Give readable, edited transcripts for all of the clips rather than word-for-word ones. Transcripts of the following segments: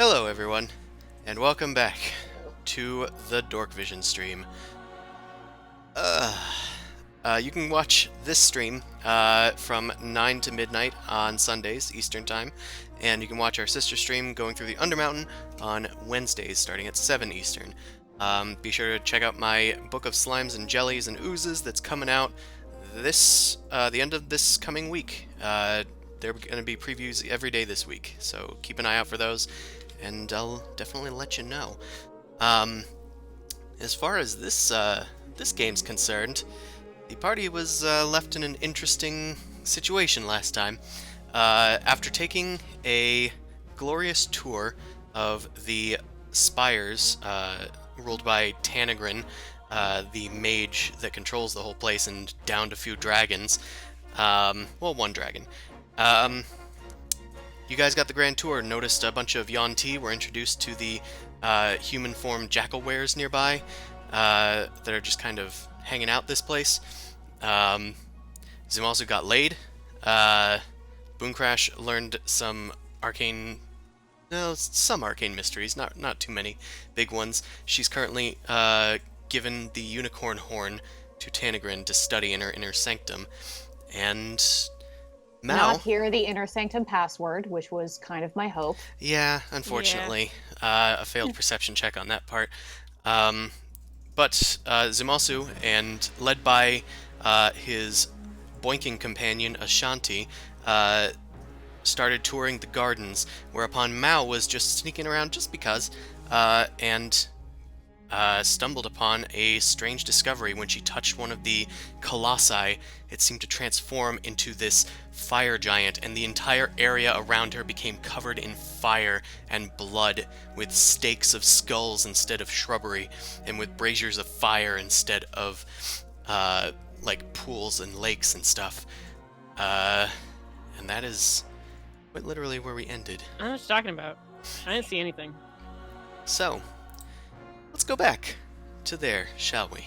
Hello, everyone, and welcome back to the Dorkvision stream. Uh, you can watch this stream from 9 to midnight on Sundays, Eastern Time, and you can watch our sister stream going through the Undermountain on Wednesdays, starting at 7 Eastern. Be sure to check out my book of slimes and jellies and oozes that's coming out the end of this coming week. There are going to be previews every day this week, so keep an eye out for those, and I'll definitely let you know. As far as this game's concerned, the party was left in an interesting situation last time. After taking a glorious tour of the spires ruled by Tanagrin, the mage that controls the whole place, and downed a few dragons. Well, one dragon. You guys got the grand tour, noticed a bunch of Yuan-Ti, were introduced to the human-formed jackal-wares nearby that are just kind of hanging out this place. Zumasu got laid. Boomcrash learned some arcane mysteries, not too many big ones. She's currently given the unicorn horn to Tanagrin to study in her inner sanctum. And Mal... Not hear the inner sanctum password, which was kind of my hope. Yeah, unfortunately. A failed perception check on that part. But Zumasu, and led by his boinking companion Ashanti, started touring the gardens, whereupon Mao was just sneaking around just because, and stumbled upon a strange discovery. When she touched one of the colossi, it seemed to transform into this fire giant, and the entire area around her became covered in fire and blood, with stakes of skulls instead of shrubbery, and with braziers of fire instead of like pools and lakes and stuff. And that is quite literally where we ended. I don't know what you're talking about. I didn't see anything. So, let's go back to there, shall we?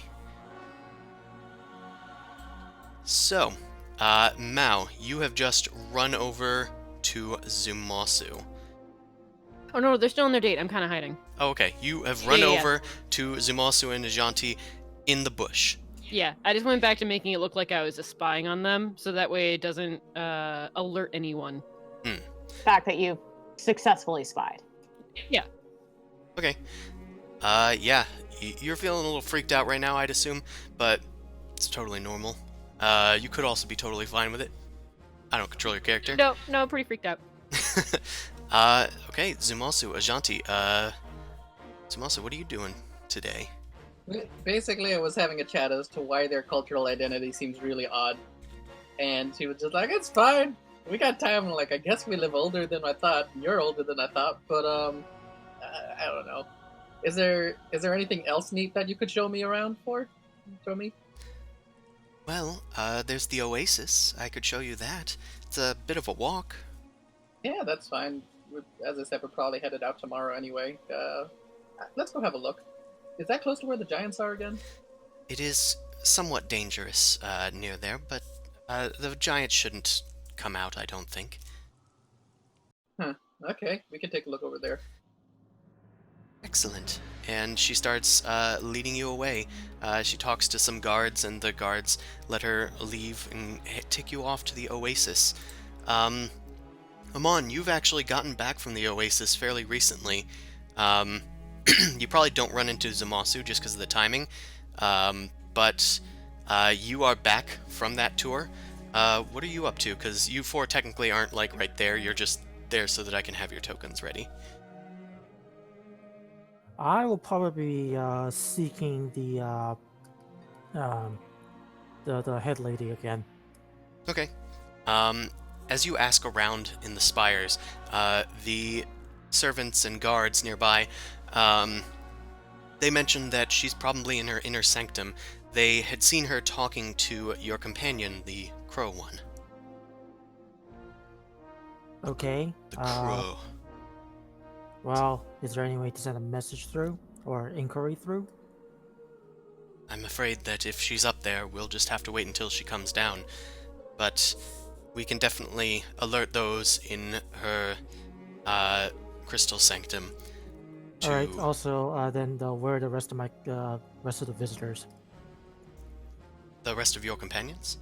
So, Mao, you have just run over to Zumasu. Oh no, they're still on their date. I'm kind of hiding. Oh, okay. You have run Yeah. over to Zumasu and Ajanti in the bush. Yeah, I just went back to making it look like I was spying on them, so that way it doesn't alert anyone. The fact that you successfully spied. Yeah. Okay. Yeah. You're feeling a little freaked out right now, I'd assume, but it's totally normal. You could also be totally fine with it. I don't control your character. No, pretty freaked out. Okay, Zumasu, Ajanti, Zumasu, what are you doing today? Basically, I was having a chat as to why their cultural identity seems really odd. And she was just like, it's fine. We got time. Like, I guess we live older than I thought. You're older than I thought. But, I don't know. Is there anything else neat that you could show me around for? Show me? Well, there's the Oasis. I could show you that. It's a bit of a walk. Yeah, that's fine. As I said, we're probably headed out tomorrow anyway. Let's go have a look. Is that close to where the giants are again? It is somewhat dangerous near there, but the giants shouldn't come out, I don't think. Huh. Okay, we can take a look over there. Excellent. And she starts leading you away. She talks to some guards, and the guards let her leave and take you off to the Oasis. Amon, you've actually gotten back from the Oasis fairly recently. You probably don't run into Zumasu just because of the timing, but you are back from that tour. What are you up to? Because you four technically aren't like right there. You're just there so that I can have your tokens ready. I will probably be seeking the head lady again. Okay. As you ask around in the spires, the servants and guards nearby, they mentioned that she's probably in her inner sanctum. They had seen her talking to your companion, the crow one. Okay. The crow. Well, is there any way to send a message through or inquiry through? I'm afraid that if she's up there, we'll just have to wait until she comes down. But we can definitely alert those in her Crystal Sanctum. All right. Also, then where are the rest of the visitors? The rest of your companions?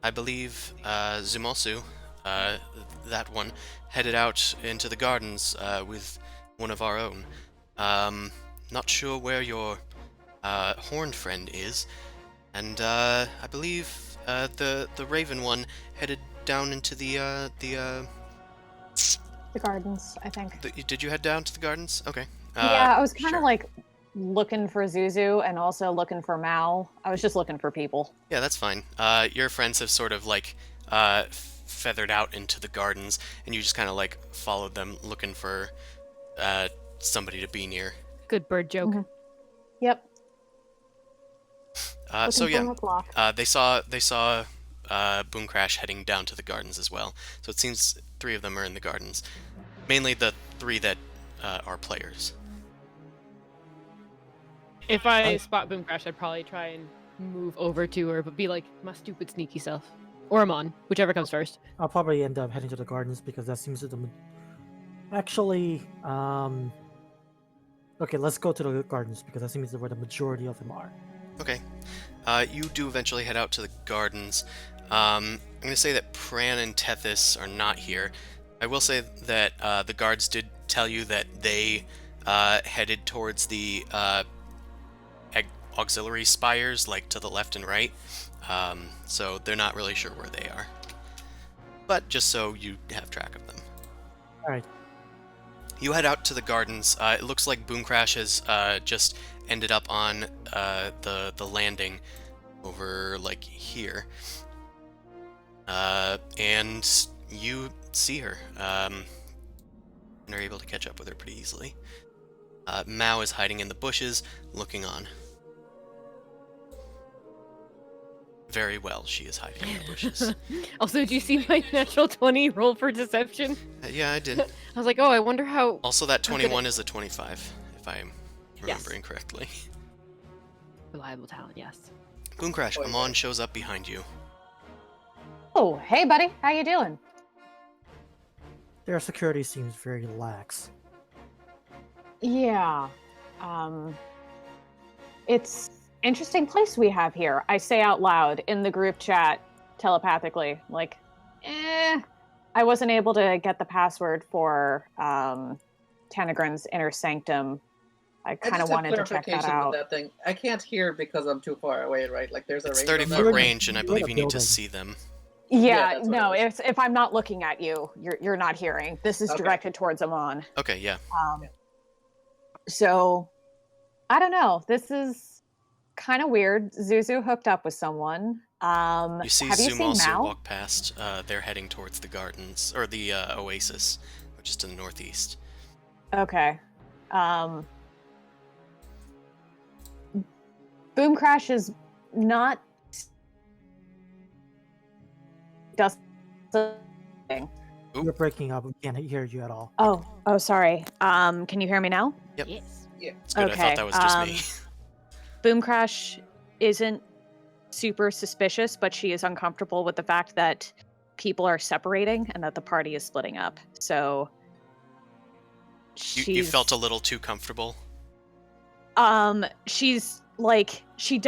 I believe Zumosu, that one, headed out into the gardens with one of our own. Not sure where your horned friend is, and I believe the Raven one headed down into The gardens, I think. Did you head down to the gardens? Okay. Yeah, I was kind of sure. like looking for Zuzu and also looking for Mao. I was just looking for people. Yeah, that's fine. Your friends have sort of like feathered out into the gardens, and you just kind of like followed them, looking for somebody to be near. Good bird joke. Mhm. Yep. So Looking for yeah, a block. they saw Boom Crash heading down to the gardens as well. So it seems 3 of them are in the gardens, mainly the 3 that are players. If I spot Boom Crash, I'd probably try and move over to her, but be like, my stupid sneaky self. Or Amon, whichever comes first. I'll probably end up heading to the gardens because that seems to the. Actually, okay, let's go to the gardens because that seems to where the majority of them are. Okay. You do eventually head out to the gardens. I'm going to say that Pran and Tethys are not here. I will say that the guards did tell you that they headed towards the auxiliary spires, like to the left and right. So they're not really sure where they are. But just so you have track of them. All right. You head out to the gardens. It looks like Boom Crash has just ended up on the landing over like here, and you see her and are able to catch up with her pretty easily. Mao is hiding in the bushes, looking on. Very well, she is hiding in the bushes. Also, did you see my natural 20 roll for deception? Yeah, I did. I was like, oh, I wonder how... Also, that 21 is a 25, if I'm Yes. remembering correctly. Reliable talent, yes. Boom Crash, Oh, yeah. Amon shows up behind you. Oh, hey, buddy. How you doing? Their security seems very lax. Yeah. It's interesting place we have here. I say out loud in the group chat telepathically, like, I wasn't able to get the password for Tanagrin's inner sanctum. I kind of wanted to check that out. With that thing. I can't hear because I'm too far away, right? Like there's a It's range on 30-foot that. range, and I You're in believe a you need to building. see them. Yeah, that's what no, it is. if I'm not looking at you, you're not hearing. This is Okay. directed towards Amon. Okay, yeah. So I don't know. This is kind of weird. Zuzu hooked up with someone. You see have you Zoom seen also Mal? walk past. They're heading towards the gardens, or the oasis, which is to the northeast. Okay. Boom Crash is not does You're breaking up. We can't hear you at all. Oh, sorry. Can you hear me now? Yep. Yes. It's good. I Okay, thought that was just me. Boom Crash isn't super suspicious, but she is uncomfortable with the fact that people are separating and that the party is splitting up. So You felt a little too comfortable. She's like she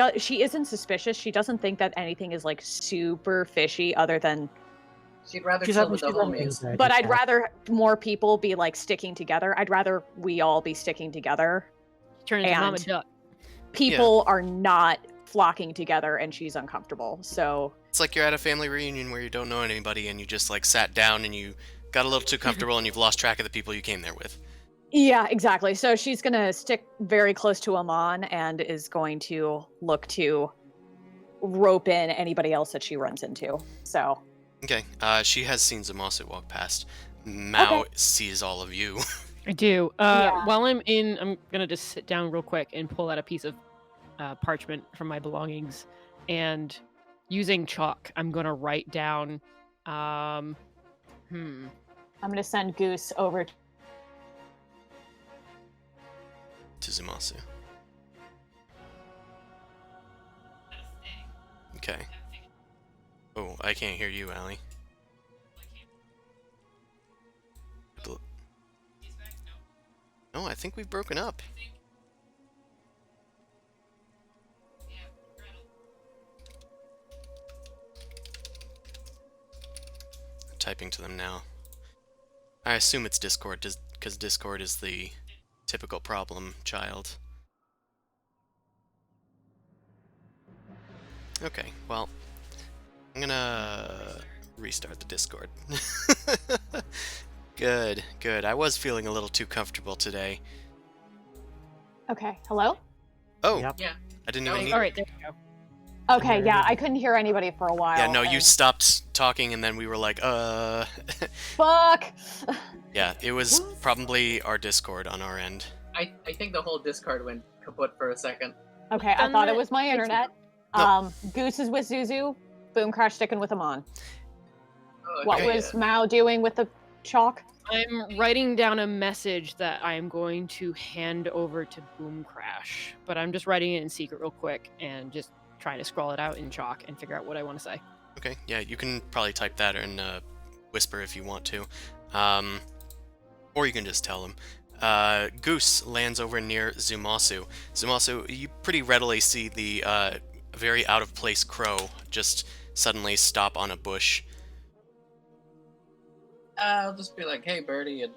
isn't suspicious. She doesn't think that anything is like super fishy other than She'd rather She's chill having, with the she's having homies. anxiety but I'd attacks. rather more people be like sticking together. I'd rather we all be sticking together. Turn into Mama And- Duck. People are not flocking together and she's uncomfortable. So It's like you're at a family reunion where you don't know anybody, and you just like sat down and you got a little too comfortable, and you've lost track of the people you came there with. yeah, exactly. So she's gonna stick very close to Amon and is going to look to rope in anybody else that she runs into. So Okay. She has seen Zamasu walk past. Mao Okay. sees all of you. I do. Yeah. While I'm gonna just sit down real quick and pull out a piece of parchment from my belongings, and using chalk, I'm gonna write down. I'm gonna send Goose over. To Zamasu. Okay. Oh, I can't hear you, Allie. Oh, I think we've broken up. Typing to them now. I assume it's Discord, because Discord is the typical problem child. Okay, well, I'm gonna restart the Discord. Good, good. I was feeling a little too comfortable today. Okay, hello? Oh, Yep. Yeah. I didn't even Oh, need... All right, there we go. Okay, hear yeah, anything. I couldn't hear anybody for a while. Yeah, no, you and- stopped talking and then we were like, Fuck! Yeah, it was probably our Discord on our end. I think the whole Discord went kaput for a second. Okay, I Done thought that it was my twice internet. No. Goose is with Zuzu. Boom Crash sticking with Amon. Oh, What Okay. was Mao doing with the chalk? I'm writing down a message that I'm going to hand over to Boom Crash, but I'm just writing it in secret real quick and just trying to scroll it out in chalk and figure out what I want to say. Okay, yeah, you can probably type that in Whisper if you want to. Or you can just tell him. Goose lands over near Zumasu. Zumasu, you pretty readily see the very out-of-place crow just suddenly stop on a bush. I'll just be like, hey, birdie, and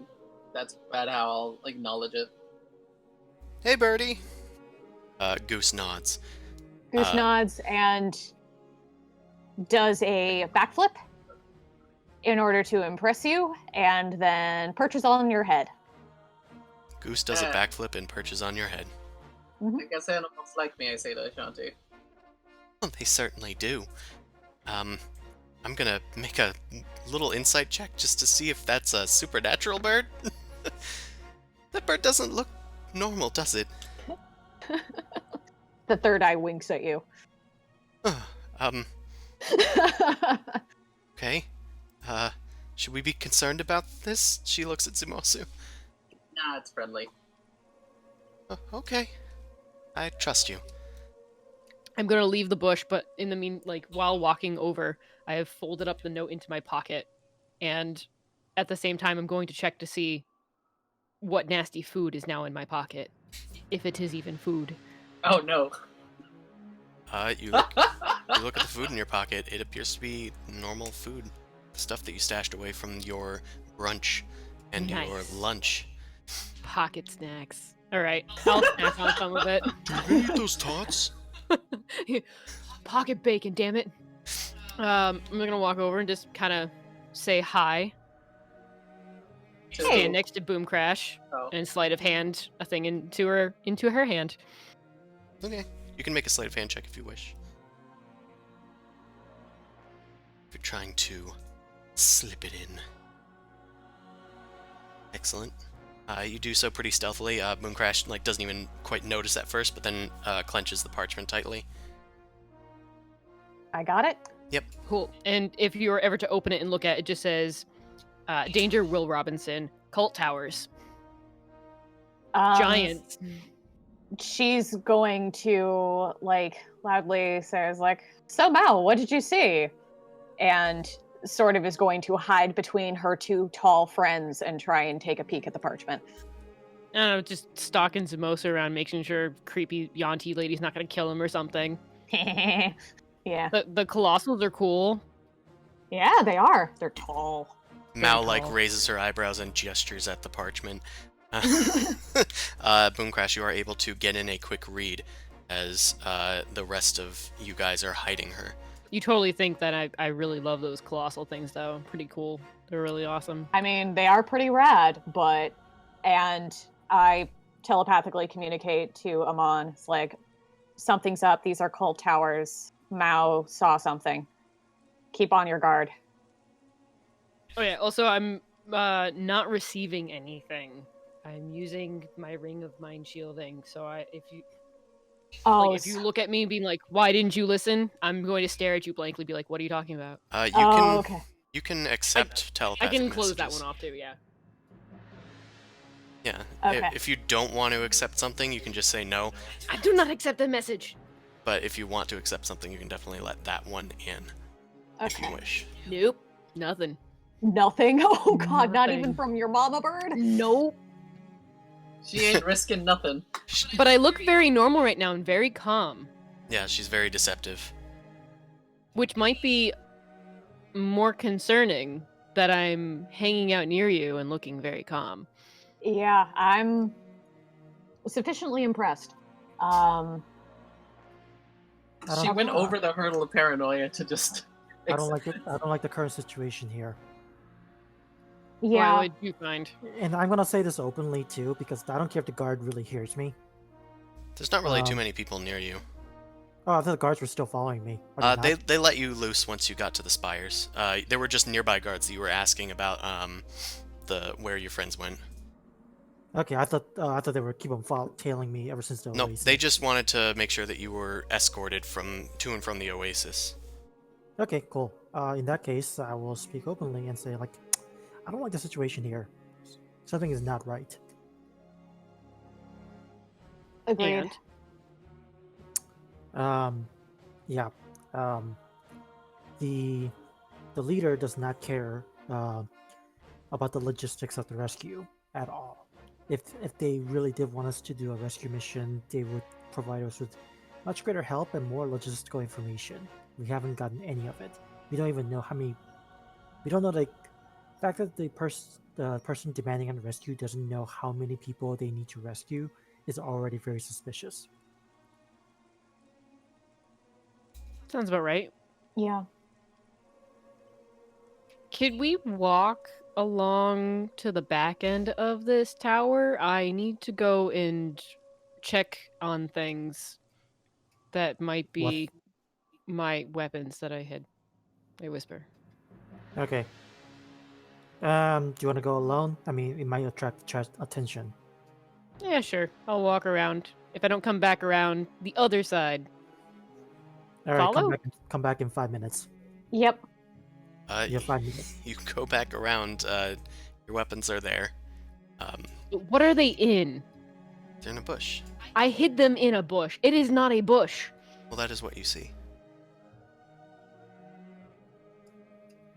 that's about how I'll acknowledge it. Hey, birdie! Goose nods. Goose nods and does a backflip in order to impress you, and then perches on your head. Goose does a Yeah. backflip and perches on your head. I guess animals like me, I say to Ashanti. Well, they certainly do. I'm gonna make a little insight check just to see if that's a supernatural bird. That bird doesn't look normal, does it? The third eye winks at you. Okay. Should we be concerned about this? She looks at Zumosu. Nah, it's friendly. Okay. I trust you. I'm gonna leave the bush, but in the while walking over, I have folded up the note into my pocket, and at the same time, I'm going to check to see what nasty food is now in my pocket, if it is even food. Oh no. You look at the food in your pocket. It appears to be normal food. Stuff that you stashed away from your brunch and your Nice. lunch. Pocket snacks. All right, I'll snack on some of it. Do you eat those tots? Pocket bacon, damn it. I'm gonna walk over and just kind of say hi. So- Stand next to Boom Crash Oh. and sleight of hand a thing into her hand. Okay. You can make a sleight of hand check if you wish. If you're trying to slip it in. Excellent. You do so pretty stealthily. Mooncrash doesn't even quite notice at first, but then clenches the parchment tightly. I got it. Cool. And if you were ever to open it and look at it, it just says, Danger Will Robinson, Cult Towers, Giants. She's going to loudly says so Mal, what did you see? And sort of is going to hide between her two tall friends and try and take a peek at the parchment. I don't know, just stalking Zamosa around, making sure creepy Yanti lady's not gonna kill him or something. Yeah. The colossals are cool. Yeah, they are. They're tall. Mal tall. raises her eyebrows and gestures at the parchment. Boomcrash, you are able to get in a quick read as the rest of you guys are hiding her. You totally think that I really love those colossal things, though. Pretty cool. They're really awesome. I mean, they are pretty rad, and I telepathically communicate to Amon. It's like, something's up. These are cult towers. Mao saw something. Keep on your guard. Oh yeah. Also, I'm not receiving anything. I'm using my ring of mind shielding. So if you look at me being like, "Why didn't you listen?" I'm going to stare at you blankly, be like, "What are you talking about?" Okay. You can accept I telepathic can close that messages. one off too. Yeah. Yeah. Okay. If you don't want to accept something, you can just say no. I do not accept the message. But if you want to accept something, you can definitely let that one in if you Okay. wish. Nope. Nothing. Nothing. Oh God, not even Nothing. from your mama bird. Nope. She ain't risking nothing. But I look very normal right now and very calm. Yeah, she's very deceptive. Which might be more concerning that I'm hanging out near you and looking very calm. Yeah, I'm sufficiently impressed. She went over the hurdle of paranoia to just. I don't like it. I don't like the current situation here. Yeah. Why would you find? And I'm gonna say this openly too, because I don't care if the guard really hears me. There's not really too many people near you. Oh, I thought the guards were still following me. They let you loose once you got to the spires. There were just nearby guards that you were asking about where your friends went. Okay, I thought they were tailing me ever since the Nope, oasis. they just wanted to make sure that you were escorted to and from the oasis. Okay, cool. In that case, I will speak openly and say, like, I don't like the situation here. Something is not right. Agreed. Yeah. The leader does not care about the logistics of the rescue at all. If they really did want us to do a rescue mission, they would provide us with much greater help and more logistical information. We haven't gotten any of it. We don't even know how many. We don't know the fact that the person demanding a rescue doesn't know how many people they need to rescue is already very suspicious. Sounds about right. Yeah. Could we walk along to the back end of this tower? I need to go and check on things that might be my weapons that I hid. I whisper. Okay. Do you want to go alone? I mean, it might attract attention. Yeah, sure. I'll walk around. If I don't come back around the other side. All right, Follow? come back in 5 minutes. Yep. You have 5 minutes. You go back around. Your weapons are there. What are they in? They're in a bush. I hid them in a bush. It is not a bush. Well, that is what you see.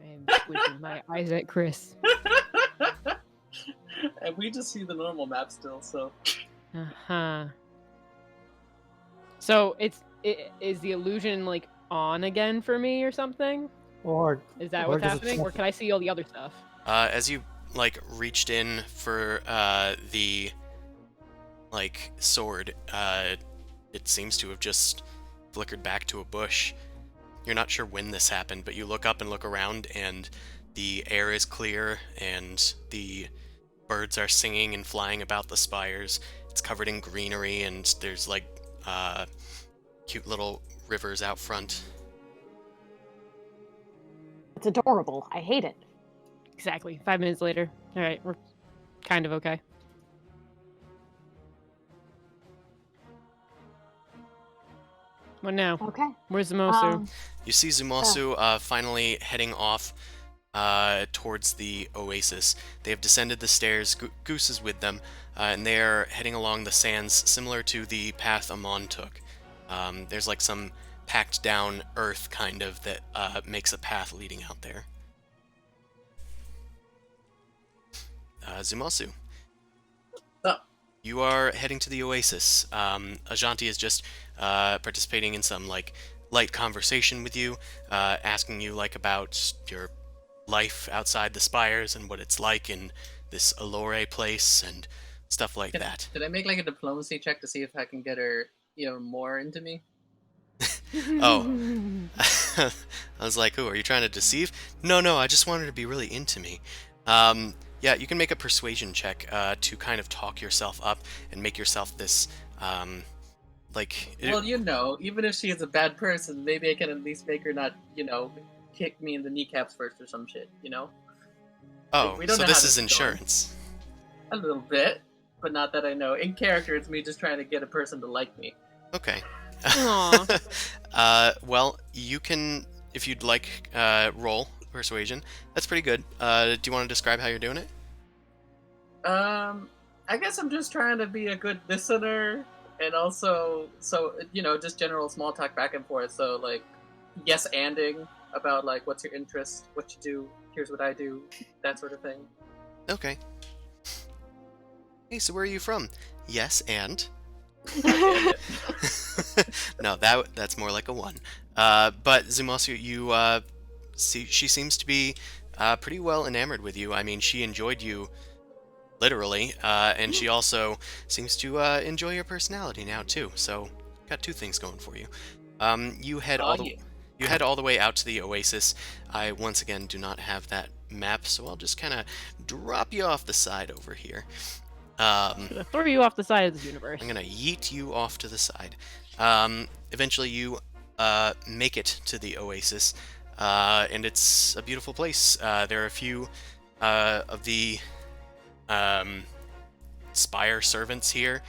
I'm squinting my eyes at Chris. And we just see the normal map still, so. Uh-huh. So is the illusion like on again for me or something? Or Is that or what's does it happening? check- Or can I see all the other stuff? As you reached in for the sword, it seems to have just flickered back to a bush. You're not sure when this happened, but you look up and look around, and the air is clear, and the birds are singing and flying about the spires. It's covered in greenery, and there's cute little rivers out front. It's adorable. I hate it. Exactly. 5 minutes later. All right, we're kind of okay. What now? Okay. Where's Zumosu? You see Zumosu finally heading off towards the oasis. They have descended the stairs. Goose is with them, and they are heading along the sands similar to the path Amon took. There's some packed down earth kind of that makes a path leading out there. Zumosu. You are heading to the oasis. Ajanti is just participating in some light conversation with you, asking you about your life outside the spires and what it's like in this Allure place and stuff like that. Did I make a diplomacy check to see if I can get her more into me? Oh. I was like, "Ooh, are you trying to deceive?" No, I just want her to be really into me. Yeah, you can make a persuasion check to kind of talk yourself up and make yourself this, Well, even if she is a bad person, maybe I can at least make her not, kick me in the kneecaps first or some shit, Oh, we don't so know this how is this is insurance. A little bit, but not that I know. In character, it's me just trying to get a person to like me. Okay. Aw. Well, you can, if you'd like, roll persuasion. That's pretty good. Do you want to describe how you're doing it? I guess I'm just trying to be a good listener, and also, just general small talk back and forth. So, yes-anding about, what's your interest, what you do, here's what I do, that sort of thing. Okay. Hey, so where are you from? Yes, and? Damn it. No, that's more like a 1. But Zumasu, you see, she seems to be pretty well enamored with you. I mean, she enjoyed you literally, and she also seems to enjoy your personality now too. So, got 2 things going for you. You head Oh all the yeah. you head all the way out to the oasis. I once again do not have that map, so I'll just kind of drop you off the side over here. Gonna throw you off the side of this universe. I'm gonna yeet you off to the side. Eventually, you make it to the oasis, and it's a beautiful place. There are a few of the um, spire servants here.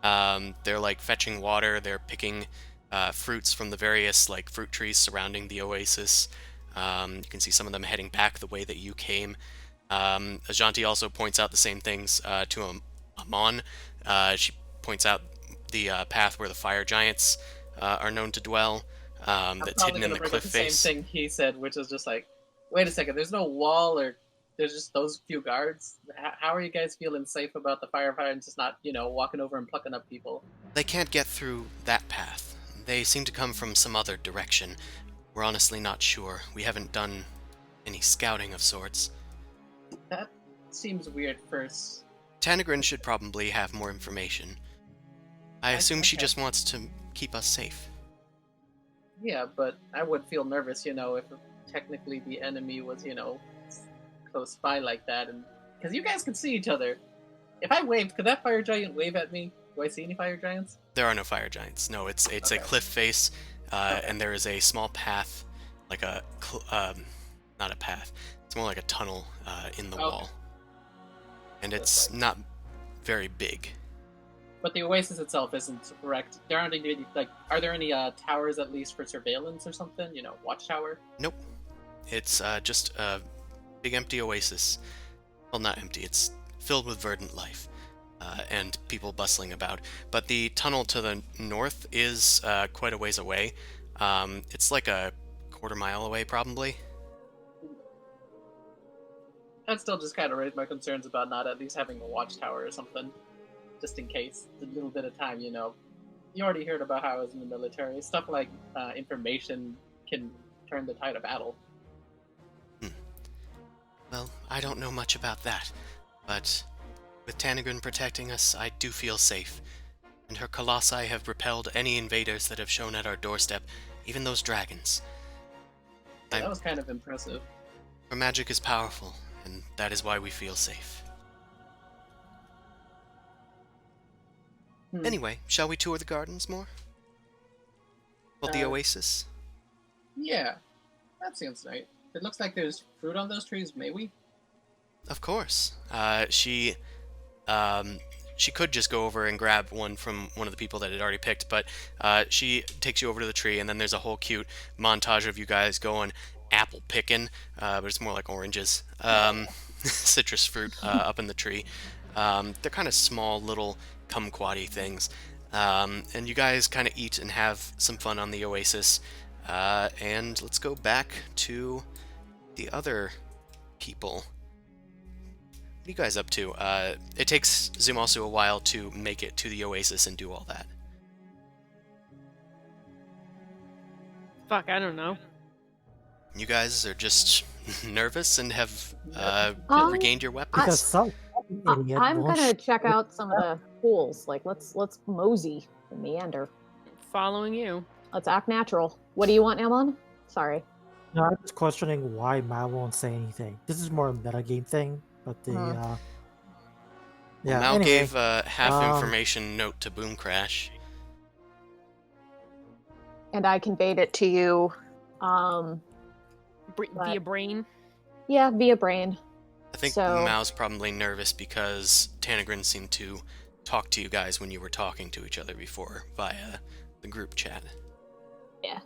They're like fetching water. They're picking fruits from the various like fruit trees surrounding the oasis. You can see some of them heading back the way that you came. Ajanti also points out the same things to Amon. She points out the path where the fire giants are known to dwell. I'm That's probably hidden in gonna the bring up cliff the same face. thing he said, which is just like, wait a second, there's no wall or there's just those few guards. How are you guys feeling safe about the firefighter and just not, walking over and plucking up people? They can't get through that path. They seem to come from some other direction. We're honestly not sure. We haven't done any scouting of sorts. That seems weird first. Tanagrin should probably have more information. I assume she Okay. just wants to keep us safe. Yeah, but I would feel nervous, if technically the enemy was, close by like that, and because you guys can see each other. If I waved, could that fire giant wave at me? Do I see any fire giants? There are no fire giants. No, it's a Okay. cliff face, Okay. and there is a small path, like not a path. It's more like a tunnel in the Okay. wall, and That's it's not very big. But the oasis itself isn't correct. There aren't any are there any towers at least for surveillance or something? Watchtower. Nope. It's just a big empty oasis. Well, not empty. It's filled with verdant life and people bustling about. But the tunnel to the north is quite a ways away. It's like a quarter mile away, probably. That still just kind of raised my concerns about not at least having a watchtower or something, just in case. It's a little bit of time. You already heard about how I was in the military. Stuff like information can turn the tide of battle. Well, I don't know much about that, but with Tanagrin protecting us, I do feel safe. And her colossi have repelled any invaders that have shown at our doorstep, even those dragons. Yeah, that was kind of impressive. Her magic is powerful, and that is why we feel safe. Anyway, shall we tour the gardens more? Well, the oasis? Yeah, that seems right. It looks like there's fruit on those trees. May we? Of course. She could just go over and grab one from one of the people that had already picked, but she takes you over to the tree, and then there's a whole cute montage of you guys going apple picking, but it's more like oranges. Citrus fruit up in the tree. They're kind of small little kumquatty things. And you guys kind of eat and have some fun on the oasis. And let's go back to the other people. What are you guys up to? It takes Zumasu a while to make it to the oasis and do all that. Fuck, I don't know. You guys are just nervous and have regained your weapons? Because some idiot I'm won't gonna check out some of the pools. Like, let's mosey and meander. Following you. Let's act natural. What do you want, Amon? Sorry. No, I'm just questioning why Ma won't say anything. This is more a metagame thing, but the yeah. Mal anyway, gave a half information note to Boom Crash. And I conveyed it to you. Via brain. Yeah, via brain. I think So- Mao's probably nervous because Tanagrin seemed to talk to you guys when you were talking to each other before via the group chat. Yeah.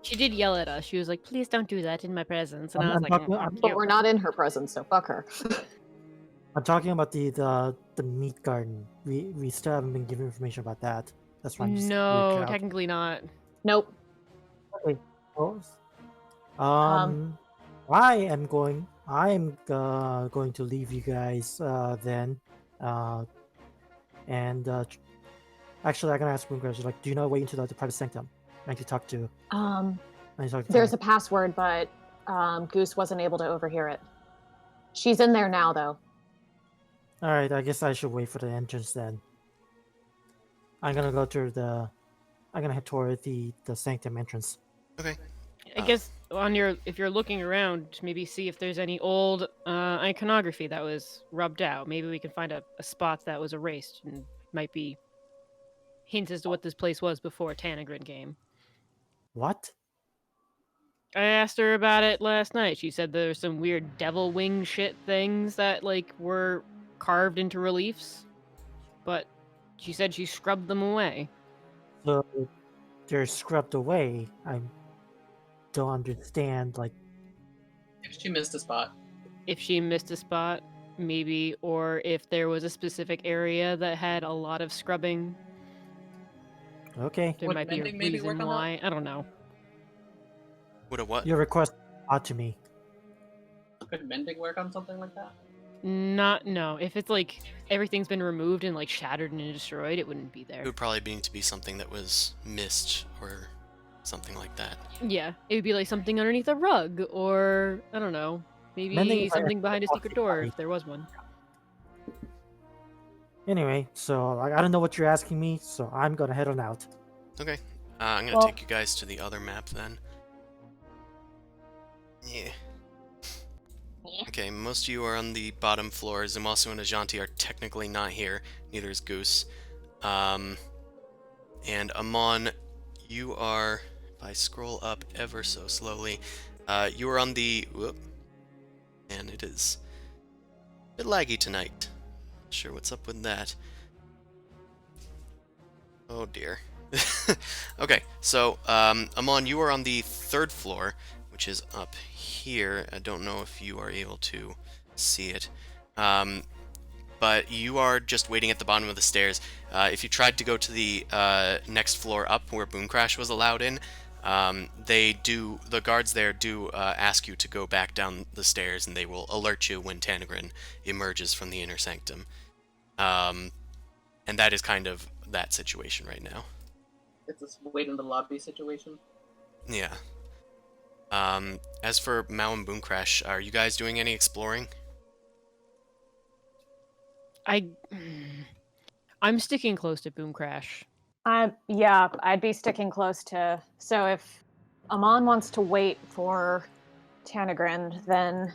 She did yell at us. She was like, "Please don't do that in my presence." And I was I'm like, talking- "Fuck But you." we're not in her presence, so fuck her. I'm talking about the meat garden. We still haven't been given information about that. That's why I'm just No, weirded out. technically not. Nope. Okay. I am going to leave you guys then. And actually, I'm gonna ask Boomcrash, like, do you know a way into the private sanctum? I need to talk to. There's a password, but Goose wasn't able to overhear it. She's in there now, though. All right, I guess I should wait for the entrance then. I'm gonna go to the. I'm gonna head toward the sanctum entrance. Okay. I guess if you're looking around, maybe see if there's any old iconography that was rubbed out. Maybe we can find a spot that was erased and might be hints as to what this place was before Tanagrin came. What? I asked her about it last night. She said there's some weird devil wing shit things that like were carved into reliefs, but she said she scrubbed them away. So they're scrubbed away. I don't understand. Like, If she missed a spot. If she missed a spot, maybe, or if there was a specific area that had a lot of scrubbing. okay. There Would might be a mending maybe reason work on why. I don't know. Would a what? Your request odd to me. Could mending work on something like that? No. If it's like everything's been removed and like shattered and destroyed, it wouldn't be there. It would probably need to be something that was missed or something like that. Yeah, it would be like something underneath a rug, or I don't know, maybe Mending is like something a behind a secret door possibility. if there was one. Anyway, so like, I don't know what you're asking me, so I'm gonna head on out. Okay. I'm gonna Well- take you guys to the other map then. Yeah. Okay, most of you are on the bottom floor. Zumasu and Ajanti are technically not here. Neither is Goose. And Amon, you are... If I scroll up ever so slowly, you are on the... Whoop. And it is a bit laggy tonight. Not sure what's up with that. Oh dear. Okay, so, Amon, you are on the 3rd floor, which is up here. I don't know if you are able to see it. But you are just waiting at the bottom of the stairs. If you tried to go to the next floor up where Boom Crash was allowed in, the guards there do ask you to go back down the stairs, and they will alert you when Tanagrin emerges from the inner sanctum. And that is kind of that situation right now. It's this wait in the lobby situation. Yeah. As for Mao and Boom Crash, are you guys doing any exploring? I'm sticking close to Boom Crash. Yeah, I'd be sticking close to. So if Amon wants to wait for Tanagrin, then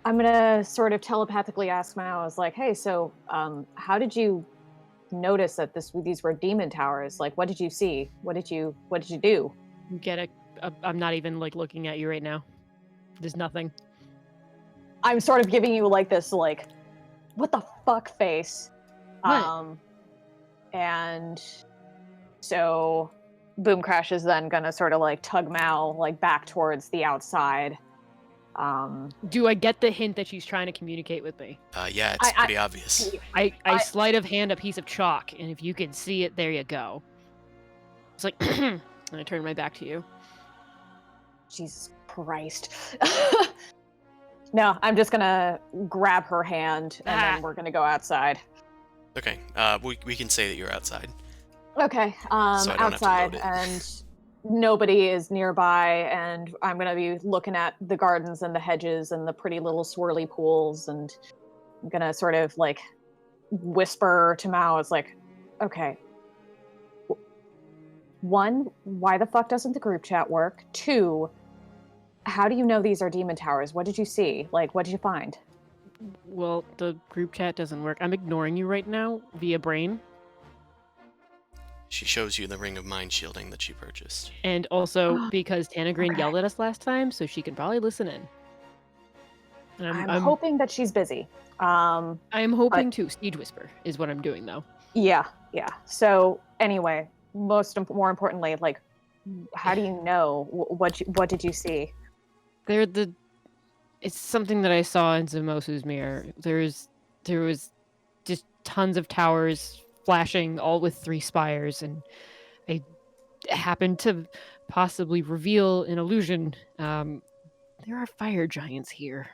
I'm gonna sort of telepathically ask Mao. I was like, "Hey, so how did you notice that these were demon towers? Like, what did you see? What did you do?" I'm not even like looking at you right now. There's nothing. I'm sort of giving you like this, like, what the fuck face. What? And so Boom Crash is then gonna sort of like tug Mao like back towards the outside. Do I get the hint that she's trying to communicate with me? Yeah, it's pretty obvious. I sleight of hand a piece of chalk, and if you can see it, there you go. It's like, and I turn my back to you. Jesus Christ. No, I'm just gonna grab her hand and then we're gonna go outside. Okay, we can say that you're outside. Okay, So I don't have to outside, load it. and nobody is nearby, and I'm gonna be looking at the gardens and the hedges and the pretty little swirly pools, and I'm gonna sort of like whisper to Mao. It's like, okay, 1, why the fuck doesn't the group chat work? 2, how do you know these are demon towers? What did you see? Like, what did you find? Well, the group chat doesn't work. I'm ignoring you right now via brain. She shows you the ring of mind shielding that she purchased. And also because Tanagrin Okay. yelled at us last time, so she can probably listen in. And I'm hoping that she's busy. I'm hoping to. Siege Whisper is what I'm doing, though. Yeah. So anyway, more importantly, like, how do you know? What did you see? It's something that I saw in Zamosu's mirror. There was just tons of towers flashing, all with 3 spires, and I happened to possibly reveal an illusion. There are fire giants here.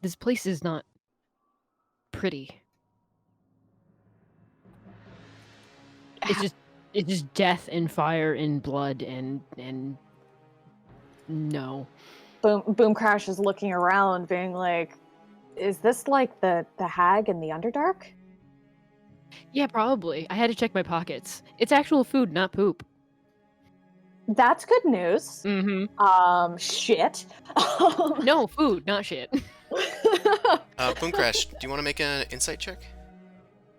This place is not pretty. It's just death and fire and blood and no. Boom Crash is looking around, being like, "Is this like the hag in the Underdark?" Yeah, probably. I had to check my pockets. It's actual food, not poop. That's good news. Mm-hmm. Shit. No, food, not shit. Boom Crash, do you want to make an insight check?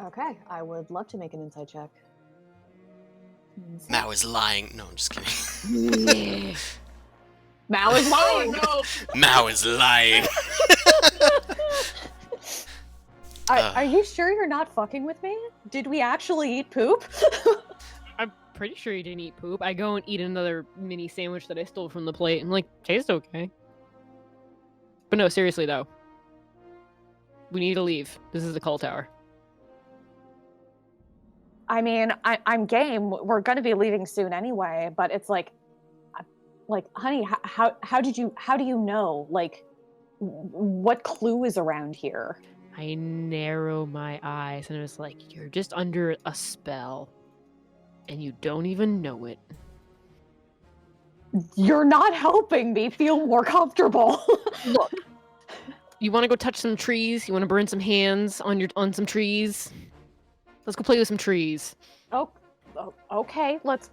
Okay, I would love to make an insight check. Mao is lying. No, I'm just kidding. Mao is lying. No. Mao is lying. Are you sure you're not fucking with me? Did we actually eat poop? I'm pretty sure you didn't eat poop. I go and eat another mini sandwich that I stole from the plate and like, tastes okay. But no, seriously though. We need to leave. This is the call tower. I mean, I'm game. We're gonna be leaving soon anyway, but it's like, honey, how do you know? Like, what clue is around here? I narrow my eyes and I was like, you're just under a spell. And you don't even know it. You're not helping me feel more comfortable. Look, you want to go touch some trees? You want to burn some hands on some trees? Let's go play with some trees. Oh, okay. Let's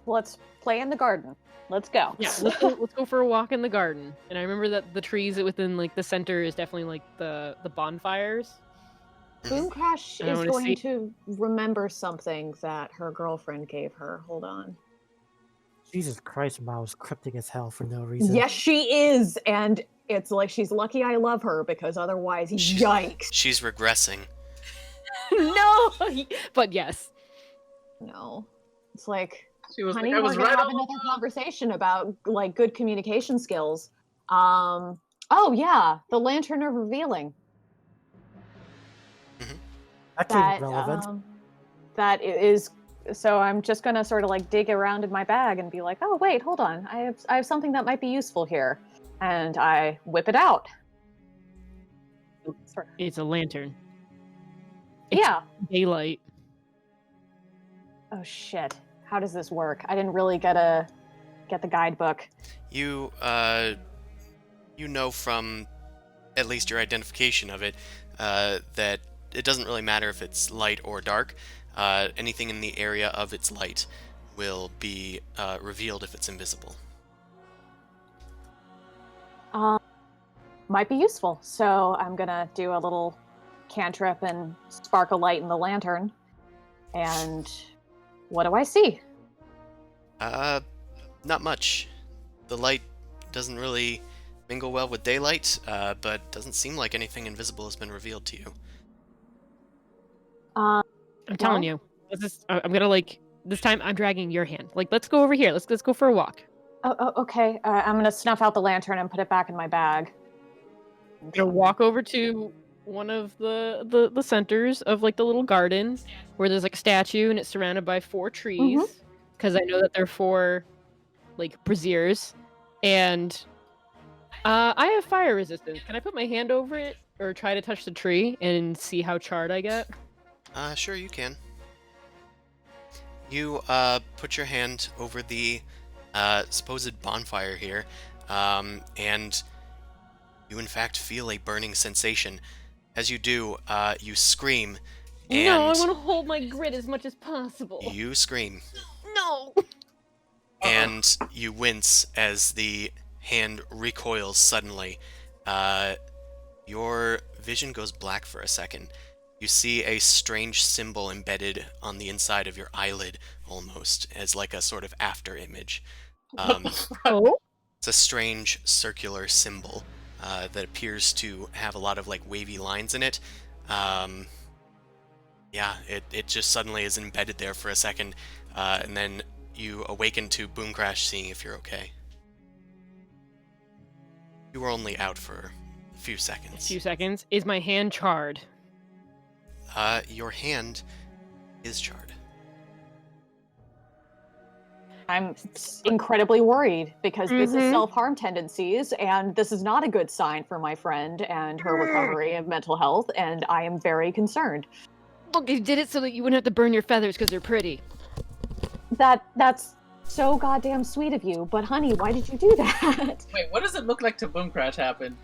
play in the garden. Let's go. Yeah, let's go for a walk in the garden. And I remember that the trees within like the center is definitely like the bonfires. Boom Crash is going to remember something that her girlfriend gave her. Hold on. Jesus Christ, Mao's cryptic as hell for no reason. Yes, she is, and it's like she's lucky I love her because otherwise, yikes. She's regressing. No, but yes. No, it's like, She was honey, like, I we're was gonna right have all another along. conversation about like good communication skills. Oh yeah, the Lantern of Revealing. That's That irrelevant. that is. So I'm just gonna sort of like dig around in my bag and be like, oh wait, hold on, I have something that might be useful here, and I whip it out. It's a lantern. Yeah. Daylight. Oh shit. How does this work? I didn't really get the guidebook. You know from at least your identification of it that it doesn't really matter if it's light or dark. Anything in the area of its light will be revealed if it's invisible. Might be useful. So I'm gonna do a little cantrip and spark a light in the lantern. And what do I see? Not much. The light doesn't really mingle well with daylight, but doesn't seem like anything invisible has been revealed to you. I'm telling you. I'm gonna like this time. I'm dragging your hand. Like, let's go over here. Let's go for a walk. Oh okay. I'm gonna snuff out the lantern and put it back in my bag. I'm gonna walk over to one of the centers of like the little garden where there's like a statue and it's surrounded by 4 trees because I know that they're 4 like braziers, and I have fire resistance. Can I put my hand over it or try to touch the tree and see how charred I get? Sure you can. You put your hand over the supposed bonfire here, and you in fact feel a burning sensation. As you do, you scream, and No, I want to hold my grit as much as possible. you scream, No. and you wince as the hand recoils suddenly. Your vision goes black for a second. You see a strange symbol embedded on the inside of your eyelid, almost, as like a sort of after image. Oh. It's a strange circular symbol that appears to have a lot of like wavy lines in it. Yeah, it just suddenly is embedded there for a second, and then you awaken to Boom Crash seeing if you're okay. You were only out for a few seconds. A few seconds. Is my hand charred? Your hand is charred. I'm incredibly worried because this is self-harm tendencies, and this is not a good sign for my friend and her recovery of mental health, and I am very concerned. Look, you did it so that you wouldn't have to burn your feathers because they're pretty. That's so goddamn sweet of you, but honey, why did you do that? Wait, what does it look like to Boom Crash happen?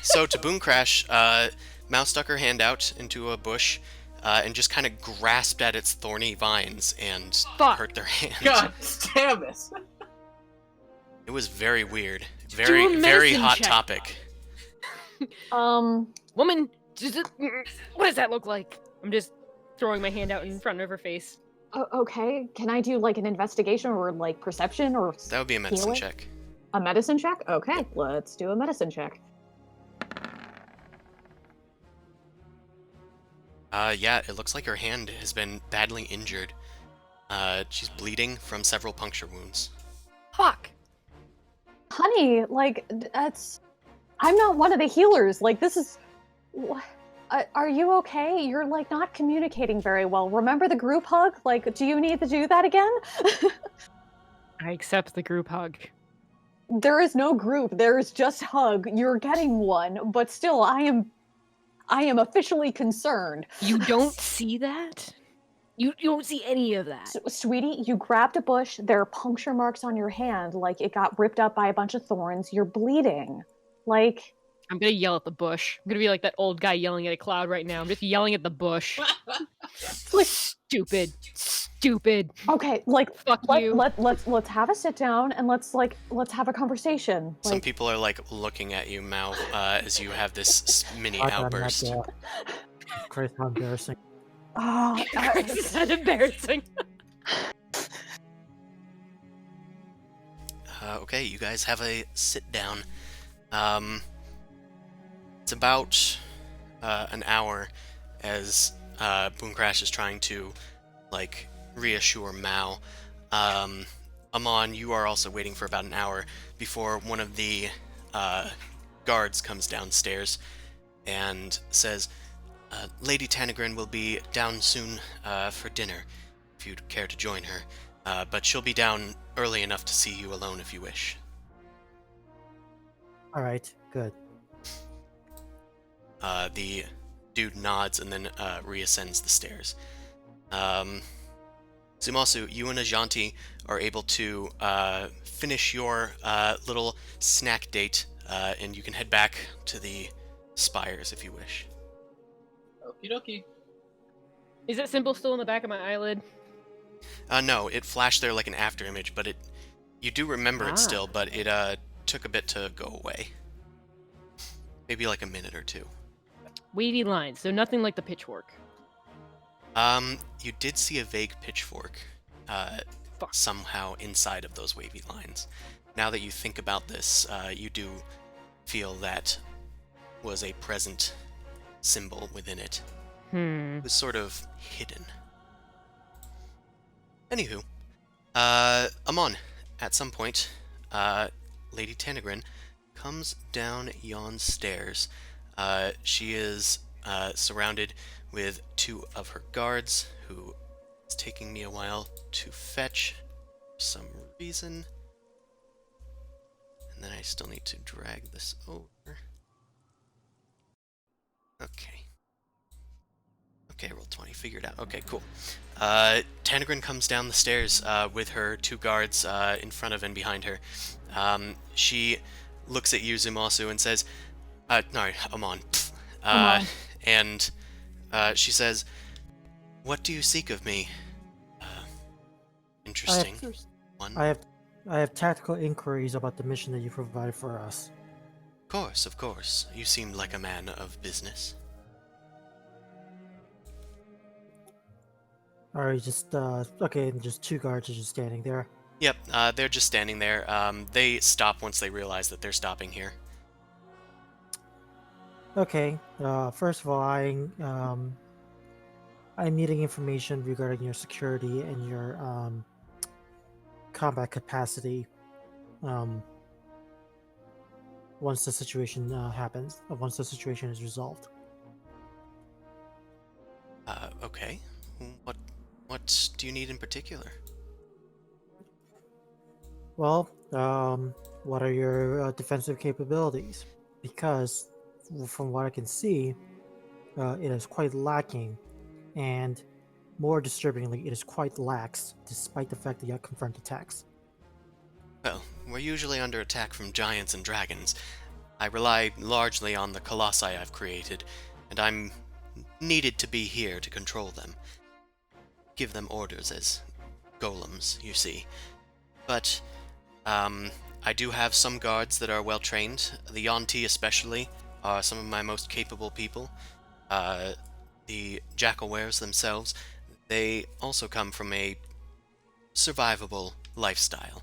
So to Boom Crash, Mouse stuck her hand out into a bush and just kind of grasped at its thorny vines and hurt their hand. God damn it! It was very weird. Very hot topic. Woman, what does that look like? I'm just throwing my hand out in front of her face. Okay, can I do like an investigation or like perception or That would be a medicine check. A medicine check? Okay, let's do a medicine check. Yeah, it looks like her hand has been badly injured. She's bleeding from several puncture wounds. Fuck! Honey, like, I'm not one of the healers. Like, this is... Are you okay? You're, like, not communicating very well. Remember the group hug? Like, do you need to do that again? I accept the group hug. There is no group. There is just hug. You're getting one, but still, I am officially concerned. You don't see that? You don't see any of that. Sweetie, you grabbed a bush. There are puncture marks on your hand, like it got ripped up by a bunch of thorns. You're bleeding. Like... I'm gonna yell at the bush. I'm gonna be like that old guy yelling at a cloud right now. I'm just yelling at the bush. Like, stupid. Okay, like, fuck you. Let's have a sit down and let's have a conversation. Some people are like looking at you, Mal, as you have this mini outburst. Christ, how embarrassing. Oh, Is that embarrassing? Okay, you guys have a sit down. It's about an hour as Boom Crash is trying to like reassure Mao. Amon, you are also waiting for about an hour before one of the guards comes downstairs and says, Lady Tanagrin will be down soon for dinner, if you'd care to join her. But she'll be down early enough to see you alone if you wish. Alright, good. The dude nods and then reascends the stairs. Zumasu, you and Ajanti are able to finish your little snack date, and you can head back to the spires if you wish. Okie dokie. Is that symbol still in the back of my eyelid? No, it flashed there like an after image, but you do remember it still, but it took a bit to go away. Maybe like a minute or two. Wavy lines, so nothing like the pitchfork. You did see a vague pitchfork somehow inside of those wavy lines. Now that you think about this, you do feel that was a present symbol within it. It was sort of hidden. Anywho, Amon, at some point, Lady Tanagrin comes down yon stairs. She is surrounded with two of her guards, who is taking me a while to fetch for some reason. And then I still need to drag this over. Okay. Okay, roll 20, figured out. Okay, cool. Tanagrin comes down the stairs with her two guards in front of and behind her. She looks at you, Zumasu, and says, no, Amon. And she says, what do you seek of me? Interesting. I have tactical inquiries about the mission that you provided for us. Of course. You seem like a man of business. Alright, just, okay, just two guards are just standing there. Yep, they're just standing there. They stop once they realize that they're stopping here. Okay, first of all, I'm needing information regarding your security and your, combat capacity, once the situation happens, once the situation is resolved. Okay. What do you need in particular? Well, what are your defensive capabilities? Because from what I can see, it is quite lacking, and more disturbingly, it is quite lax, despite the fact that you have confirmed attacks. Well, we're usually under attack from giants and dragons. I rely largely on the colossi I've created, and I'm needed to be here to control them. Give them orders as golems, you see. But, I do have some guards that are well trained. The Yonti especially are some of my most capable people. Uh, the Jackalwares themselves, they also come from a survivable lifestyle.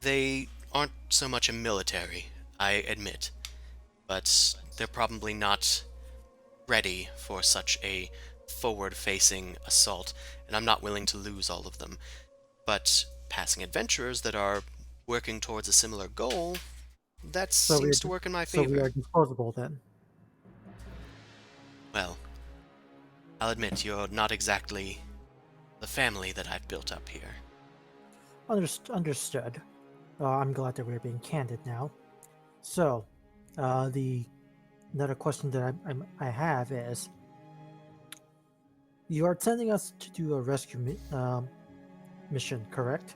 They aren't so much a military, I admit, but they're probably not ready for such a forward-facing assault, and I'm not willing to lose all of them. But passing adventurers that are working towards a similar goal, that So we are, seems to work in my so we favor. are disposable then. Well, I'll admit you're not exactly the family that I've built up here. Understood. I'm glad that we're being candid now. So, the another question that I have is, you are sending us to do a mission, correct?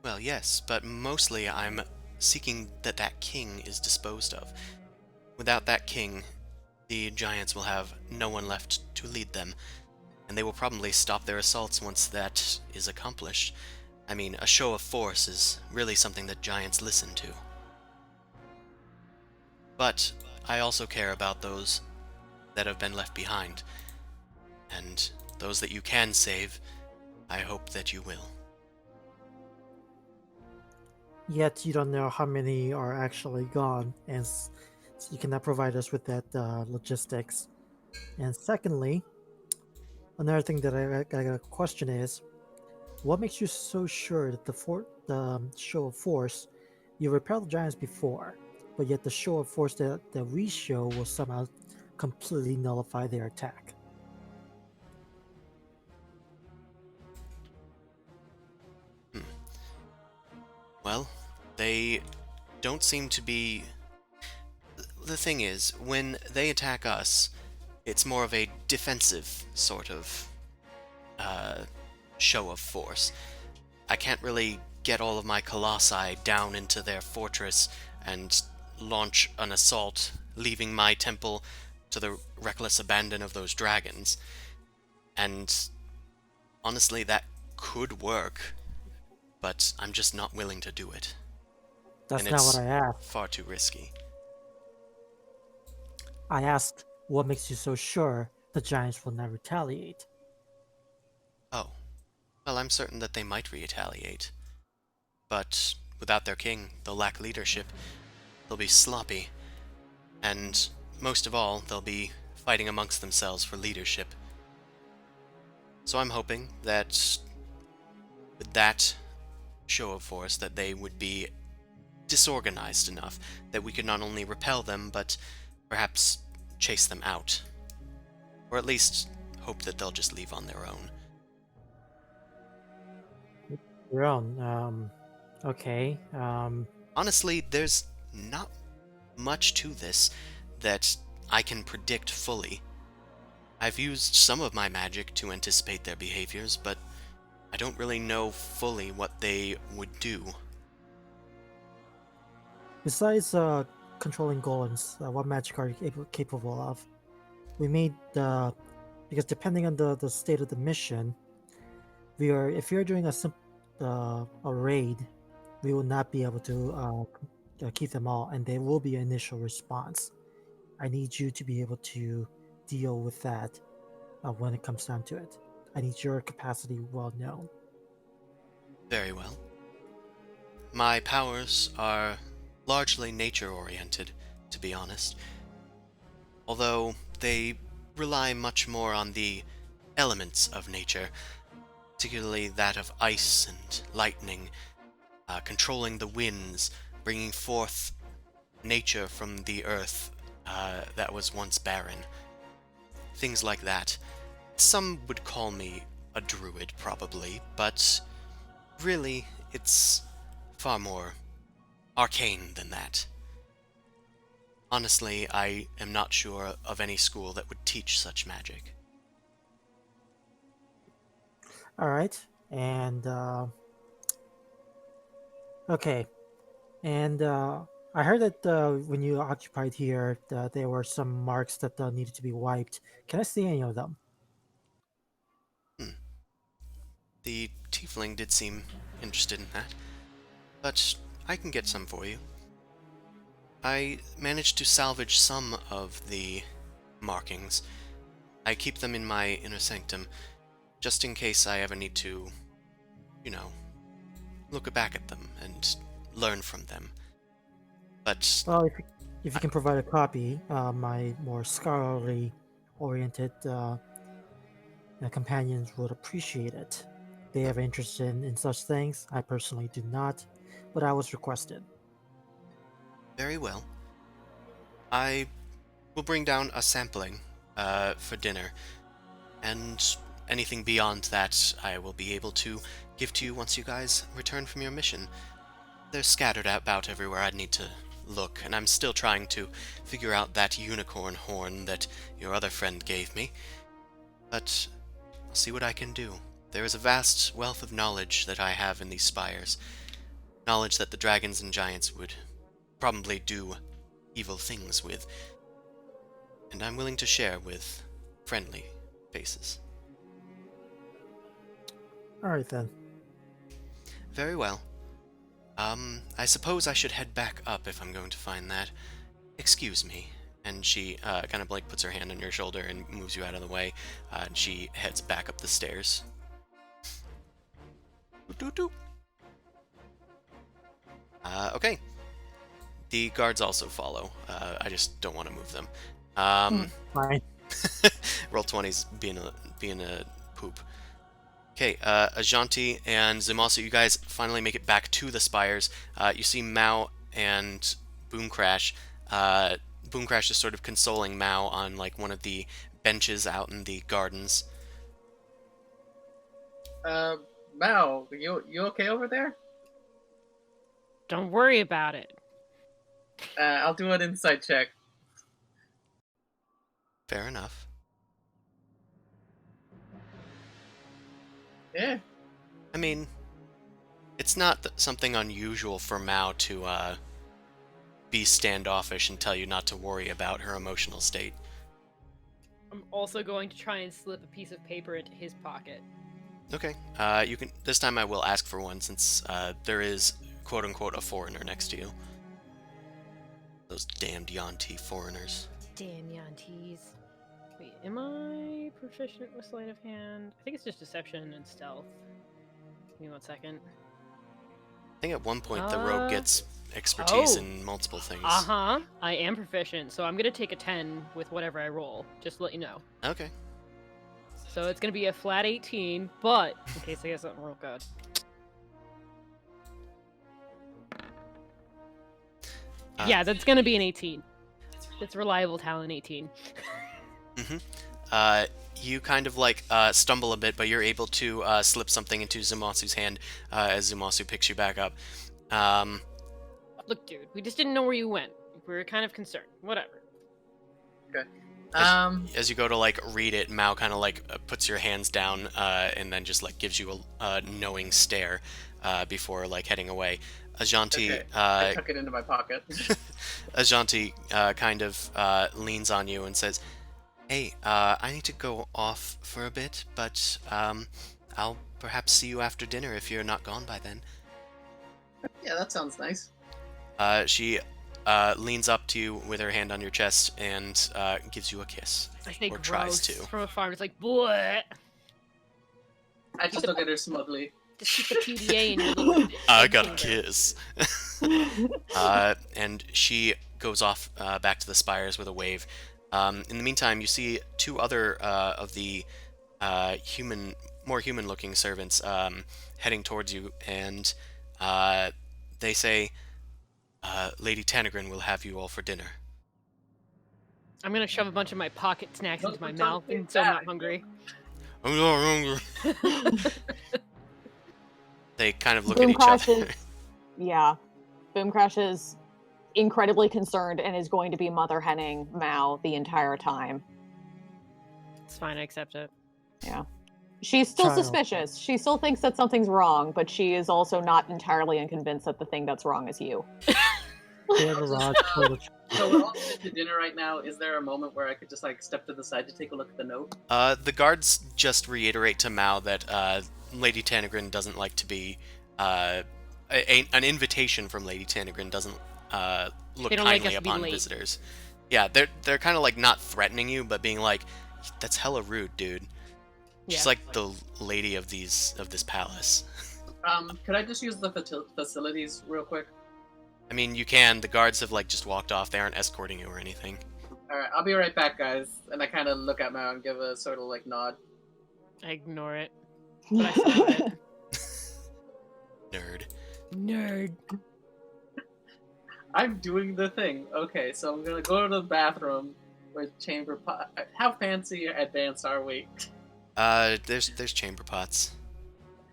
Well, yes, but mostly I'm seeking that king is disposed of. Without that king, the giants will have no one left to lead them, and they will probably stop their assaults once that is accomplished. I mean, a show of force is really something that giants listen to. But I also care about those that have been left behind, and those that you can save, I hope that you will. Yet you don't know how many are actually gone, and so you cannot provide us with that logistics. And secondly, another thing that I got a question is, what makes you so sure that the show of force, you repelled giants before, but yet the show of force that we show will somehow completely nullify their attack? Hmm. Well, they don't seem to be... The thing is, when they attack us, it's more of a defensive sort of uh, show of force. I can't really get all of my colossi down into their fortress and launch an assault, leaving my temple to the reckless abandon of those dragons. And honestly, that could work, but I'm just not willing to do it. And That's not what it's I asked. far too risky. I asked, what makes you so sure the giants will not retaliate? Oh, well, I'm certain that they might retaliate. But without their king, they'll lack leadership, they'll be sloppy, and most of all, they'll be fighting amongst themselves for leadership. So I'm hoping that with that show of force, that they would be disorganized enough that we could not only repel them, but perhaps chase them out. Or at least hope that they'll just leave on their own. Your own. Okay. Honestly, there's not much to this that I can predict fully. I've used some of my magic to anticipate their behaviors, but I don't really know fully what they would do. Besides controlling golems, what magic are you capable of? We made because depending on the state of the mission, we are if you're doing a raid, we will not be able to keep them all, and there will be an initial response. I need you to be able to deal with that when it comes down to it. I need your capacity well known. Very well. My powers are largely nature-oriented, to be honest. Although they rely much more on the elements of nature, particularly that of ice and lightning, controlling the winds, bringing forth nature from the earth that was once barren. Things like that. Some would call me a druid, probably, but really, it's far more arcane than that. Honestly, I am not sure of any school that would teach such magic. All right, and okay, and I heard that when you occupied here, there were some marks that needed to be wiped. Can I see any of them? Hmm. The tiefling did seem interested in that, but I can get some for you. I managed to salvage some of the markings. I keep them in my inner sanctum, just in case I ever need to, you know, look back at them and learn from them. But Well, if you can provide a copy, my more scholarly-oriented companions would appreciate it. They have interest in such things. I personally do not, but I was requested. very well, I will bring down a sampling for dinner, and anything beyond that I will be able to give to you once you guys return from your mission. They're scattered about everywhere I'd need to look, and I'm still trying to figure out that unicorn horn that your other friend gave me. But I'll see what I can do. There is a vast wealth of knowledge that I have in these spires. Knowledge that the dragons and giants would probably do evil things with. And I'm willing to share with friendly faces. All right then. Very well. I suppose I should head back up if I'm going to find that. Excuse me. And she kind of like puts her hand on your shoulder and moves you out of the way. And she heads back up the stairs. Doo-doo-doo. Okay. The guards also follow. I just don't want to move them. Fine. Roll 20's being a poop. Okay, Ajanti and Zumasu, you guys finally make it back to the spires. You see Mao and Boomcrash. Boomcrash is sort of consoling Mao on like one of the benches out in the gardens. Mao, you okay over there? Don't worry about it. I'll do an insight check. Fair enough. Yeah. I mean, it's not something unusual for Mao to be standoffish and tell you not to worry about her emotional state. I'm also going to try and slip a piece of paper into his pocket. Okay, you can. This time I will ask for one since there is quote unquote a foreigner next to you. Those damned Yanti foreigners. Damn Yantis. Wait, am I proficient with sleight of hand? I think it's just deception and stealth. Give me 1 second. I think at one point the rogue gets expertise in multiple things. Uh-huh. I am proficient, so I'm gonna take a 10 with whatever I roll, just to let you know. Okay. So it's gonna be a flat 18, but in case I get something real good. Yeah, that's gonna be an 18. That's reliable talent 18. You kind of like stumble a bit, but you're able to slip something into Zumasu's hand as Zumasu picks you back up. Look, dude, we just didn't know where you went. We were kind of concerned. Whatever. Okay. As you go to like read it, Mao kind of like puts your hands down and then just like gives you a knowing stare before like heading away. Ajanti, okay. I tuck it into my pocket. Ajanti kind of leans on you and says, "Hey, I need to go off for a bit, but I'll perhaps see you after dinner if you're not gone by then." Yeah, that sounds nice. She leans up to you with her hand on your chest and gives you a kiss. I say or gross tries to. from afar. It's like, boy. I just look at her smugly. Just keep the PDA in your little. I got a kiss. And she goes off back to the spires with a wave. In the meantime, you see two other of the more human-looking servants heading towards you, and they say, Lady Tanagrin will have you all for dinner. I'm gonna shove a bunch of my pocket snacks into my mouth until I'm not hungry. I'm not hungry. They kind of look at each other. Yeah. Boom Crash is incredibly concerned and is going to be mother henning Mao the entire time. It's fine, I accept it. Yeah. She's still suspicious. She still thinks that something's wrong, but she is also not entirely unconvinced that the thing that's wrong is you. So we're all sitting to dinner right now. Is there a moment where I could just like step to the side to take a look at the note? The guards just reiterate to Mao that Lady Tanagrin doesn't like to be an invitation from Lady Tanagrin doesn't look kindly upon visitors. Yeah, they're kind of like not threatening you, but being like, "That's hella rude, dude." She's like the lady of this palace. Could I just use the facilities real quick? I mean, you can. The guards have like just walked off. They aren't escorting you or anything. All right, I'll be right back, guys. And I kind of look at Mao and give a sort of like nod. I ignore it, but I still it. Nerd. I'm doing the thing. Okay, so I'm gonna go to the bathroom with chamber pot. How fancy advanced are we? There's chamber pots.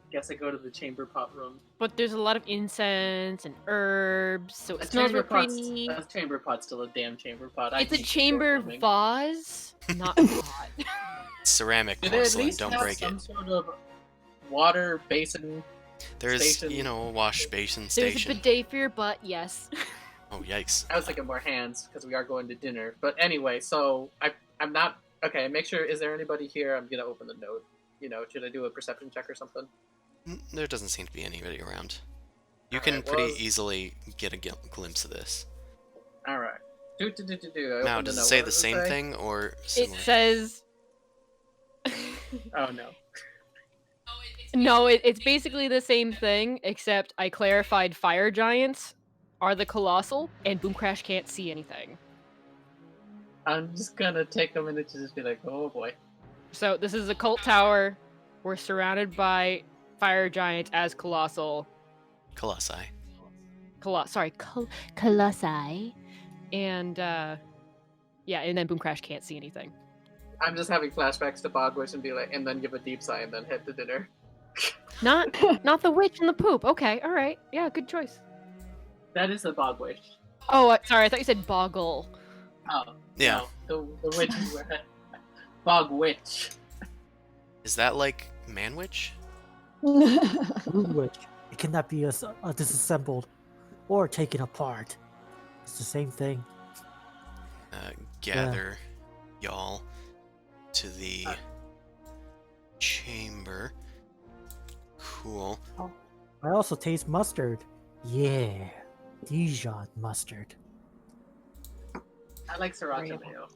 Guess I go to the chamber pot room. But there's a lot of incense and herbs, so it smells real pretty. That chamber pot's still a damn chamber pot. It's a chamber vase, not pot. Ceramic porcelain, don't break it. Some sort of water basin. There's, station. A wash basin station. There's a bidet for your butt, yes. Oh, yikes. I was thinking more hands, because we are going to dinner. But anyway, so I'm not... Okay, make sure, is there anybody here? I'm going to open the note. Should I do a perception check or something? There doesn't seem to be anybody around. You can pretty easily get a glimpse of this. Alright. Now, does it say the same thing, or similar? It says... Oh, no. No, it's basically the same thing, except I clarified fire giants are the colossal, and Boom Crash can't see anything. I'm just gonna take a minute to just be like, oh boy. So this is a cult tower. We're surrounded by fire giants as colossal. Colossi. Colossi. And, and then Boom Crash can't see anything. I'm just having flashbacks to Bogwish and be like, and then give a deep sigh and then head to dinner. Not the witch and the poop. Okay, all right. Yeah, good choice. That is the Bogwish. Oh, sorry. I thought you said boggle. Oh. Yeah. No, the witch is where... Bogwitch. Is that like Manwitch? Witch. It cannot be disassembled or taken apart. It's the same thing. Gather y'all to the chamber. Cool. Oh, I also taste mustard. Yeah, Dijon mustard. I like sriracha mayo.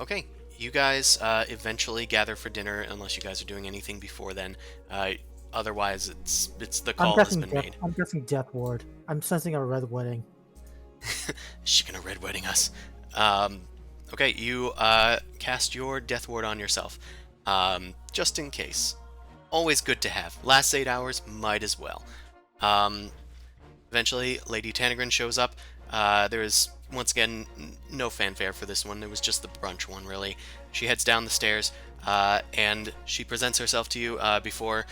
Okay, you guys eventually gather for dinner, unless you guys are doing anything before then. Otherwise, it's the call has been made. I'm guessing Death Ward. I'm sensing a red wedding. She's gonna red wedding us. Okay, you cast your Death Ward on yourself, just in case. Always good to have. Last 8 hours, might as well. Eventually, Lady Tanagrin shows up. There is, once again, no fanfare for this one. It was just the brunch one, really. She heads down the stairs, and she presents herself to you before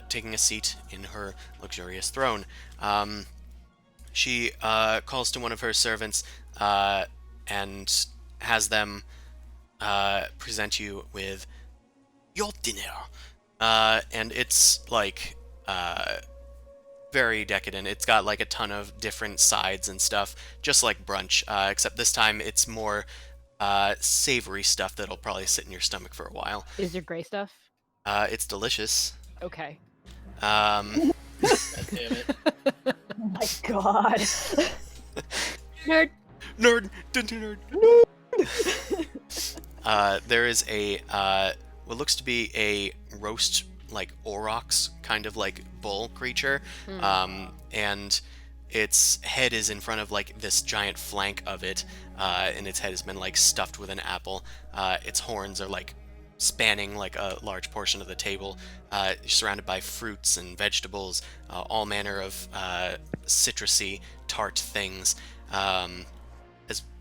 taking a seat in her luxurious throne. She calls to one of her servants and has them present you with your dinner. And it's like very decadent. It's got like a ton of different sides and stuff, just like brunch, except this time it's more savory stuff that'll probably sit in your stomach for a while. Is there gray stuff? It's delicious. Okay. God damn it. Oh my god. Nerd. There is a what looks to be a roast, like aurochs kind of like bull creature, and its head is in front of like this giant flank of it, and its head has been like stuffed with an apple. Its horns are like spanning like a large portion of the table, surrounded by fruits and vegetables, all manner of citrusy, tart things.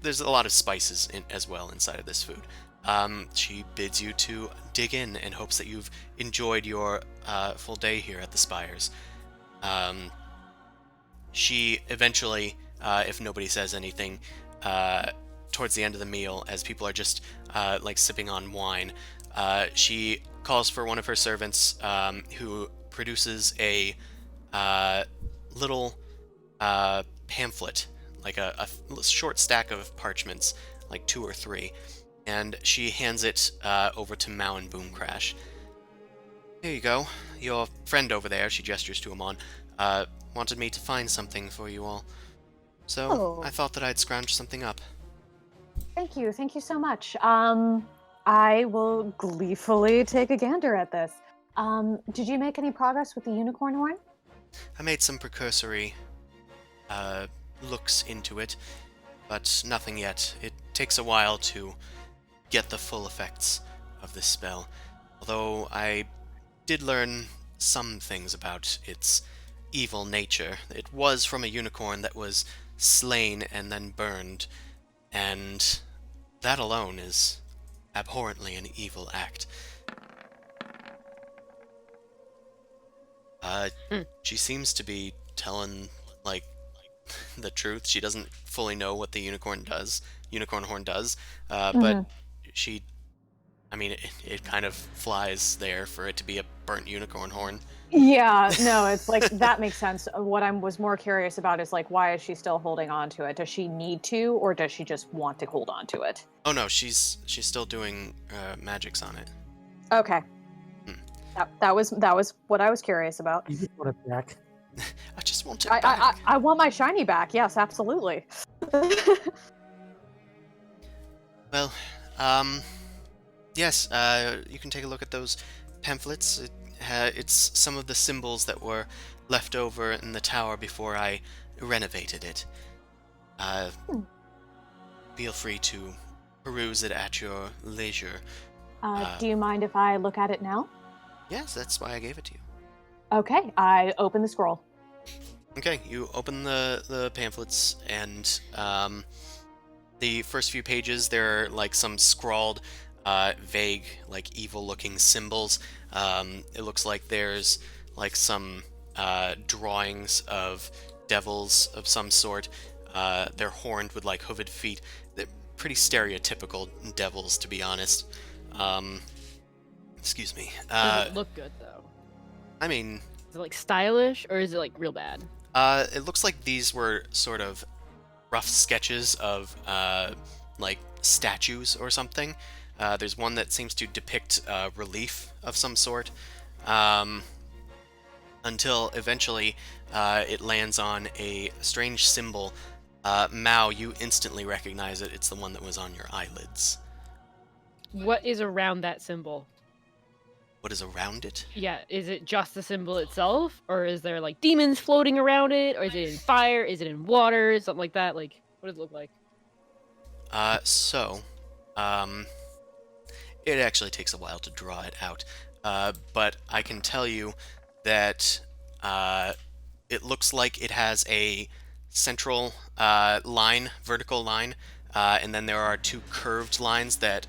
There's a lot of spices as well inside of this food. She bids you to dig in and hopes that you've enjoyed your full day here at the Spires. She eventually, if nobody says anything, towards the end of the meal, as people are just like sipping on wine, she calls for one of her servants, who produces a little pamphlet, like a short stack of parchments, like 2 or 3, and she hands it over to Mao and Boomcrash. Here you go. Your friend over there, she gestures to Amon, wanted me to find something for you all. So Oh. I thought that I'd scrounge something up. Thank you so much. I will gleefully take a gander at this. Did you make any progress with the unicorn horn? I made some precursory looks into it, but nothing yet. It takes a while to get the full effects of this spell, although I did learn some things about its evil nature. It was from a unicorn that was slain and then burned, and that alone is abhorrently an evil act. She seems to be telling, like, the truth. She doesn't fully know what the unicorn horn does, but she, I mean, it kind of flies there for it to be a burnt unicorn horn. Yeah, no, it's like, that makes sense. What I was more curious about is, like, why is she still holding on to it? Does she need to, or does she just want to hold on to it? Oh no, she's still doing magics on it. Okay. That was what I was curious about. You just want it back. I just want it back. I want my shiny back. Yes, absolutely. Well, yes, you can take a look at those pamphlets. It's some of the symbols that were left over in the tower before I renovated it. Feel free to peruse it at your leisure. Do you mind if I look at it now? Yes, that's why I gave it to you. Okay, I open the scroll. Okay, you open the pamphlets, and the first few pages, there are like some scrawled, vague, like evil-looking symbols. It looks like there's like some drawings of devils of some sort. They're horned with like hooved feet. They're pretty stereotypical devils, to be honest. Excuse me. Does it look good though? I mean, is it like stylish or is it like real bad? It looks like these were sort of rough sketches of like statues or something. There's one that seems to depict relief of some sort, until eventually it lands on a strange symbol. Mao, you instantly recognize it. It's the one that was on your eyelids. What is around that symbol? What is around it? Yeah, is it just the symbol itself, or is there like demons floating around it, or is it in fire? Is it in water? Something like that. Like, what does it look like? It actually takes a while to draw it out, but I can tell you that it looks like it has a central vertical line, and then there are 2 curved lines that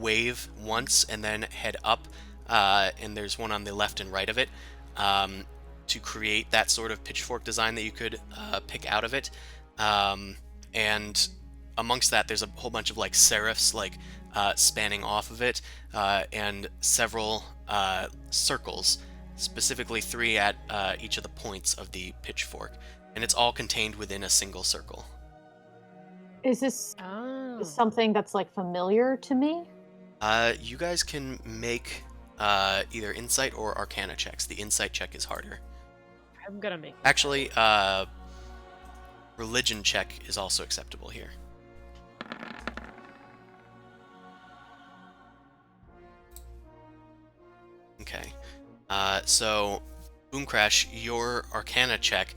wave once and then head up, and there's one on the left and right of it, to create that sort of pitchfork design that you could pick out of it. And amongst that, there's a whole bunch of like serifs, like spanning off of it, and several circles, specifically 3 at each of the points of the pitchfork, and it's all contained within a single circle. Is this something that's like familiar to me? You guys can make either insight or arcana checks. The insight check is harder. I'm gonna make. Actually, religion check is also acceptable here. Okay. So, Boomcrash, your arcana check,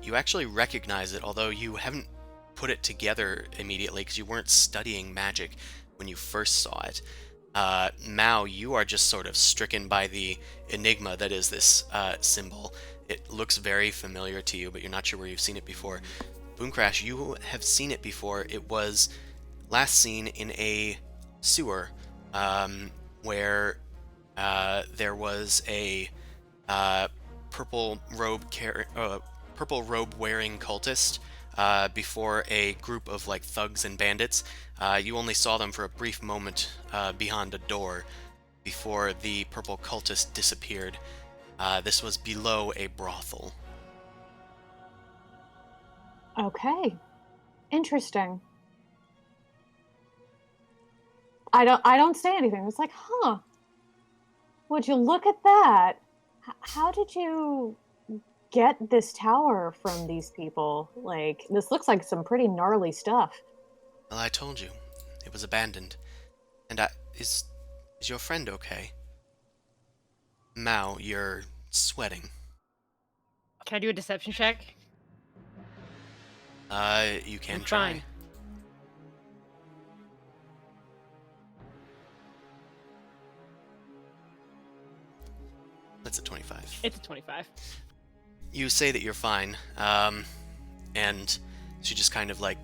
you actually recognize it, although you haven't put it together immediately because you weren't studying magic when you first saw it. Mao, you are just sort of stricken by the enigma that is this symbol. It looks very familiar to you, but you're not sure where you've seen it before. Boomcrash, you have seen it before. It was last seen in a sewer, where there was a purple robe wearing cultist before a group of like thugs and bandits. You only saw them for a brief moment behind a door before the purple cultist disappeared. This was below a brothel. Okay. Interesting. I don't say anything. It's like, huh. Would you look at that? How did you get this tower from these people? Like, this looks like some pretty gnarly stuff. Well, I told you, it was abandoned. And is your friend okay? Mao, you're sweating. Can I do a deception check? You can I'm try. fine. That's a 25. It's a 25. You say that you're fine, and she just kind of like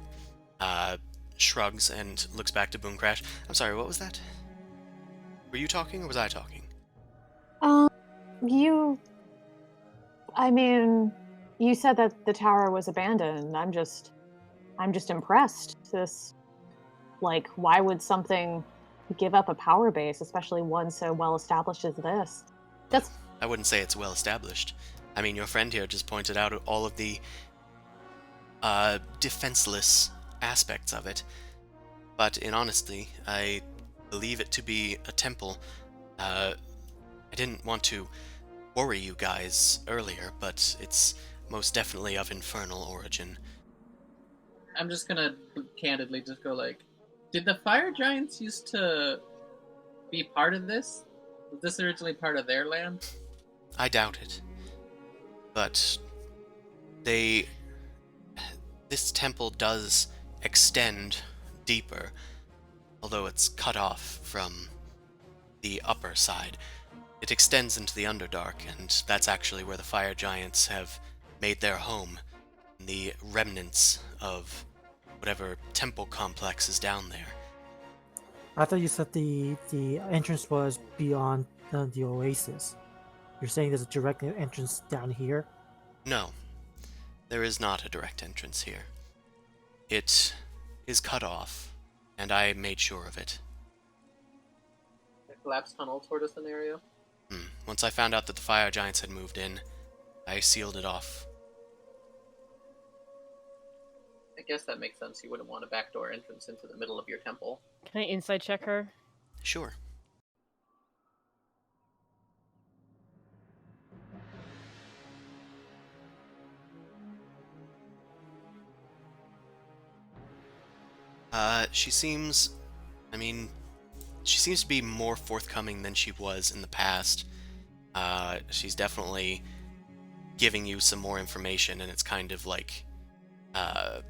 shrugs and looks back to Boom Crash. I'm sorry, what was that? Were you talking or was I talking? I mean, you said that the tower was abandoned. I'm just impressed. Like, why would something give up a power base, especially one so well established as this? I wouldn't say it's well established. I mean, your friend here just pointed out all of the defenseless aspects of it. But in honesty, I believe it to be a temple. I didn't want to worry you guys earlier, but it's most definitely of infernal origin. I'm just gonna candidly just go like, did the fire giants used to be part of this? Was this originally part of their land? I doubt it. But this temple does extend deeper, although it's cut off from the upper side. It extends into the Underdark, and that's actually where the fire giants have made their home. The remnants of whatever temple complex is down there. I thought you said the entrance was beyond the oasis. You're saying there's a direct entrance down here? No, there is not a direct entrance here. It is cut off, and I made sure of it. A collapsed tunnel sort of scenario? Once I found out that the fire giants had moved in, I sealed it off. I guess that makes sense. You wouldn't want a backdoor entrance into the middle of your temple. Can I insight check her? Sure. She seems to be more forthcoming than she was in the past. She's definitely giving you some more information, and it's kind of like, I'm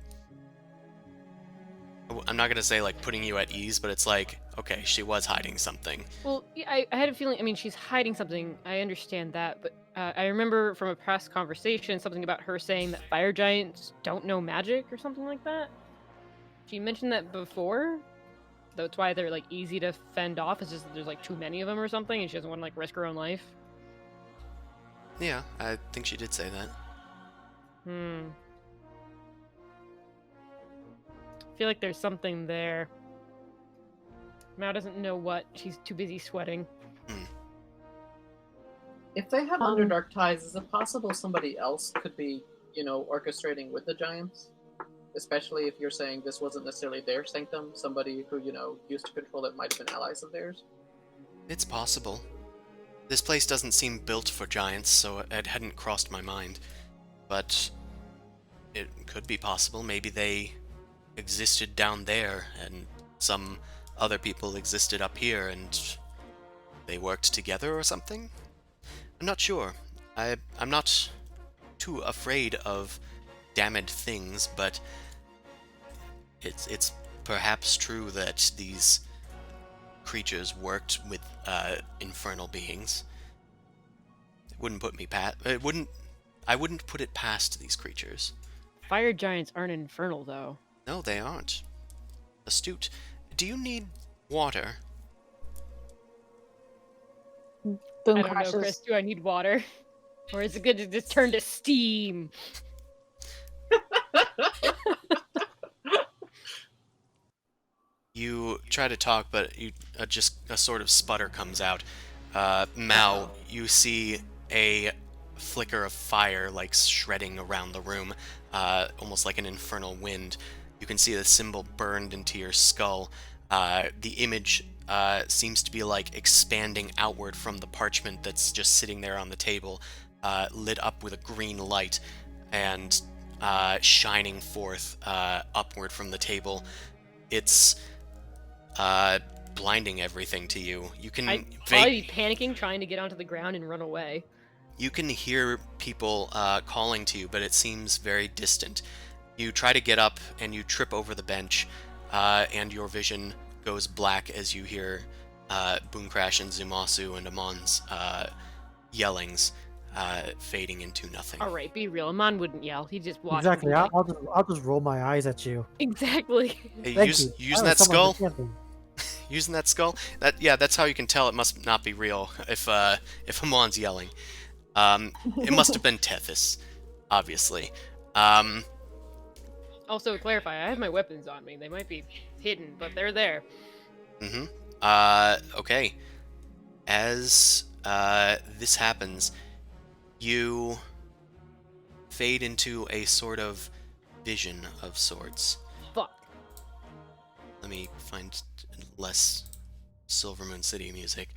not gonna say like putting you at ease, but it's like, okay, she was hiding something. Well, yeah, I had a feeling, I mean, she's hiding something, I understand that, but I remember from a past conversation something about her saying that fire giants don't know magic or something like that. She mentioned that before. That's why they're like easy to fend off. It's just that there's like too many of them or something, and she doesn't want to like risk her own life. Yeah, I think she did say that. I feel like there's something there. Mao doesn't know what. She's too busy sweating. If they have Underdark ties, is it possible somebody else could be, orchestrating with the giants? Especially if you're saying this wasn't necessarily their sanctum, somebody who, used to control it might have been allies of theirs? It's possible. This place doesn't seem built for giants, so it hadn't crossed my mind. But it could be possible. Maybe they existed down there, and some other people existed up here, and they worked together or something? I'm not sure. I'm not too afraid of damned things, but it's perhaps true that these creatures worked with infernal beings. I wouldn't put it past these creatures. Fire giants aren't infernal, though. No, they aren't. Astute. Do you need water? Boom I don't know, crashes. Chris. Do I need water? Or is it good to just turn to steam? You try to talk, but you just a sort of sputter comes out. Mao, you see a flicker of fire like shredding around the room, almost like an infernal wind. You can see the symbol burned into your skull. The image seems to be like expanding outward from the parchment that's just sitting there on the table, lit up with a green light and shining forth upward from the table. It's blinding everything to you. You can I'd probably be panicking, trying to get onto the ground and run away. You can hear people calling to you, but it seems very distant. You try to get up and you trip over the bench, and your vision goes black as you hear Boomcrash and Zumasu and Amon's yellings fading into nothing. All right, be real. Amon wouldn't yell. He'd just watch. Exactly. Like... I'll just roll my eyes at you. Exactly. Hey, using that skull. Understanding. Using that skull. That's how you can tell it must not be real if Amon's yelling. It must have been Tethys, obviously. Also, to clarify, I have my weapons on me. They might be hidden, but they're there. Mm-hmm. Okay. As this happens, you fade into a sort of vision of sorts. Fuck. Let me find less Silver Moon City music.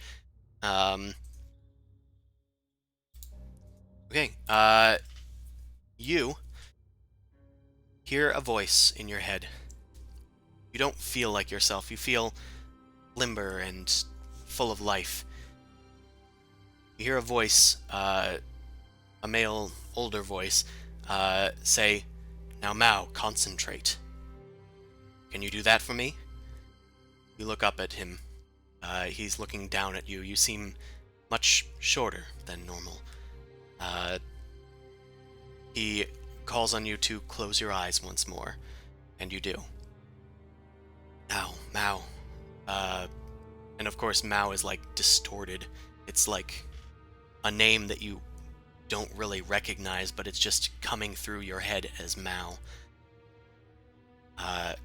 Okay, you hear a voice in your head. You don't feel like yourself. You feel limber and full of life. You hear a voice, a male, older voice, say, "Now, Mao, concentrate. Can you do that for me?" You look up at him. He's looking down at you. You seem much shorter than normal. He calls on you to close your eyes once more, and you do. Now, Mao. And of course, Mao is like distorted. It's like a name that you don't really recognize, but it's just coming through your head as Mao. It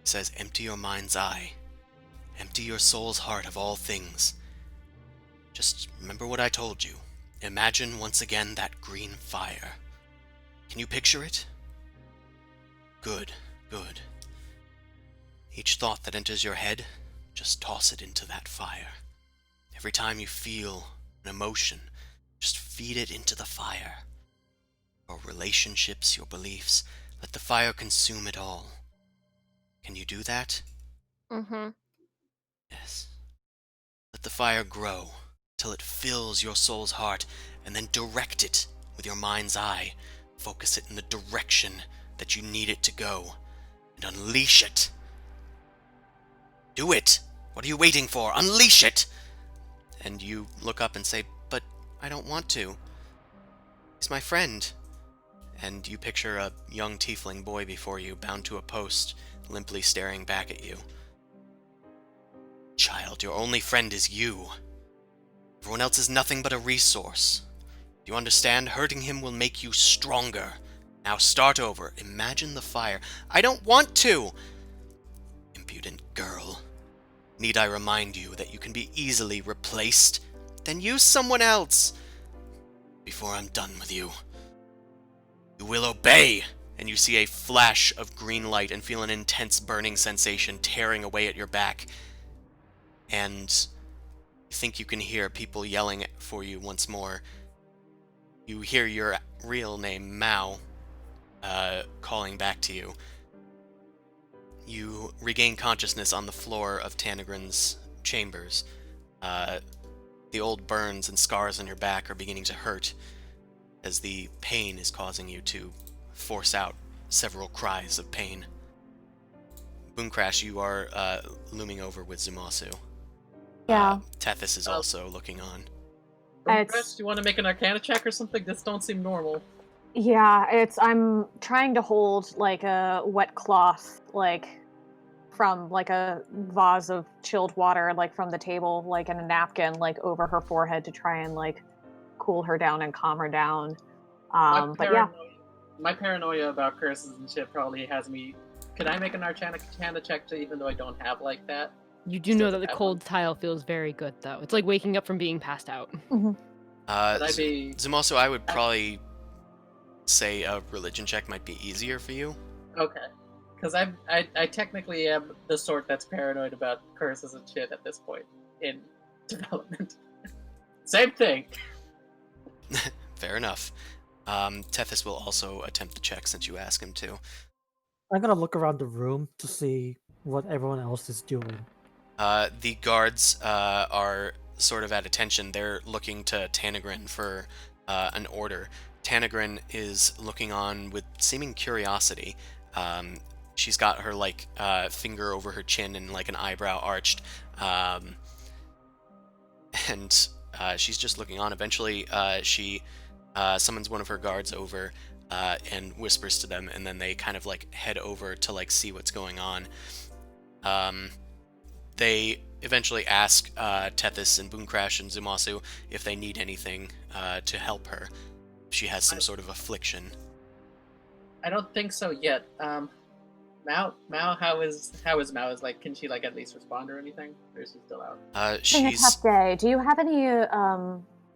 says, "Empty your mind's eye. Empty your soul's heart of all things. Just remember what I told you. Imagine once again that green fire. Can you picture it? Good, good. Each thought that enters your head, just toss it into that fire. Every time you feel an emotion, just feed it into the fire. Your relationships, your beliefs, let the fire consume it all. Can you do that?" Mm-hmm. Yes. Let the fire grow till it fills your soul's heart, and then direct it with your mind's eye. Focus it in the direction that you need it to go, and unleash it. Do it! What are you waiting for? Unleash it! And you look up and say, "But I don't want to. He's my friend." And you picture a young tiefling boy before you, bound to a post, limply staring back at you. "Child, your only friend is you. Everyone else is nothing but a resource. Do you understand? Hurting him will make you stronger. Now start over. Imagine the fire." "I don't want to!" "Impudent girl. Need I remind you that you can be easily replaced? Then use someone else. Before I'm done with you. You will obey!" And you see a flash of green light and feel an intense burning sensation tearing away at your back. And you think you can hear people yelling for you once more. You hear your real name, Mao, calling back to you. You regain consciousness on the floor of Tanagrin's chambers. The old burns and scars on your back are beginning to hurt, as the pain is causing you to force out several cries of pain. Boomcrash, you are looming over with Zumasu. Yeah. Tethys is also looking on. Boomcrash, do you want to make an Arcana check or something? This don't seem normal. Yeah, I'm trying to hold like a wet cloth, like from like a vase of chilled water, like from the table, like in a napkin, like over her forehead to try and like cool her down and calm her down. But my paranoia about curses and shit probably has me. Can I make an Arcana check too, even though I don't have like that? You do know that the cold tile feels very good, though. It's like waking up from being passed out. Mm-hmm. Zumasu, I would probably say a religion check might be easier for you. Okay. Because I technically am the sort that's paranoid about curses and shit at this point in development. Same thing. Fair enough. Tethys will also attempt the check since you ask him to. I'm gonna look around the room to see what everyone else is doing. The guards are sort of at attention. They're looking to Tanagrin for an order. Tanagrin is looking on with seeming curiosity. She's got her finger over her chin and like an eyebrow arched, and she's just looking on. Eventually, she summons one of her guards over and whispers to them, and then they kind of like head over to like see what's going on. They eventually ask Tethys and Boomcrash and Zumasu if they need anything to help her. If she has some sort of affliction. I don't think so yet. Mao, how is Mao? Is like, can she like at least respond or anything, or is she still out? It's been a tough day. Do you have any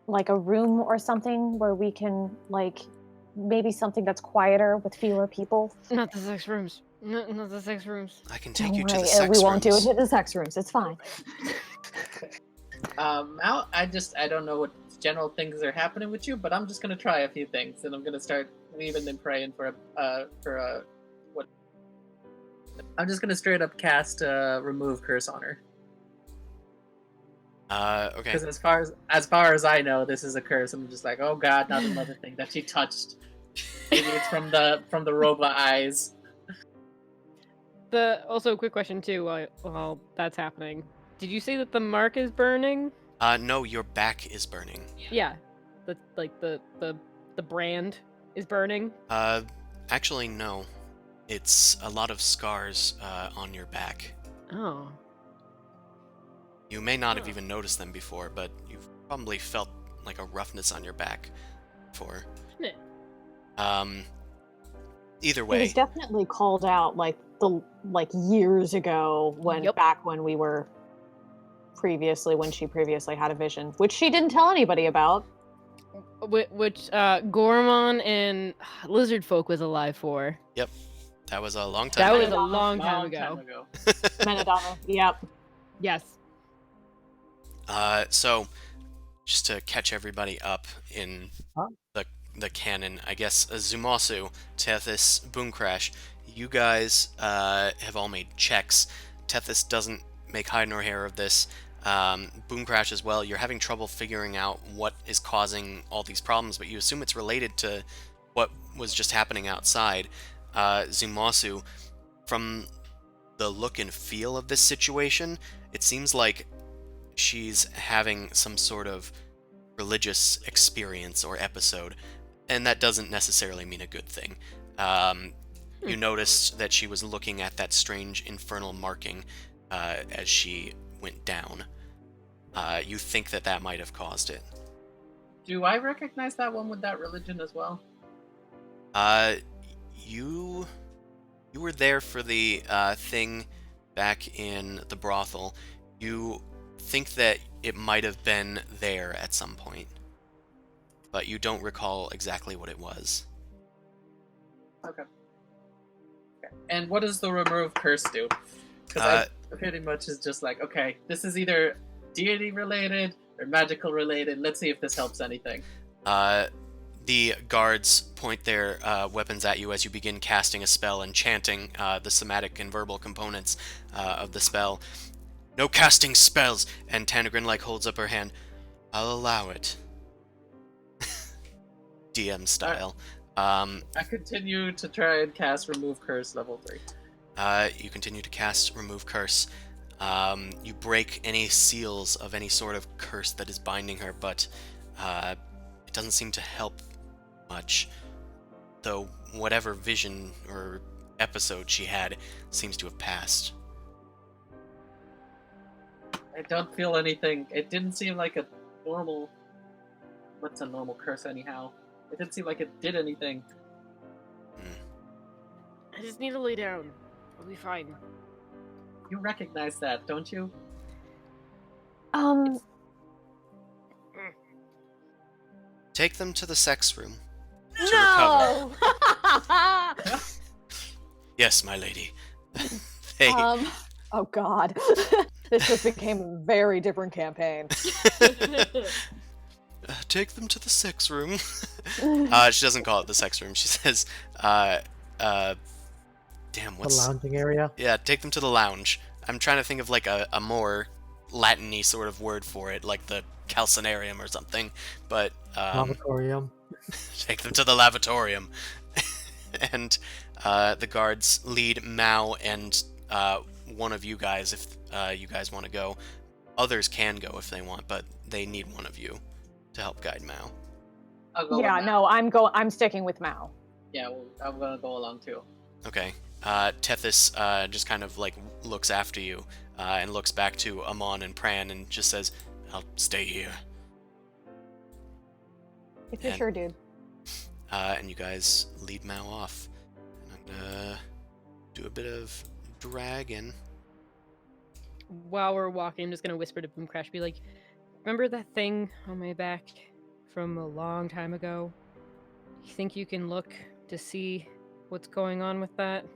like a room or something where we can like maybe something that's quieter with fewer people? Not the sex rooms. Not the sex rooms. I can take you to the sex rooms. We won't do it to the sex rooms. It's fine. Mao, I don't know what general things are happening with you, but I'm just gonna try a few things, and I'm gonna start weaving and praying for a what? I'm just gonna straight up cast remove curse on her. Okay. Because as far as I know, this is a curse. I'm just like, oh god, not another thing that she touched. Maybe it's from the robot eyes. Also, a quick question too. While that's happening, did you say that the mark is burning? No, your back is burning. Yeah, the brand is burning. Actually, no. It's a lot of scars on your back. Oh. You may not have even noticed them before, but you've probably felt like a roughness on your back before. Either way, it was definitely called out like years ago back when we were when she previously had a vision, which she didn't tell anybody about. Which Gormon and Lizard Folk was alive for. Yep. That was a long time ago. That was a long time ago. Menadonna, yep. Yes. So, just to catch everybody up in the canon, I guess Zumasu, Tethys, Boomcrash, you guys have all made checks. Tethys doesn't make hide nor hair of this. Boomcrash as well. You're having trouble figuring out what is causing all these problems, but you assume it's related to what was just happening outside. Zumasu, from the look and feel of this situation, it seems like she's having some sort of religious experience or episode, and that doesn't necessarily mean a good thing. You noticed that she was looking at that strange infernal marking as she went down. You think that might have caused it. Do I recognize that one with that religion as well? You were there for the thing back in the brothel. You think that it might have been there at some point, but you don't recall exactly what it was. Okay. And what does the remove curse do? Because I pretty much is just like, okay, this is either deity related or magical related. Let's see if this helps anything. The guards point their weapons at you as you begin casting a spell and chanting the somatic and verbal components of the spell. No casting spells! And Tanagrin holds up her hand. I'll allow it. DM style. I continue to try and cast Remove Curse level 3. You continue to cast Remove Curse. You break any seals of any sort of curse that is binding her, but it doesn't seem to help much. Though whatever vision or episode she had seems to have passed. I don't feel anything. It didn't seem like a normal what's a normal curse anyhow? It didn't seem like it did anything. I just need to lay down. I'll be fine. You recognize that, don't you? Take them to the sex room. No! Yes, my lady. They... Oh god. This just became a very different campaign. Take them to the sex room. She doesn't call it the sex room. She says, damn, what's... The lounging area? Yeah, take them to the lounge. I'm trying to think of like a more Latin-y sort of word for it, like the calcinarium or something, but... Lavatorium. Take them to the lavatorium. And the guards lead Mao and one of you guys if you guys want to go. Others can go if they want, but they need one of you to help guide Mao. I'll go Yeah, with Mao. no, I'm sticking with Mao. Yeah, well, I'm gonna go along too. Okay. Tethys just kind of like looks after you and looks back to Amon and Pran and just says, I'll stay here. If you're And- sure, dude. And you guys lead Mao off. And I'm gonna do a bit of dragging. While we're walking, I'm just gonna whisper to Boom Crash, be like, remember that thing on my back from a long time ago? You think you can look to see what's going on with that?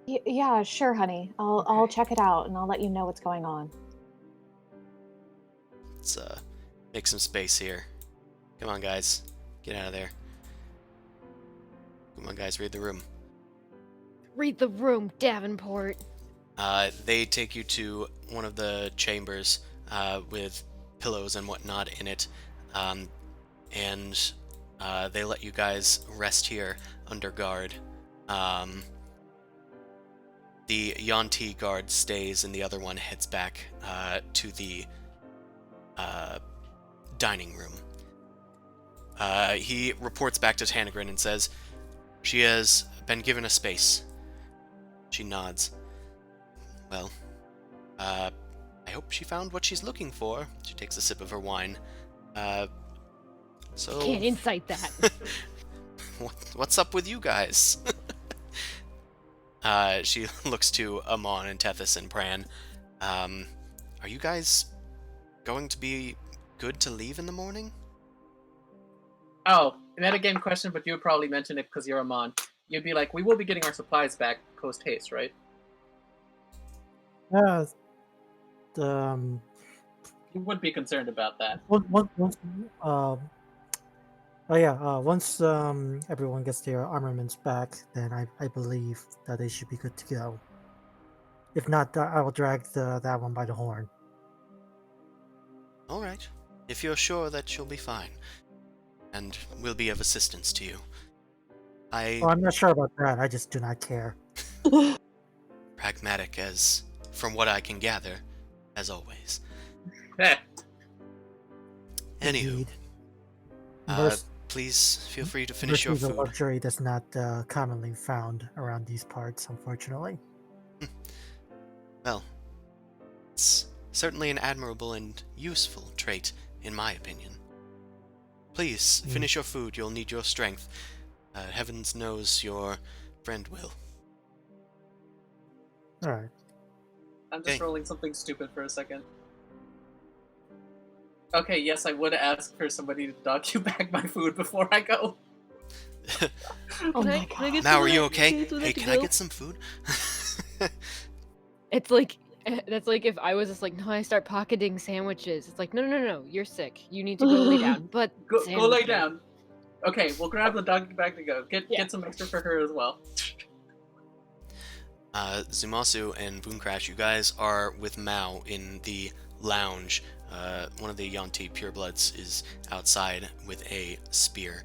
Yeah, sure, honey. I'll Okay. check it out and I'll let you know what's going on. Let's make some space here. Come on, guys. Get out of there. Come on, guys. Read the room. Read the room, Davenport. They take you to one of the chambers with pillows and whatnot in it, and they let you guys rest here under guard. The Yanti guard stays, and the other one heads back to the dining room. He reports back to Tanagrin and says, "She has been given a space." She nods. Well, I hope she found what she's looking for. She takes a sip of her wine. So, Can't incite that. what's up with you guys? She looks to Amon and Tethys and Pran. Are you guys going to be good to leave in the morning? Oh, metagame question, but you would probably mention it because you're Amon. You'd be like, we will be getting our supplies back post haste, right? Yeah. You would be concerned about that. Once everyone gets their armaments back, then I believe that they should be good to go. If not, I will drag that one by the horn. All right. If you're sure that she'll be fine, and will be of assistance to you. Well, I'm not sure about that. I just do not care. Pragmatic as, from what I can gather, as always. Heh. Anywho, Indeed. please feel free to finish your Mercy is a food. luxury that's not commonly found around these parts, unfortunately. Well, it's certainly an admirable and useful trait, in my opinion. Please, finish your food. You'll need your strength. Heavens knows your friend will. Alright. I'm just Okay. rolling something stupid for a second. Okay, yes, I would ask for somebody to docu-bag my food before I go. Oh Can I- my can I god. get Now, some are of you that okay? food so that Hey, to can I go? get some food? It's like that's like if I was just like, no, I start pocketing sandwiches. It's like, no, you're sick. You need to go lay down. But Go lay sandwiches. down. Okay, we'll grab the dog bag to go. Yeah. Get some extra for her as well. Zumasu and Boomcrash, you guys are with Mao in the lounge. One of the Yanti purebloods is outside with a spear.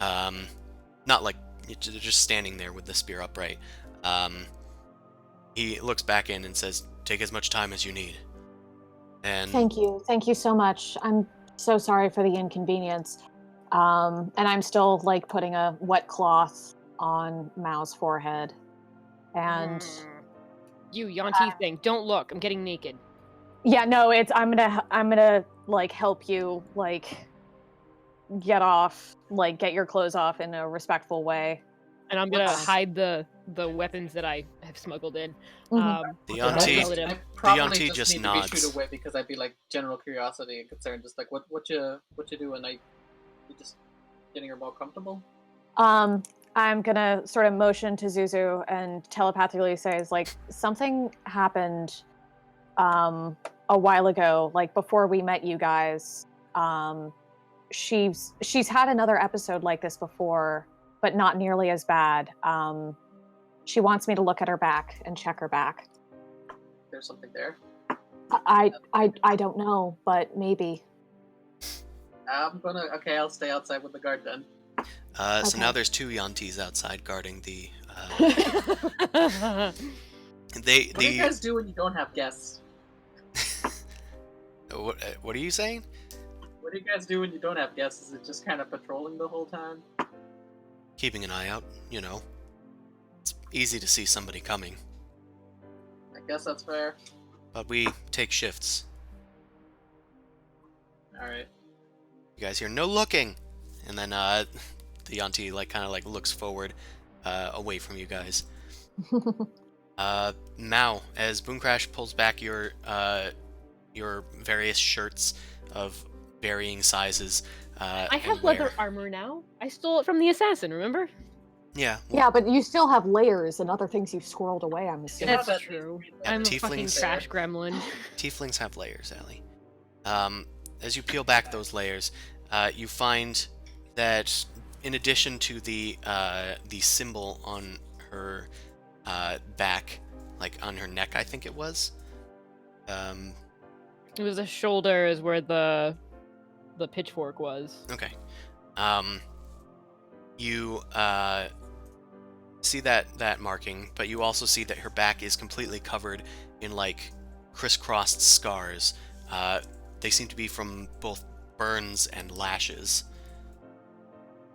Not like they're just standing there with the spear upright. He looks back in and says, "Take as much time as you need." And Thank you so much. I'm so sorry for the inconvenience. And I'm still like putting a wet cloth on Mao's forehead. And You Yanti thing. Don't look. I'm getting naked. yeah, no, I'm gonna like help you like get off, like get your clothes off in a respectful way. And I'm gonna hide the weapons that I have smuggled in. The I'll auntie, tell them. I probably auntie just just need nods. to be shooed away because I'd be like general curiosity and concern, just like what you doing? You just getting her more comfortable? I'm gonna sort of motion to Zuzu and telepathically say, like, something happened a while ago, like before we met you guys. She's had another episode like this before, but not nearly as bad. She wants me to look at her back and check her back. There's something there. I don't know, but maybe. I'll stay outside with the guard then. So now there's 2 Yantis outside guarding the. What do you guys do when you don't have guests? What are you saying? What do you guys do when you don't have guests? Is it just kind of patrolling the whole time? Keeping an eye out, you know. It's easy to see somebody coming. I guess that's fair. But we take shifts. Alright. You guys hear no looking! And then the auntie kind of looks forward away from you guys. Now, as Boomcrash pulls back your various shirts of varying sizes. I have leather armor now. I stole it from the assassin, remember? Yeah. Yeah, but you still have layers and other things you've squirreled away, I'm assuming. That's true. Yeah, I'm a fucking trash gremlin. Tieflings have layers, Allie. As you peel back those layers, you find that in addition to the symbol on her back, on her neck, I think it was. It was the shoulder is where the pitchfork was. Okay. You see that marking, but you also see that her back is completely covered in crisscrossed scars. They seem to be from both burns and lashes.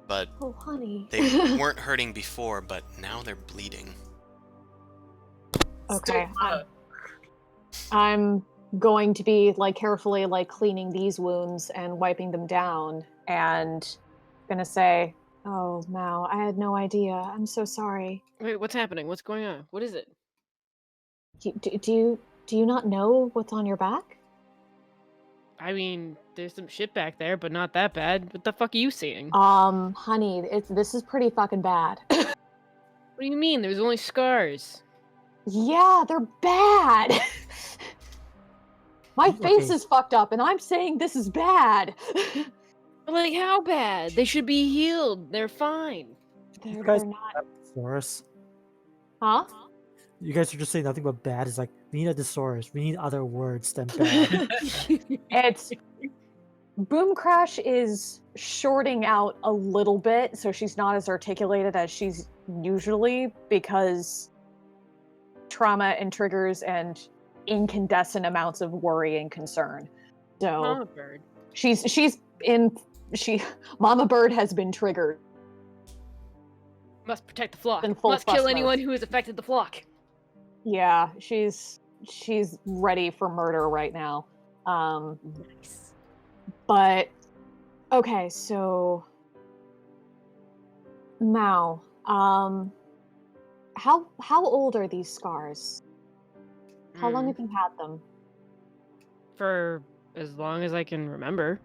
But oh, honey. they weren't hurting before, but now they're bleeding. Okay. I'm going to be carefully cleaning these wounds and wiping them down, and gonna say, "Oh, Mao, I had no idea. I'm so sorry." Wait, what's happening? What's going on? What is it? Do you not know what's on your back? I mean, there's some shit back there, but not that bad. What the fuck are you seeing? Honey, this is pretty fucking bad. What do you mean? There's only scars. Yeah, they're bad. My face is fucked up, and I'm saying this is bad. How bad? They should be healed. They're fine. They're not. Thesaurus. Huh? You guys are just saying nothing but bad. It's we need a thesaurus. We need other words than bad. It's Boom Crash is shorting out a little bit, so she's not as articulated as she's usually, because trauma and triggers and incandescent amounts of worry and concern. So Mama Bird. Mama Bird has been triggered. Must protect the flock. In full Must kill fuss anyone mode. who has affected the flock. Yeah, she's ready for murder right now. Nice. But okay, so Mao, how old are these scars? How long have you had them? For as long as I can remember.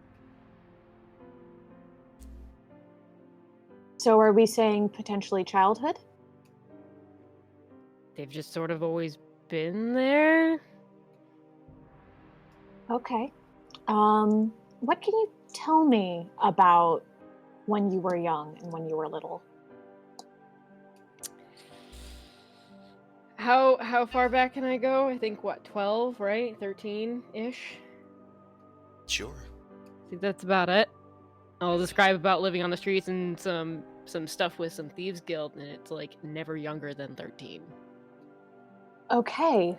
So are we saying potentially childhood? They've just sort of always been there. Okay. What can you tell me about when you were young and when you were little? How far back can I go? I think 12, right? 13-ish. Sure. I think that's about it. I'll describe about living on the streets and some stuff with some thieves guild, and it's never younger than 13. Okay.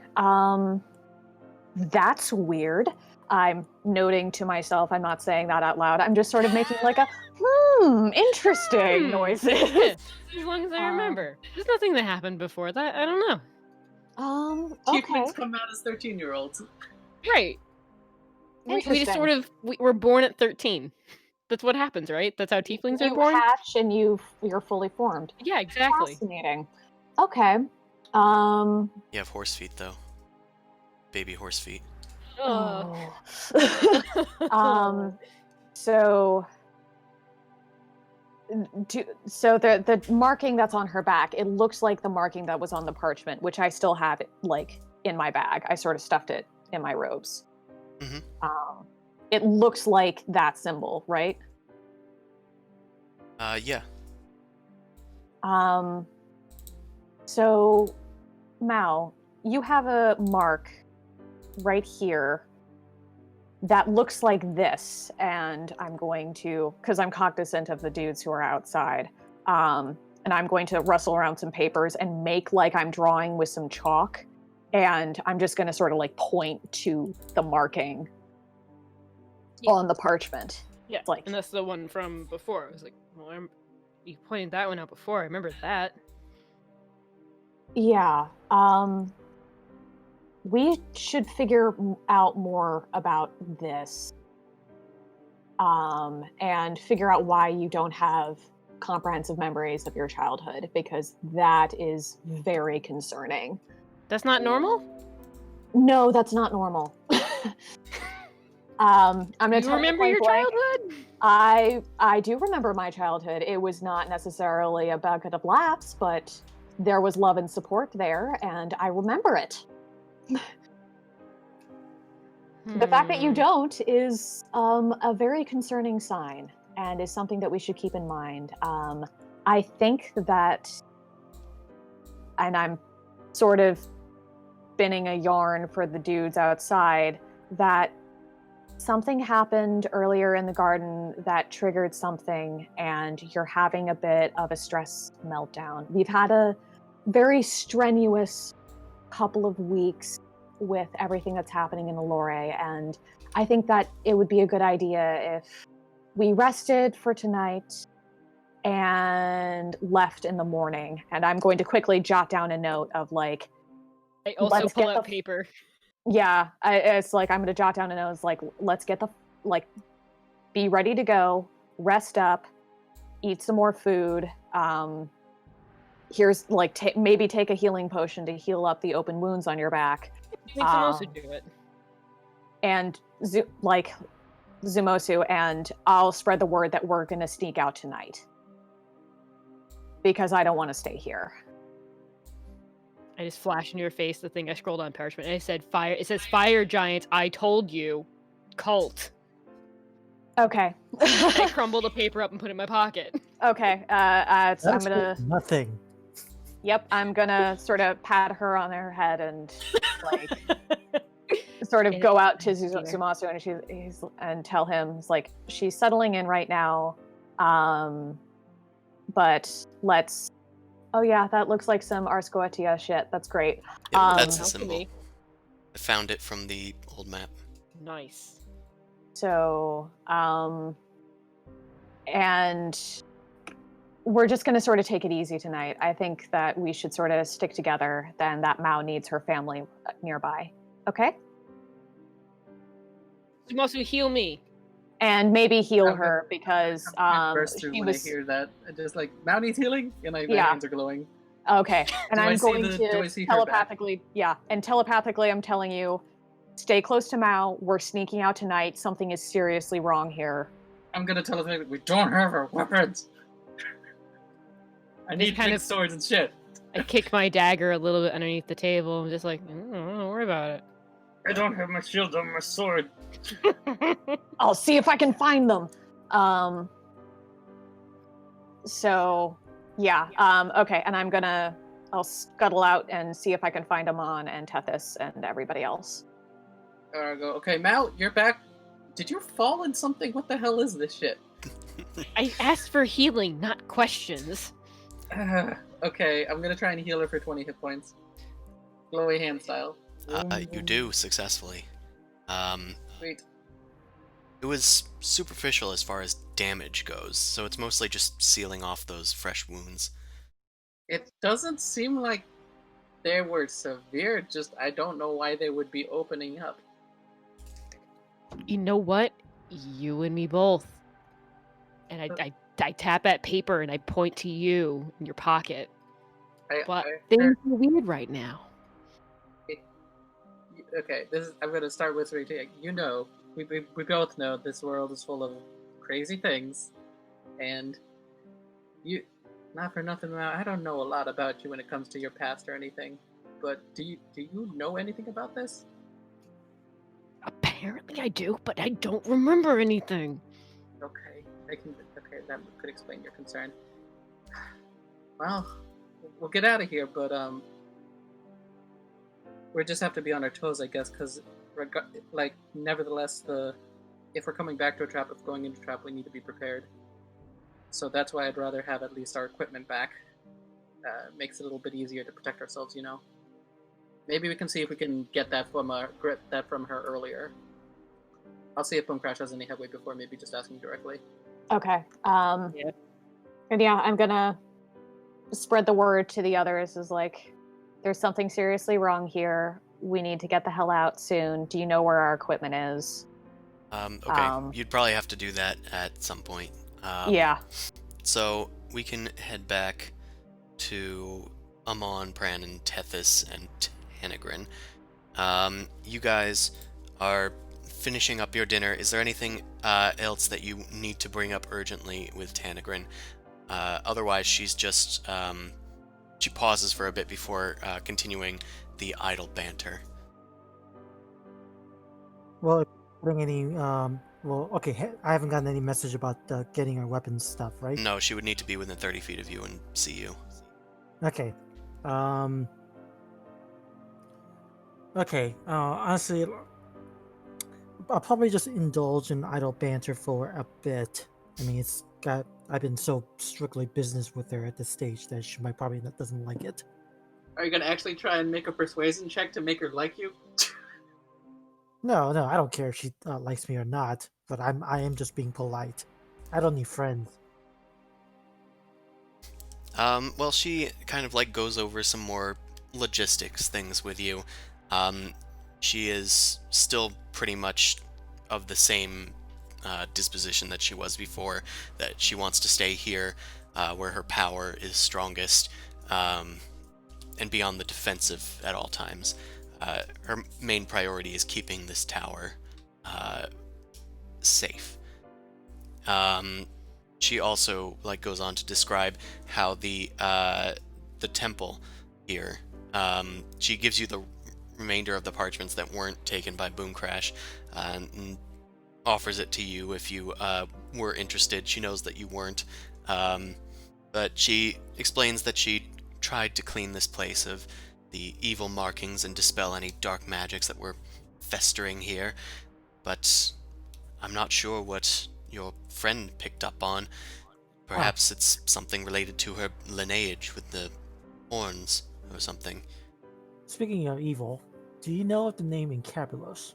That's weird. I'm noting to myself, I'm not saying that out loud. I'm just sort of making interesting noises. As long as I remember. There's nothing that happened before that. I don't know. Okay. Tieflings come out as 13-year-olds. Right. We just Interesting. we were born at 13. That's what happens, right? That's how tieflings are You born? hatch and you're fully formed. Yeah, exactly. Fascinating. Okay. You have horse feet, though. Baby horse feet. Oh. So the marking that's on her back, it looks like the marking that was on the parchment, which I still have like in my bag. I sort of stuffed it in my robes. Mm-hmm. It looks like that symbol, right? Yeah. So Mao, you have a mark right here that looks like this, and I'm going to, because I'm cognizant of the dudes who are outside, and I'm going to rustle around some papers and make like I'm drawing with some chalk, and I'm just going to sort of like point to the marking on the parchment. Yeah, like, and that's the one from before. I was like, well, you pointed that one out before. I remember that. Yeah. We should figure out more about this. And figure out why you don't have comprehensive memories of your childhood, because that is very concerning. That's not normal? No, that's not normal. I'm gonna You remember your childhood? I do remember my childhood. It was not necessarily a bucket of laughs, but there was love and support there, and I remember it. The fact that you don't is a very concerning sign, and is something that we should keep in mind. I think that, and I'm sort of spinning a yarn for the dudes outside, that something happened earlier in the garden that triggered something, and you're having a bit of a stress meltdown. We've had a very strenuous couple of weeks with everything that's happening in Allure, and I think that it would be a good idea if we rested for tonight and left in the morning. And I'm going to quickly jot down a note of like, I also pull out paper. Yeah, it's like I'm going to jot down a note. It's like, let's get be ready to go, rest up, eat some more food. Here's like maybe take a healing potion to heal up the open wounds on your back. We can also do it. And Zumosu, and I'll spread the word that we're going to sneak out tonight, because I don't want to stay here. I just flashed in your face the thing I scrolled on parchment, and I said fire. It says fire giants. I told you, cult. Okay. I crumbled the paper up and put it in my pocket. Okay. I'm gonna nothing. Yep, I'm gonna sort of pat her on her head and like sort of go out to Zumasu and tell him like she's settling in right now, but let's. Oh yeah, that looks like some Ars Goetia shit. That's great. Yep, that's a symbol. I found it from the old map. Nice. So, and we're just going to sort of take it easy tonight. I think that we should sort of stick together, then that Mao needs her family nearby. Okay? You must heal me. And maybe heal her, because she was... I hear that. I just like, Mao needs healing? And my hands are glowing. Okay. And I'm going to telepathically, and telepathically I'm telling you, stay close to Mao. We're sneaking out tonight. Something is seriously wrong here. I'm going to tell her we don't have our weapons. I need kind of swords and shit. I kick my dagger a little bit underneath the table. I'm just like, don't worry about it. I don't have my shield or my sword. I'll see if I can find them. So, yeah. Okay, and I'll scuttle out and see if I can find Amon and Tethys and everybody else. I go, okay, Mal, you're back. Did you fall in something? What the hell is this shit? I asked for healing, not questions. Okay, I'm gonna try and heal her for 20 hit points. Glowy hand style. You do, successfully. Sweet. It was superficial as far as damage goes, so it's mostly just sealing off those fresh wounds. It doesn't seem like they were severe, just I don't know why they would be opening up. You know what? You and me both. And I tap at paper and I point to you in your pocket. But things are weird right now. Okay, I'm gonna start whispering to you. You know, we both know this world is full of crazy things, and you, not for nothing, I don't know a lot about you when it comes to your past or anything. But do you know anything about this? Apparently I do, but I don't remember anything. Okay, that could explain your concern. Well, we'll get out of here, but we just have to be on our toes, I guess, because nevertheless, if we're coming back to a trap, if going into a trap, we need to be prepared. So that's why I'd rather have at least our equipment back. Makes it a little bit easier to protect ourselves, you know. Maybe we can see if we can get that from her earlier. I'll see if Boom Crash has any headway before maybe just asking directly. Okay. Yeah. And yeah, I'm gonna spread the word to the others. Is like, there's something seriously wrong here. We need to get the hell out soon. Do you know where our equipment is? Okay, you'd probably have to do that at some point. Yeah. So we can head back to Amon, Pran, and Tethys and Tanegrin. You guys are finishing up your dinner. Is there anything else that you need to bring up urgently with Tanegrin? Otherwise, she's just she pauses for a bit before continuing the idle banter. Well, bring any okay. I haven't gotten any message about getting our weapons stuff, right? No, she would need to be within 30 feet of you and see you. Okay. Okay. Honestly, I'll probably just indulge in idle banter for a bit. I mean, I've been so strictly business with her at this stage that she might probably doesn't like it. Are you gonna actually try and make a persuasion check to make her like you? No, I don't care if she likes me or not. But I am just being polite. I don't need friends. Well, she kind of like goes over some more logistics things with you. She is still pretty much of the same disposition that she was before, that she wants to stay here where her power is strongest and be on the defensive at all times. Her main priority is keeping this tower safe. She also goes on to describe how the temple here. She gives you the remainder of the parchments that weren't taken by Boom Crash, and offers it to you if you were interested. She knows that you weren't, but she explains that she tried to clean this place of the evil markings and dispel any dark magics that were festering here, but I'm not sure what your friend picked up on. Perhaps it's something related to her lineage with the horns or something. Speaking of evil, do you know of the name Incabulos?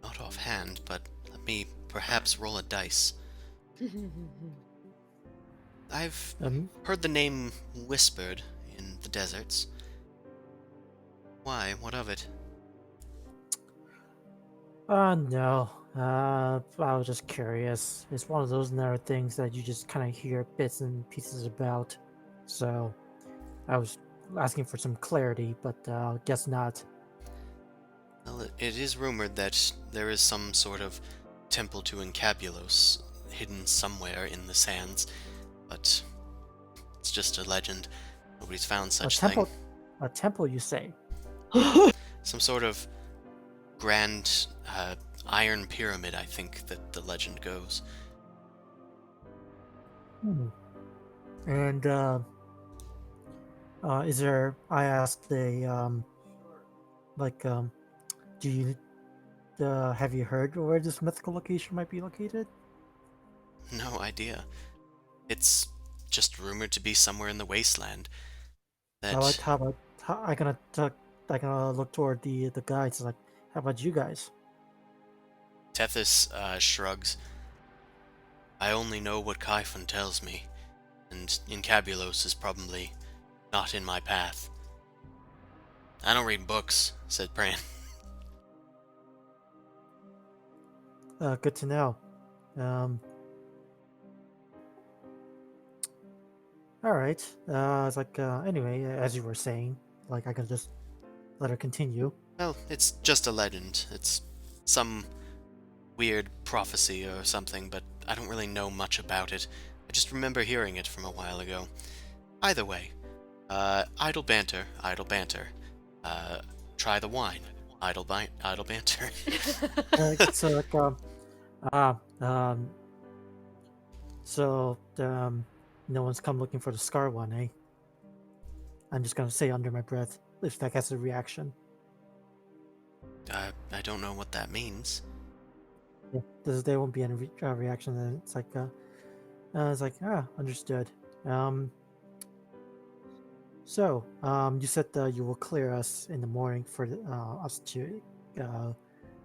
Not offhand, but let me perhaps roll a dice. I've heard the name whispered in the deserts. Why? What of it? No. I was just curious. It's one of those narrow things that you just kind of hear bits and pieces about. So, I was asking for some clarity, but guess not. Well, it is rumored that there is some sort of temple to Encabulos hidden somewhere in the sands, but it's just a legend. Nobody's found such thing. A temple, you say? Some sort of grand iron pyramid, I think that the legend goes. And is there? I asked do you have you heard where this mythical location might be located? No idea. It's just rumored to be somewhere in the wasteland. That How I gonna look toward the guides. Like, how about you guys? Tethys shrugs. I only know what Kaifun tells me, and Encabulos is probably not in my path. I don't read books, said Pran. Good to know. Um, all right. It's like anyway, as you were saying, like I can just let her continue. Well, it's just a legend. It's some weird prophecy or something, but I don't really know much about it. I just remember hearing it from a while ago. Either way, idle banter, idle banter. Try the wine, idle banter. So like uh, um, so no one's come looking for the scar one, eh? I'm just gonna say under my breath if that gets a reaction. I don't know what that means. Yeah, there won't be any reaction. Then it's like understood. Um, you said you will clear us in the morning for us to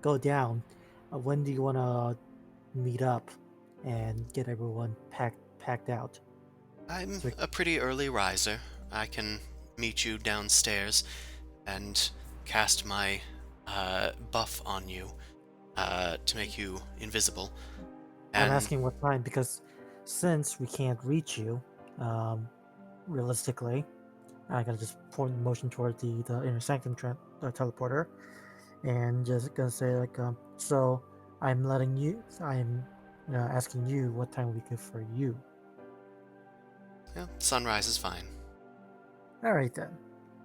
go down. When do you want to meet up and get everyone packed out? I'm So, a pretty early riser. I can meet you downstairs and cast my buff on you to make you invisible. I'm And asking what time because since we can't reach you, realistically, I gotta just point motion toward the inner sanctum teleporter, and just gonna say like so I'm asking you what time would be good for you. yeah, sunrise is fine. All right then,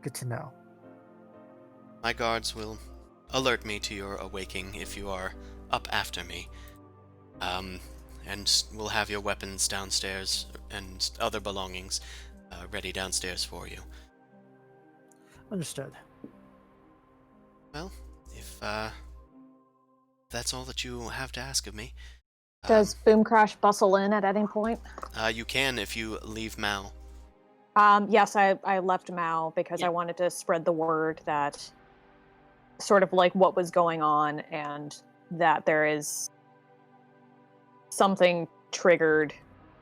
good to know. My guards will alert me to your awaking if you are up after me. And we'll have your weapons downstairs and other belongings ready downstairs for you. Understood. Well, if that's all that you have to ask of me, Does Boom Crash bustle in at any point? you can if you leave Mal. Yes, I left Mao because I wanted to spread the word that sort of like what was going on and that there is something triggered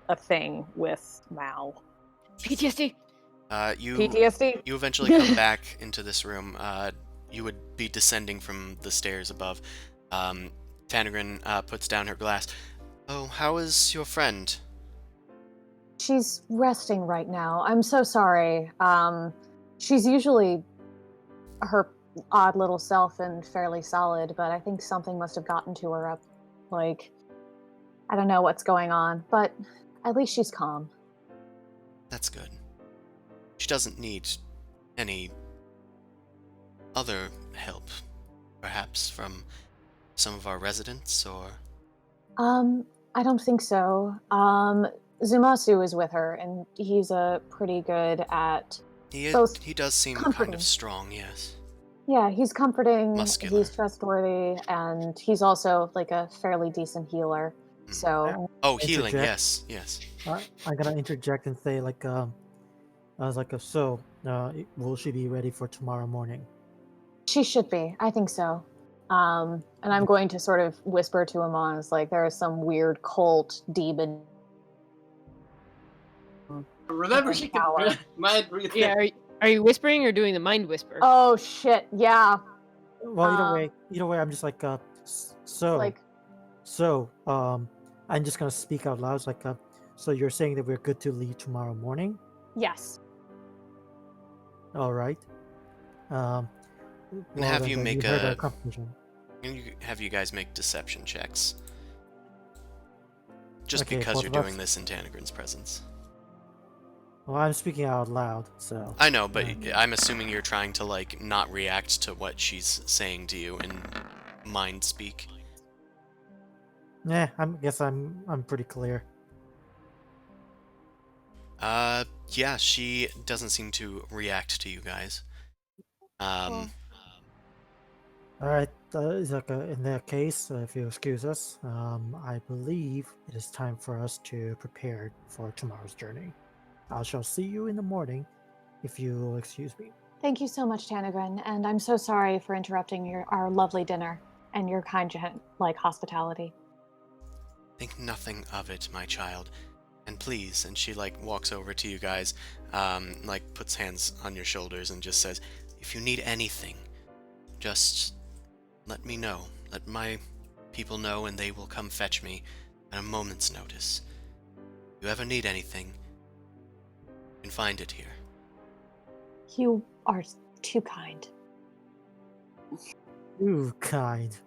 a thing with Mao. PTSD. PTSD? You eventually come back into this room. You would be descending from the stairs above. Tanagrin puts down her glass. Oh, how is your friend? She's resting right now. I'm so sorry. She's usually her odd little self and fairly solid, but I think something must have gotten to her up. Like, I don't know what's going on, but at least she's calm. That's good. She doesn't need any other help, perhaps from some of our residents, or... I don't think so. Zumasu is with her, and he's pretty good at both. He does seem comforting. kind of strong, yes. Yeah, he's comforting, Muscular. he's trustworthy, and he's also like a fairly decent healer. So Oh, healing, Interject. yes. I'm gonna interject and say like I was like will she be ready for tomorrow morning? she should be. I think so. And I'm going to sort of whisper to Amon, like there is some weird cult demon. Remember, she can Power. mind read. Yeah, are you whispering or doing the mind whisper? Oh shit! Yeah. Well, either way, I'm just like I'm just gonna speak out loud. It's like so you're saying that we're good to leave tomorrow morning? Yes. All right. And have you make heard our competition. have you guys make deception checks. Just Okay, because both you're of us? doing this in Tanagrin's presence. Well, I'm speaking out loud, so. I know, but I'm assuming you're trying to, like, not react to what she's saying to you in mind speak. Yeah, guess I'm pretty clear. Yeah, she doesn't seem to react to you guys. Cool. All right, in that case, if you excuse us, I believe it is time for us to prepare for tomorrow's journey. I shall see you in the morning, if you will excuse me. Thank you so much, Tanagrin, and I'm so sorry for interrupting our lovely dinner and your kind hospitality. Think nothing of it, my child. And please, and she, like, walks over to you guys, like, puts hands on your shoulders and just says, if you need anything, just let me know. Let my people know and they will come fetch me at a moment's notice. If you ever need anything, you can find it here. You are too kind. Ooh, kind.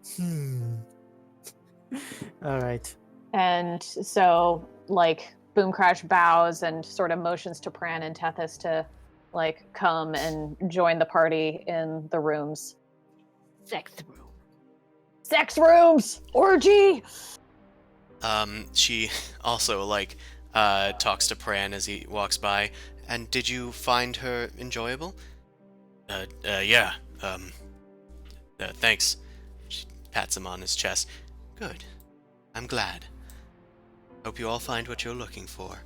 All right. And so, like, Boomcrash bows and sort of motions to Pran and Tethys to, like, come and join the party in the rooms. Sex room. Sex rooms! Orgy! She also, like, talks to Pran as he walks by. And did you find her enjoyable? Yeah. Thanks. She pats him on his chest. Good. I'm glad. Hope you all find what you're looking for.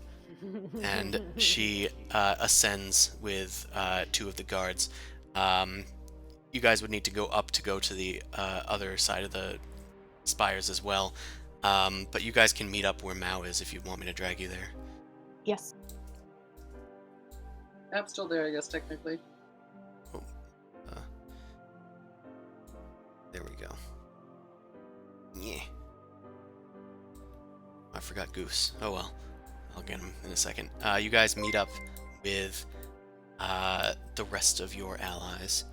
And she ascends with two of the guards. You guys would need to go up to go to the other side of the spires as well. But you guys can meet up where Mao is if you want me to drag you there. Yes. I'm still there, I guess, technically. Oh, there we go. Yeah. I forgot Goose. Oh well. I'll get him in a second. You guys meet up with the rest of your allies.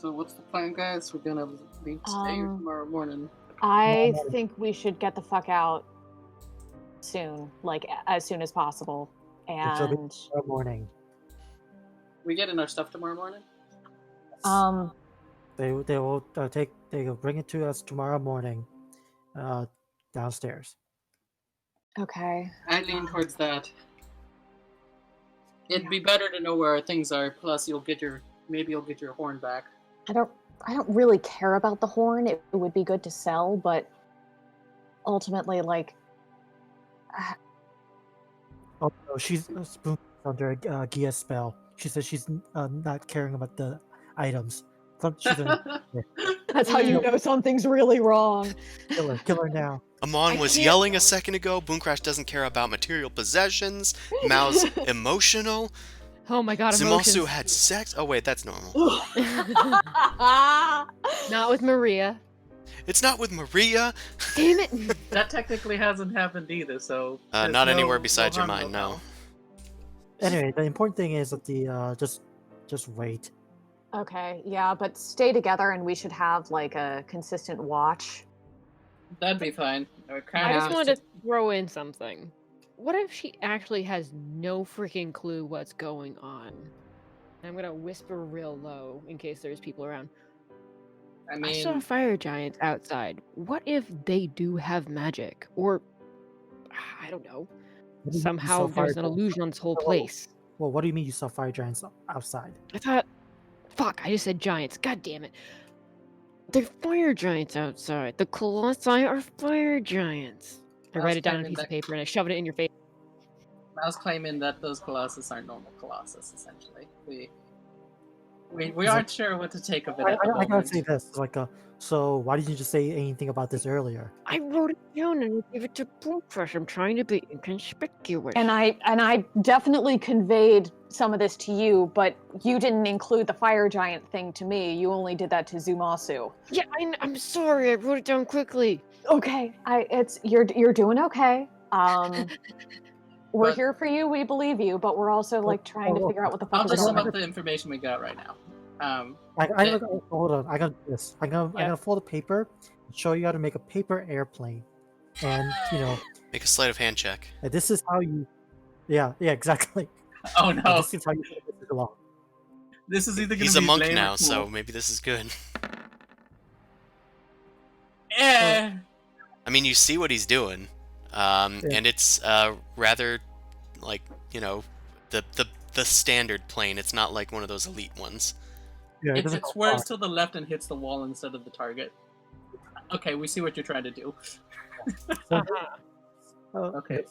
So what's the plan, guys? We're gonna leave today or tomorrow morning? I think we should get the fuck out soon, like, as soon as possible. Which will be And, tomorrow morning. We getting our stuff tomorrow morning? They will bring it to us tomorrow morning, downstairs. okay. I lean towards that. It'd be better to know where our things are. Plus, maybe you'll get your horn back. I don't really care about the horn. It would be good to sell, but ultimately, like, Oh no, she's spoon under a Gia spell. She says she's not caring about the items. She's that's how you know something's really wrong. kill her now. Amon was yelling a second ago. Boomcrash doesn't care about material possessions. Mao's emotional. Oh my god, Zumasu emotions. had sex. Oh wait, that's normal. Not with Maria. It's not with Maria. Damn it. That technically hasn't happened either, so... Not anywhere besides your mind, no. Anyway, the important thing is that the just wait. Okay, yeah, but stay together and we should have, like, a consistent watch. That'd be fine. I just wanted to throw in something. What if she actually has no freaking clue what's going on? I'm gonna whisper real low in case there's people around. I saw fire giants outside. What if they do have magic? Or, I don't know. Somehow there's an illusion on this whole place. Well, what do you mean you saw fire giants outside? I thought... Fuck, I just said giants. God damn it. They're fire giants outside. The colossi are fire giants. I write it down on a piece of paper and I shove it in your face. I was claiming that those colossus aren't normal colossus, essentially. We aren't sure what to take of it at the moment. I gotta say this, so why didn't you just say anything about this earlier? I wrote it down and I gave it to Boomcrash. I'm trying to be inconspicuous. And I definitely conveyed some of this to you, but you didn't include the fire giant thing to me. You only did that to Zumasu. Yeah, I'm sorry. I wrote it down quickly. Okay, you're doing okay. We're here for you. We believe you, but we're also like trying to figure out what the fuck I'll is just going sum on. up the information we got right now. Hold on. I got this. I'm gonna fold a paper and show you how to make a paper airplane, and Make a sleight of hand check. this is how you. Yeah, exactly. Oh no! This is how you put it along. This is either gonna He's be a monk lame or now, cool. so maybe this is good. Eh. I mean, you see what he's doing, and it's rather like the standard plane. It's not like one of those elite ones. Yeah, It swerves to the left and hits the wall instead of the target. Okay, we see what you're trying to do. Okay.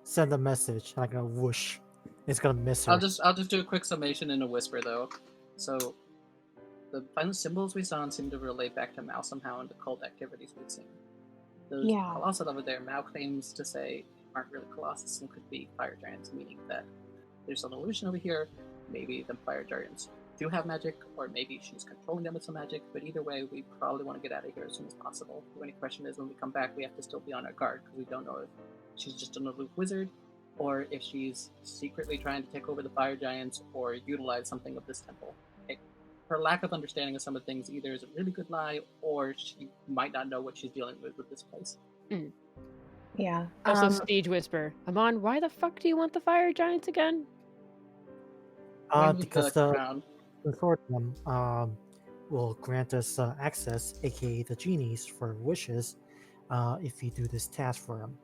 Send a message, and I'm gonna whoosh. It's gonna miss her. I'll just do a quick summation in a whisper though. So the final symbols we saw seem to relate back to Mao somehow and the cult activities we've seen. Those Yeah. colossus over there, Mao claims to say aren't really colossus and could be fire giants, meaning that there's an illusion over here. Maybe the fire giants do have magic, or maybe she's controlling them with some magic. But either way, we probably want to get out of here as soon as possible. The only question is, when we come back, we have to still be on our guard because we don't know if she's just an aloof wizard, or if she's secretly trying to take over the fire giants or utilize something of this temple. Her lack of understanding of some of the things either is a really good lie, or she might not know what she's dealing with this place. Yeah. Also, stage whisper. Amon, why the fuck do you want the fire giants again? Because the consortium will grant us access, aka the genies, for wishes, if you do this task for them.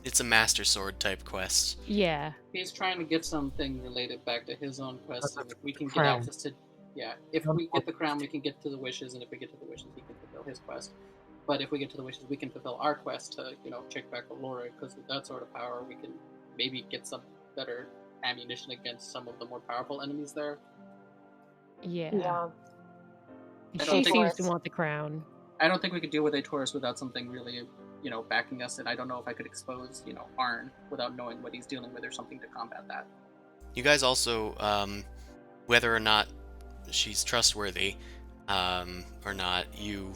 It's a master sword type quest. Yeah. He's trying to get something related back to his own quest. So if we can crown. get access to, if we get the crown, we can get to the wishes, and if we get to the wishes, he can fulfill his quest. But if we get to the wishes, we can fulfill our quest to, check back Allura, because with that sort of power, we can maybe get some better ammunition against some of the more powerful enemies there. Yeah. I She don't think- seems to want the crown. I don't think we could deal with a Taurus without something really, backing us, and I don't know if I could expose, Arn without knowing what he's dealing with or something to combat that. You guys also, whether or not she's trustworthy or not, you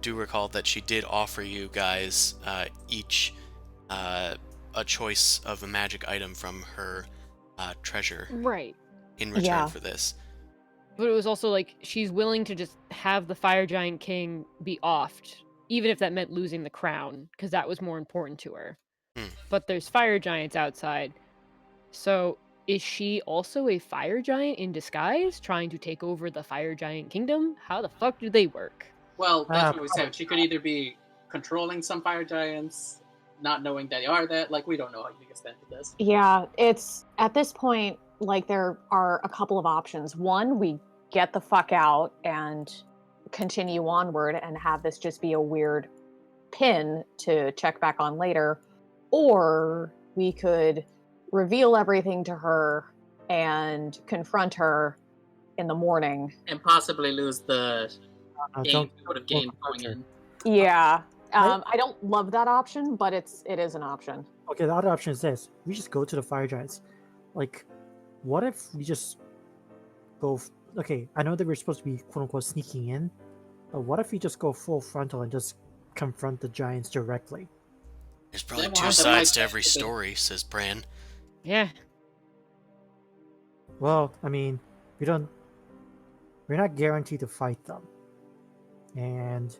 do recall that she did offer you guys each a choice of a magic item from her treasure Right. in return Yeah. for this. But it was also like she's willing to just have the fire giant king be offed, even if that meant losing the crown, because that was more important to her. But there's fire giants outside. So is she also a fire giant in disguise, trying to take over the fire giant kingdom? How the fuck do they work? Well, that's what we said. She could either be controlling some fire giants, not knowing they are that. Like, we don't know how you extend to this. Yeah, it's at this point, like, there are a couple of options. One, we get the fuck out and continue onward and have this just be a weird pin to check back on later. Or we could reveal everything to her and confront her in the morning. And possibly lose the gain Don't we would have gained going in. Yeah. I don't love that option, but it is an option. Okay, the other option is this: we just go to the fire giants. Like, what if we just go? Okay, I know that we're supposed to be quote unquote sneaking in, but what if we just go full frontal and just confront the giants directly? There's probably Then two we'll have to sides fight to every back with it. story, says Bran. Yeah. Well, I mean, we're not guaranteed to fight them, and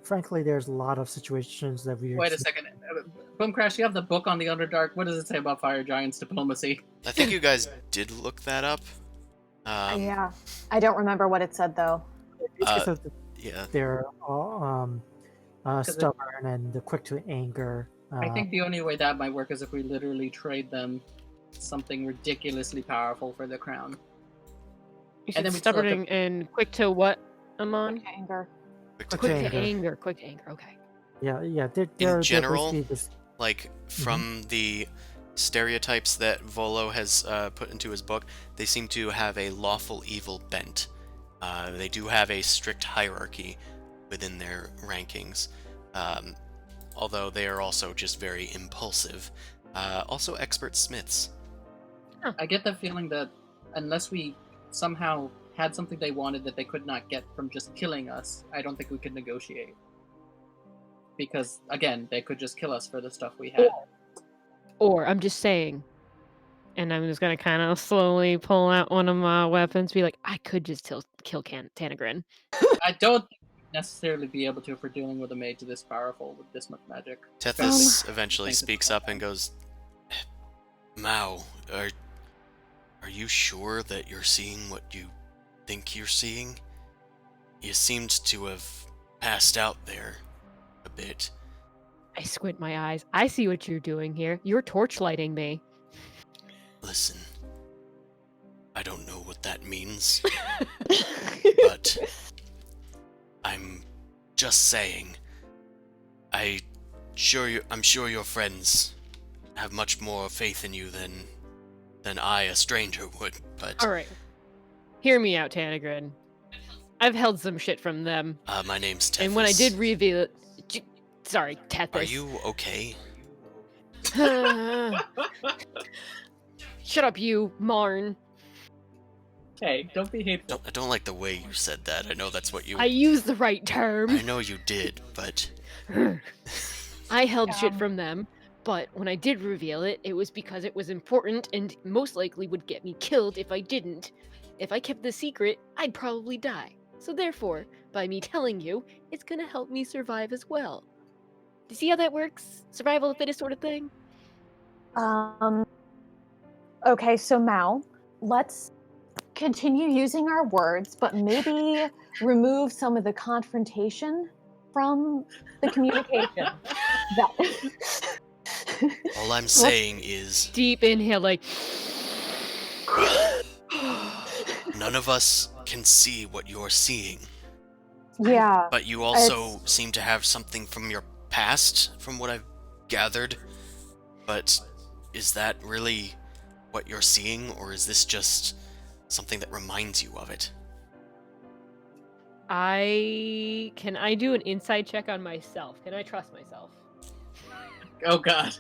frankly, there's a lot of situations that we. Wait a second. Boom Crash, you have the book on the Underdark. What does it say about fire giants diplomacy? I think you guys did look that up. Yeah. I don't remember what it said, though. Yeah. They're stubborn and quick to anger. I think the only way that might work is if we literally trade them something ridiculously powerful for the crown. You And said then we still have stubborn and quick to what, Amon? Anger. Quick to anger. Quick to anger. Okay. Yeah. They're general, basically just like from the stereotypes that Volo has put into his book, they seem to have a lawful evil bent. They do have a strict hierarchy within their rankings, although they are also just very impulsive. Also expert smiths. I get the feeling that unless we somehow had something they wanted that they could not get from just killing us, I don't think we could negotiate. Because, again, they could just kill us for the stuff we had. Or I'm just saying, and I'm just gonna kind of slowly pull out one of my weapons, be like, I could just kill Tanagrin. I don't think we'd necessarily be able to if we're dealing with a mage this powerful with this much magic. Tethys eventually speaks up and goes, Mao, are you sure that you're seeing what you think you're seeing? You seemed to have passed out there a bit. I squint my eyes. I see what you're doing here. You're torchlighting me. Listen, I don't know what that means, but I'm just saying. I'm sure your friends have much more faith in you than I, a stranger, would. But All right, hear me out, Tanagrin. I've held some shit from them, my name's Tethys. and when I did reveal it, sorry, Tethys. Are you okay? Shut up, you, Marn. Hey, don't be hateful. I don't like the way you said that. I know that's what you... I used the right term. I know you did, but... I held shit from them, but when I did reveal it, it was because it was important and most likely would get me killed if I didn't. If I kept the secret, I'd probably die. So therefore, by me telling you, it's gonna help me survive as well. Do you see how that works? Survival of the fittest sort of thing? Okay, so Mao, let's continue using our words, but maybe remove some of the confrontation from the communication. All I'm saying is... Deep inhale, like... None of us can see what you're seeing. Yeah. But you also seem to have something from your past, from what I've gathered. But is that really what you're seeing, or is this just something that reminds you of it? Can I do an insight check on myself? Can I trust myself? Oh god.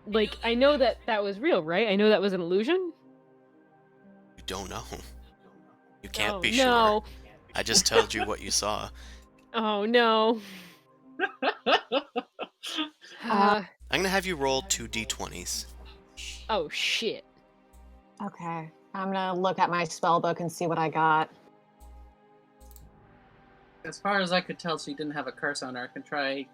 Like, I know that was real, right? I know that was an illusion? You don't know. You can't Oh, be no. sure. I just told you what you saw. Oh, no. I'm gonna have you roll 2 d20s. Oh, shit. Okay. I'm gonna look at my spell book and see what I got. As far as I could tell, she didn't have a curse on her. I can try...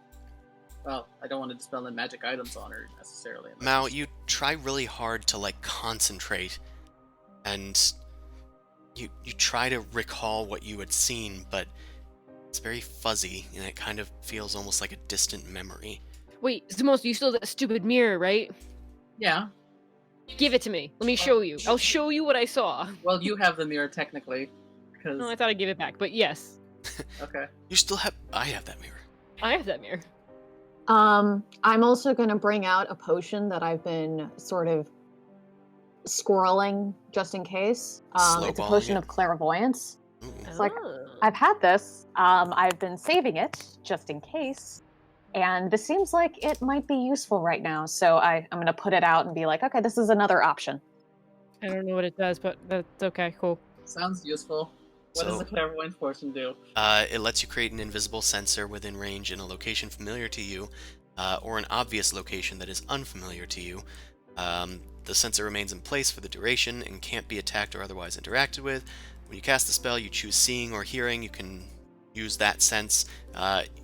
Well, I don't want to dispel the magic items on her, necessarily. Mao, you try really hard to, like, concentrate, and you try to recall what you had seen, but it's very fuzzy, and it kind of feels almost like a distant memory. Wait, Zamos, you still have that stupid mirror, right? Yeah. Give it to me. Let me show you. I'll show you what I saw. Well, you have the mirror, technically. Because... No, I thought I'd give it back, but yes. Okay. You still have... I have that mirror. I have that mirror. I'm also going to bring out a potion that I've been sort of squirreling just in case. It's a potion of clairvoyance. Ooh. It's like, I've had this. I've been saving it just in case. And this seems like it might be useful right now. So I'm going to put it out and be like, okay, this is another option. I don't know what it does, but that's okay, cool. Sounds useful. What does the clairvoyance portion do? It lets you create an invisible sensor within range in a location familiar to you, or an obvious location that is unfamiliar to you. The sensor remains in place for the duration and can't be attacked or otherwise interacted with. When you cast the spell, you choose seeing or hearing. You can use that sense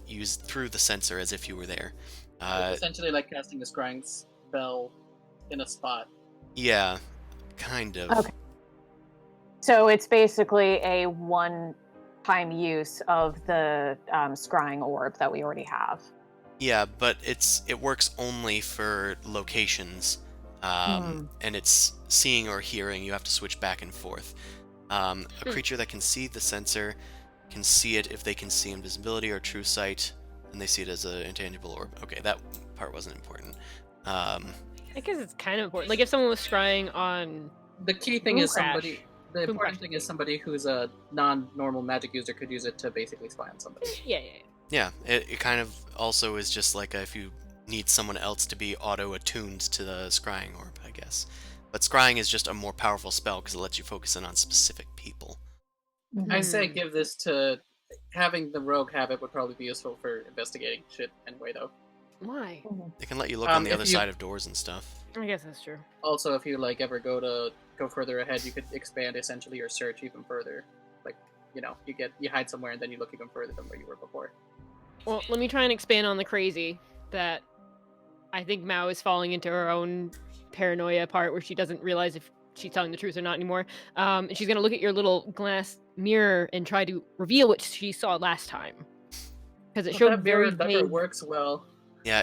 used through the sensor as if you were there. It's essentially like casting a scrying spell in a spot. Yeah, kind of. Okay. So it's basically a one-time use of the scrying orb that we already have. Yeah, but it works only for locations, and it's seeing or hearing. You have to switch back and forth. A creature that can see the sensor can see it if they can see invisibility or true sight, and they see it as an intangible orb. Okay, that part wasn't important. I guess it's kind of important. Like if someone was scrying on... The key thing is somebody... The important thing is somebody who's a non-normal magic user could use it to basically spy on somebody. Yeah. It kind of also is just like if you need someone else to be auto-attuned to the scrying orb, I guess. But scrying is just a more powerful spell because it lets you focus in on specific people. I say give this to... Having the rogue have it would probably be useful for investigating shit anyway, though. Why? It can let you look on the other side of doors and stuff. I guess that's true. Also, if you like ever go further ahead, you could expand essentially your search even further. Like, you hide somewhere and then you look even further than where you were before. Well, let me try and expand on the crazy that I think Mao is falling into her own paranoia part where she doesn't realize if she's telling the truth or not anymore. And she's gonna look at your little glass mirror and try to reveal what she saw last time. Because it showed very vague. Works well. Yeah,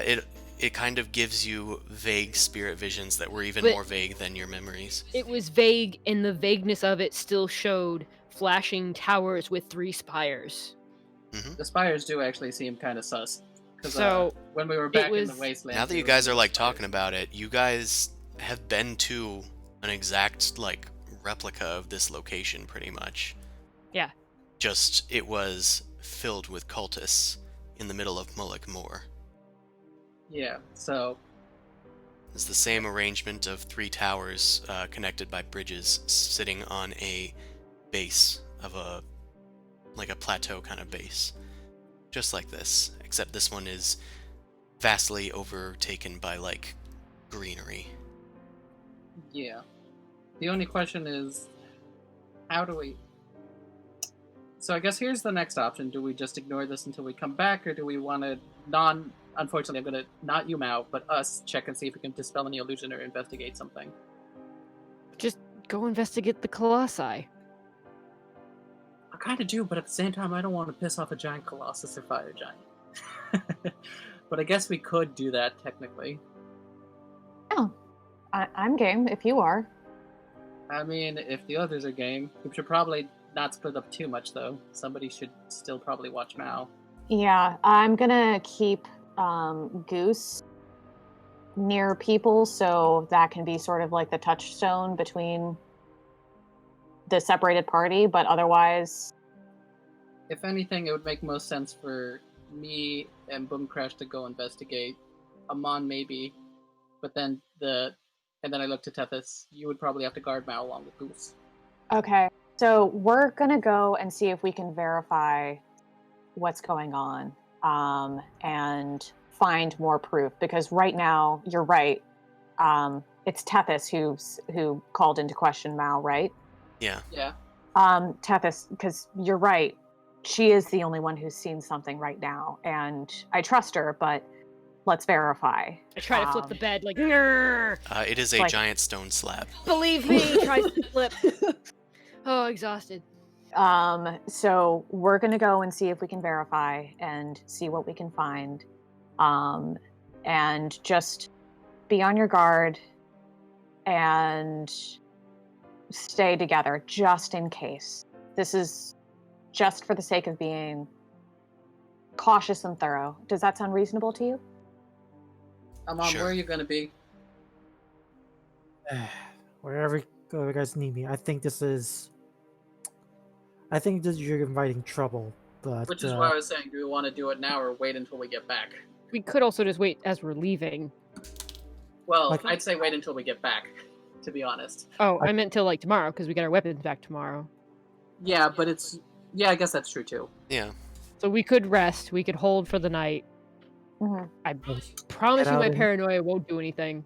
it kind of gives you vague spirit visions that were even more vague than your memories. It was vague, and the vagueness of it still showed flashing towers with 3 spires. Mm-hmm. The spires do actually seem kind of sus. So when we were back in the wasteland... Now that you guys are like talking about it, you guys have been to an exact like replica of this location pretty much. Yeah. Just it was filled with cultists in the middle of Mullick Moor. Yeah, so It's the same arrangement of 3 towers connected by bridges sitting on a base of a plateau kind of base. Just like this, except this one is vastly overtaken by like greenery. Yeah. The only question is, how do we... So I guess here's the next option. Do we just ignore this until we come back, or do we want to Unfortunately, I'm going to not you, Mao, but us check and see if we can dispel any illusion or investigate something? Just go investigate the colossi. I kind of do, but at the same time, I don't want to piss off a giant colossus or fire giant. But I guess we could do that, technically. Oh, I'm game if you are. I mean, if the others are game, we should probably not split up too much, though. Somebody should still probably watch Mao. Yeah, I'm gonna keep Goose near people, so that can be sort of like the touchstone between the separated party, but otherwise... If anything, it would make most sense for me and Boom Crash to go investigate. Amon, maybe. But then And then I look to Tethys. You would probably have to guard Mao along with Goose. Okay, so we're gonna go and see if we can verify what's going on, and find more proof, because right now, you're right, it's Tethys who called into question Mao, right? Yeah. Yeah. Tethys, because you're right, she is the only one who's seen something right now, and I trust her, but let's verify. I try to flip the bed, like, "Grrr." It is a giant stone slab. Believe me, tries to flip. Oh, exhausted. So we're gonna go and see if we can verify and see what we can find. And just be on your guard and stay together just in case. This is just for the sake of being cautious and thorough. Does that sound reasonable to you? Amon, Sure. where are you going to be? Wherever you guys need me. I think you're inviting trouble, but Which is why I was saying, do we want to do it now or wait until we get back? We could also just wait as we're leaving. Well, Like- I'd say wait until we get back, to be honest. Oh, I meant till like tomorrow, because we get our weapons back tomorrow. Yeah, but I guess that's true too. Yeah. So we could rest, we could hold for the night. Mm-hmm. I promise Get you out my and- paranoia won't do anything.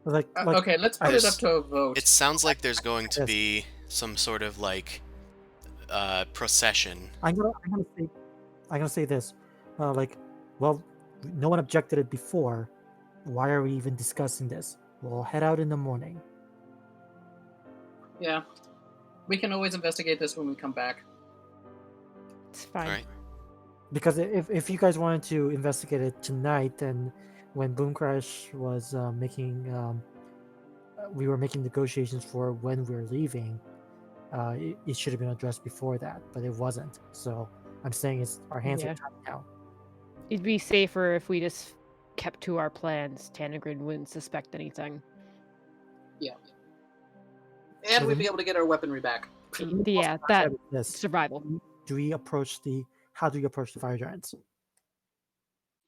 Okay, let's put it up to a vote. It sounds like there's going to be some sort of like procession. I'm gonna say this, well, no one objected it before. Why are we even discussing this? We'll head out in the morning. Yeah. We can always investigate this when we come back. It's fine. All right. Because if you guys wanted to investigate it tonight, then when Boom Crash was we were making negotiations for when we're leaving, it should have been addressed before that, but it wasn't. So I'm saying our hands Yeah. are tied now. It'd be safer if we just kept to our plans. Tanagrin wouldn't suspect anything. Yeah. And we'd be able to get our weaponry back. Yeah, that Yes. survival. How do you approach the fire giants?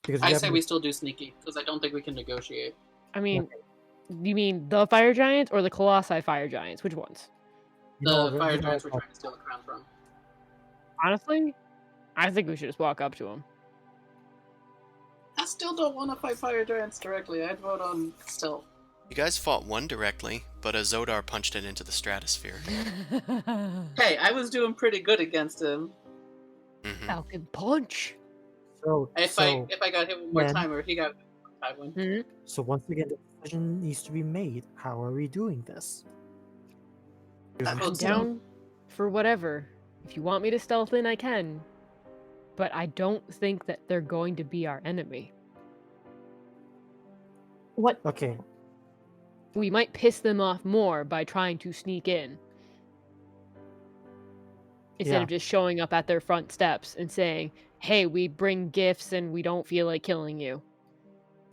Because we I say haven't- we still do sneaky, because I don't think we can negotiate. I mean, you mean the fire giants or the colossi fire giants? Which ones? you know, The fire you know- giants we're trying to steal the crown from. Honestly, I think we should just walk up to them. I still don't want to fight fire giants directly. I'd vote on stealth. You guys fought one directly, but a Zodar punched it into the stratosphere. Hey, I was doing pretty good against him. Hmm. Falcon punch. So, If I got hit one more then- time, or he got hit one time. so once again, the decision needs to be made. How are we doing this? I I'm vote down for whatever. If you want me to stealth in, I can. But I don't think that they're going to be our enemy. What? Okay, We might piss them off more by trying to sneak in. Instead Yeah. of just showing up at their front steps and saying, hey, we bring gifts and we don't feel like killing you.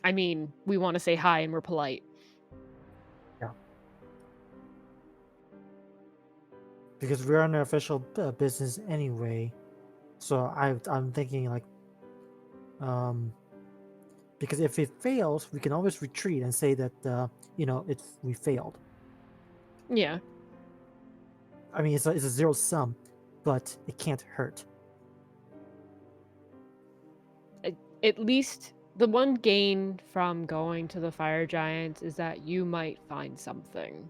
I mean, we want to say hi and we're polite. because we're on official business anyway. So I'm thinking like, Because if it fails, we can always retreat and say that we failed. Yeah. I mean, it's a zero sum, but it can't hurt. At least the one gain from going to the fire giants is that you might find something.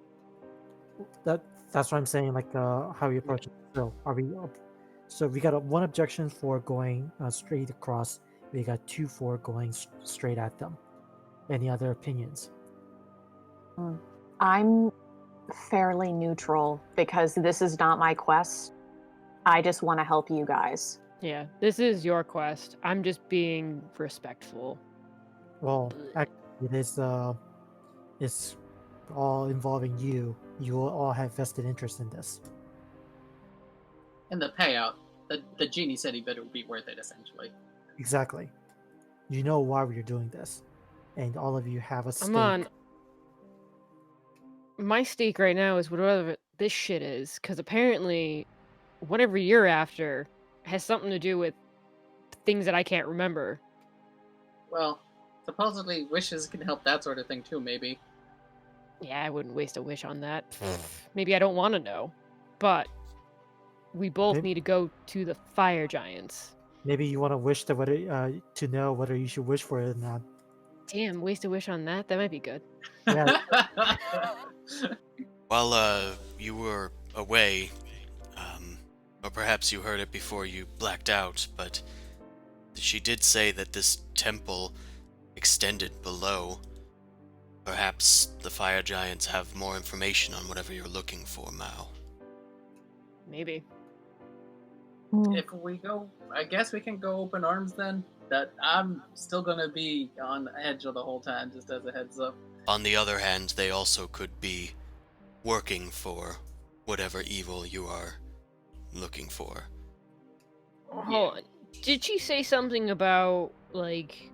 That's what I'm saying. Like how we approach it. So are we? So we got one objection for going straight across. We got 2 for going straight at them. Any other opinions? I'm fairly neutral because this is not my quest. I just want to help you guys. Yeah, this is your quest. I'm just being respectful. Well, actually, it is. It's all involving you. You will all have vested interest in this. And the payout, the genie said he bet it would be worth it, essentially. Exactly. You know why we're doing this, and all of you have a stake. Come on. My stake right now is whatever this shit is, because apparently, whatever you're after has something to do with things that I can't remember. Well, supposedly wishes can help that sort of thing too, maybe. Yeah, I wouldn't waste a wish on that. Maybe I don't want to know. But we both need to go to the fire giants. Maybe you want to wish that to know whether you should wish for it or not. Damn, waste a wish on that? That might be good. Yeah. While you were away, or perhaps you heard it before you blacked out, but she did say that this temple extended below. Perhaps the fire giants have more information on whatever you're looking for, Mao. Maybe. If we go, I guess we can go open arms then. That I'm still gonna be on edge of the whole time, just as a heads up. On the other hand, they also could be working for whatever evil you are looking for. Hold on. Did she say something about, like...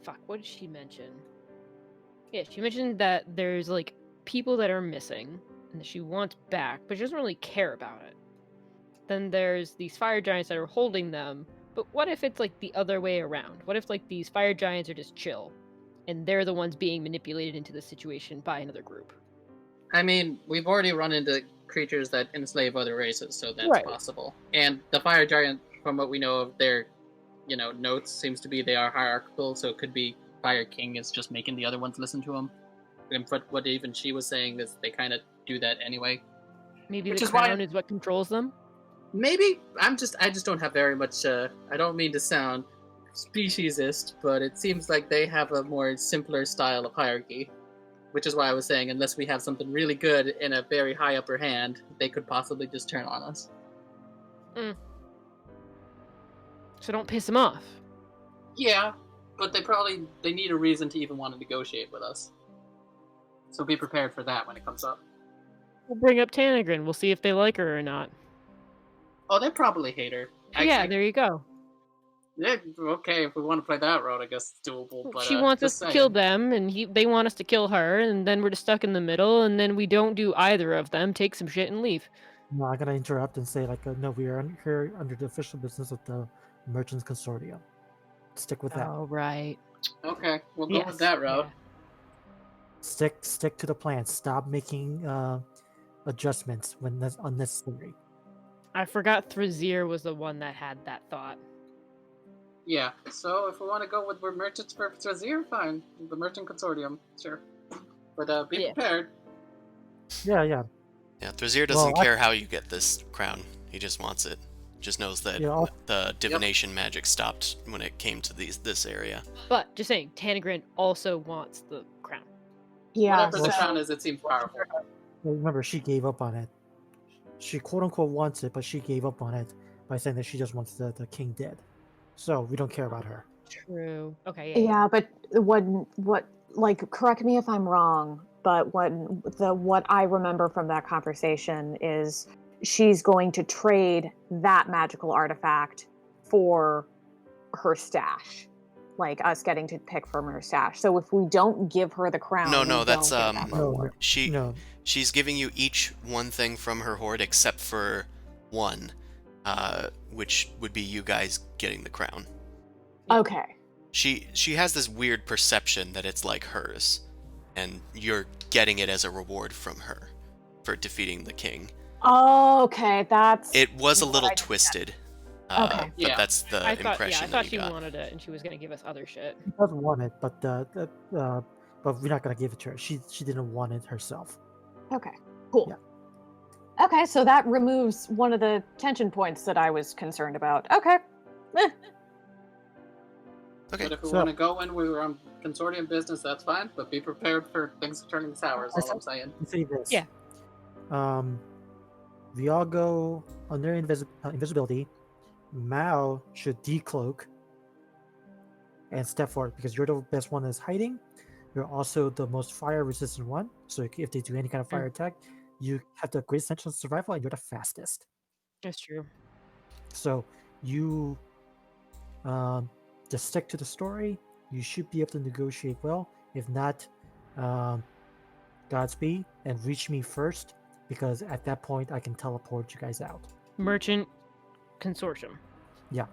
Fuck, what did she mention? Yeah, she mentioned that there's, like, people that are missing, and that she wants back, but she doesn't really care about it. Then there's these fire giants that are holding them, but what if it's, like, the other way around? What if, like, these fire giants are just chill, and they're the ones being manipulated into the situation by another group? I mean, we've already run into creatures that enslave other races, so that's possible. And the fire giant, from what we know of their, notes, seems to be they are hierarchical, so it could be Fire King is just making the other ones listen to him. And what even she was saying is they kind of do that anyway. Maybe the crown is what controls them? Maybe. I just don't have very much, I don't mean to sound speciesist, but it seems like they have a more simpler style of hierarchy. Which is why I was saying, unless we have something really good in a very high upper hand, they could possibly just turn on us. So don't piss them off. Yeah, but they need a reason to even want to negotiate with us. So be prepared for that when it comes up. We'll bring up Tanagrin. We'll see if they like her or not. Oh, they probably hate her. There you go. Yeah, okay, if we want to play that road, I guess it's doable. But she wants us to kill them, and they want us to kill her, and then we're just stuck in the middle, and then we don't do either of them, take some shit and leave. No, I'm gonna interrupt and say, no, we are here under the official business of the Merchants Consortium. Stick with that. Oh, right. Okay, we'll go with that route. Yeah. Stick to the plan. Stop making adjustments when that's unnecessary. I forgot Thrazir was the one that had that thought. Yeah, so if we want to go with merchants for Thrazir, fine. The Merchant Consortium, sure. But be prepared. Yeah. Yeah, Thrazir doesn't care how you get this crown. He just wants it. Just knows that the divination magic stopped when it came to this area. But, just saying, Tanagrin also wants the crown. Yeah. Whatever the crown is, it seems powerful. Remember, she gave up on it. She quote-unquote wants it, but she gave up on it by saying that she just wants the king dead. So we don't care about her. True. Okay. Yeah, but what correct me if I'm wrong, but what I remember from that conversation is she's going to trade that magical artifact for her stash, like us getting to pick from her stash. So if we don't give her the crown, no, that's No. She's giving you each one thing from her hoard except for one. Which would be you guys getting the crown. Okay. She has this weird perception that it's like hers, and you're getting it as a reward from her for defeating the king. Okay, that's. It was a what little I didn't get. twisted, Okay. but Yeah. that's the I thought impression that you she got. wanted it, and she was gonna give us other shit. She does want it, but we're not gonna give it to her. She didn't want it herself. Okay. Cool. Yeah. Okay, so that removes one of the tension points that I was concerned about. Okay. Eh. Okay. But if we So- want to go when we were on consortium business, that's fine. But be prepared for things turning sour. Is all I'm saying. Let's say this. Yeah. We all go under invisibility. Mao should decloak and step forward because you're the best one that's hiding. You're also the most fire resistant one. So if they do any kind of fire attack, you have the greatest chance of survival and you're the fastest. That's true. So you just stick to the story. You should be able to negotiate well. If not, Godspeed and reach me first because at that point I can teleport you guys out. Merchant consortium. Yeah.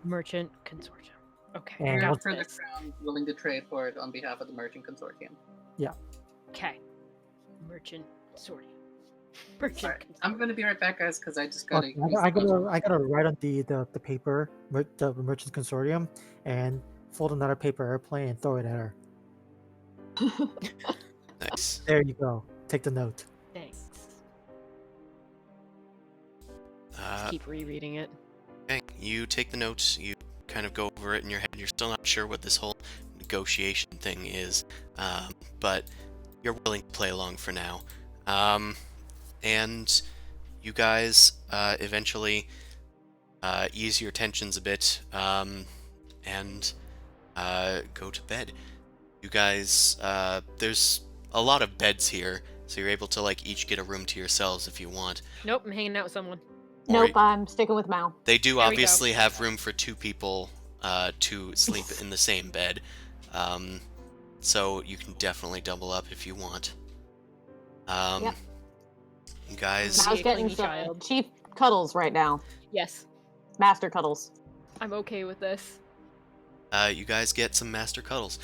Merchant consortium. Okay. And got once- For the this. crown, willing to trade for it on behalf of the merchant consortium. Okay. Merchant consortium. Merchant Alright, consortium. I'm gonna be right back, guys, because I just gotta. Okay, I gotta write on the paper, the Merchants Consortium, and fold another paper airplane and throw it at her. Nice. There you go. Take the note. Thanks. Uh, Keep rereading it. Okay, you take the notes, you kind of go over it in your head. You're still not sure what this whole negotiation thing is, but you're willing to play along for now. And you guys eventually ease your tensions a bit and go to bed. You guys, there's a lot of beds here, so you're able to like each get a room to yourselves if you want. Nope, I'm hanging out with someone. Or Nope, I'm sticking with Mal. They do There we go. obviously have room for two people to sleep in the same bed, so you can definitely double up if you want. Yep. You guys, Mal- Mal's Be a getting clingy some child. cheap cuddles right now. Yes, Master cuddles. I'm okay with this. you guys get some master cuddles.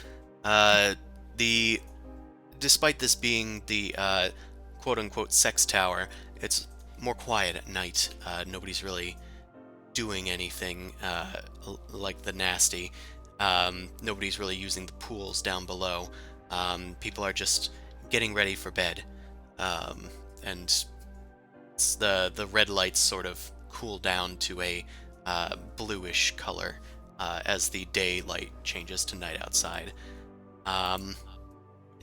Despite this being the quote-unquote sex tower, it's more quiet at night. Nobody's really doing anything like the nasty. Nobody's really using the pools down below. People are just getting ready for bed, and the red lights sort of cool down to a bluish color as the daylight changes to night outside. And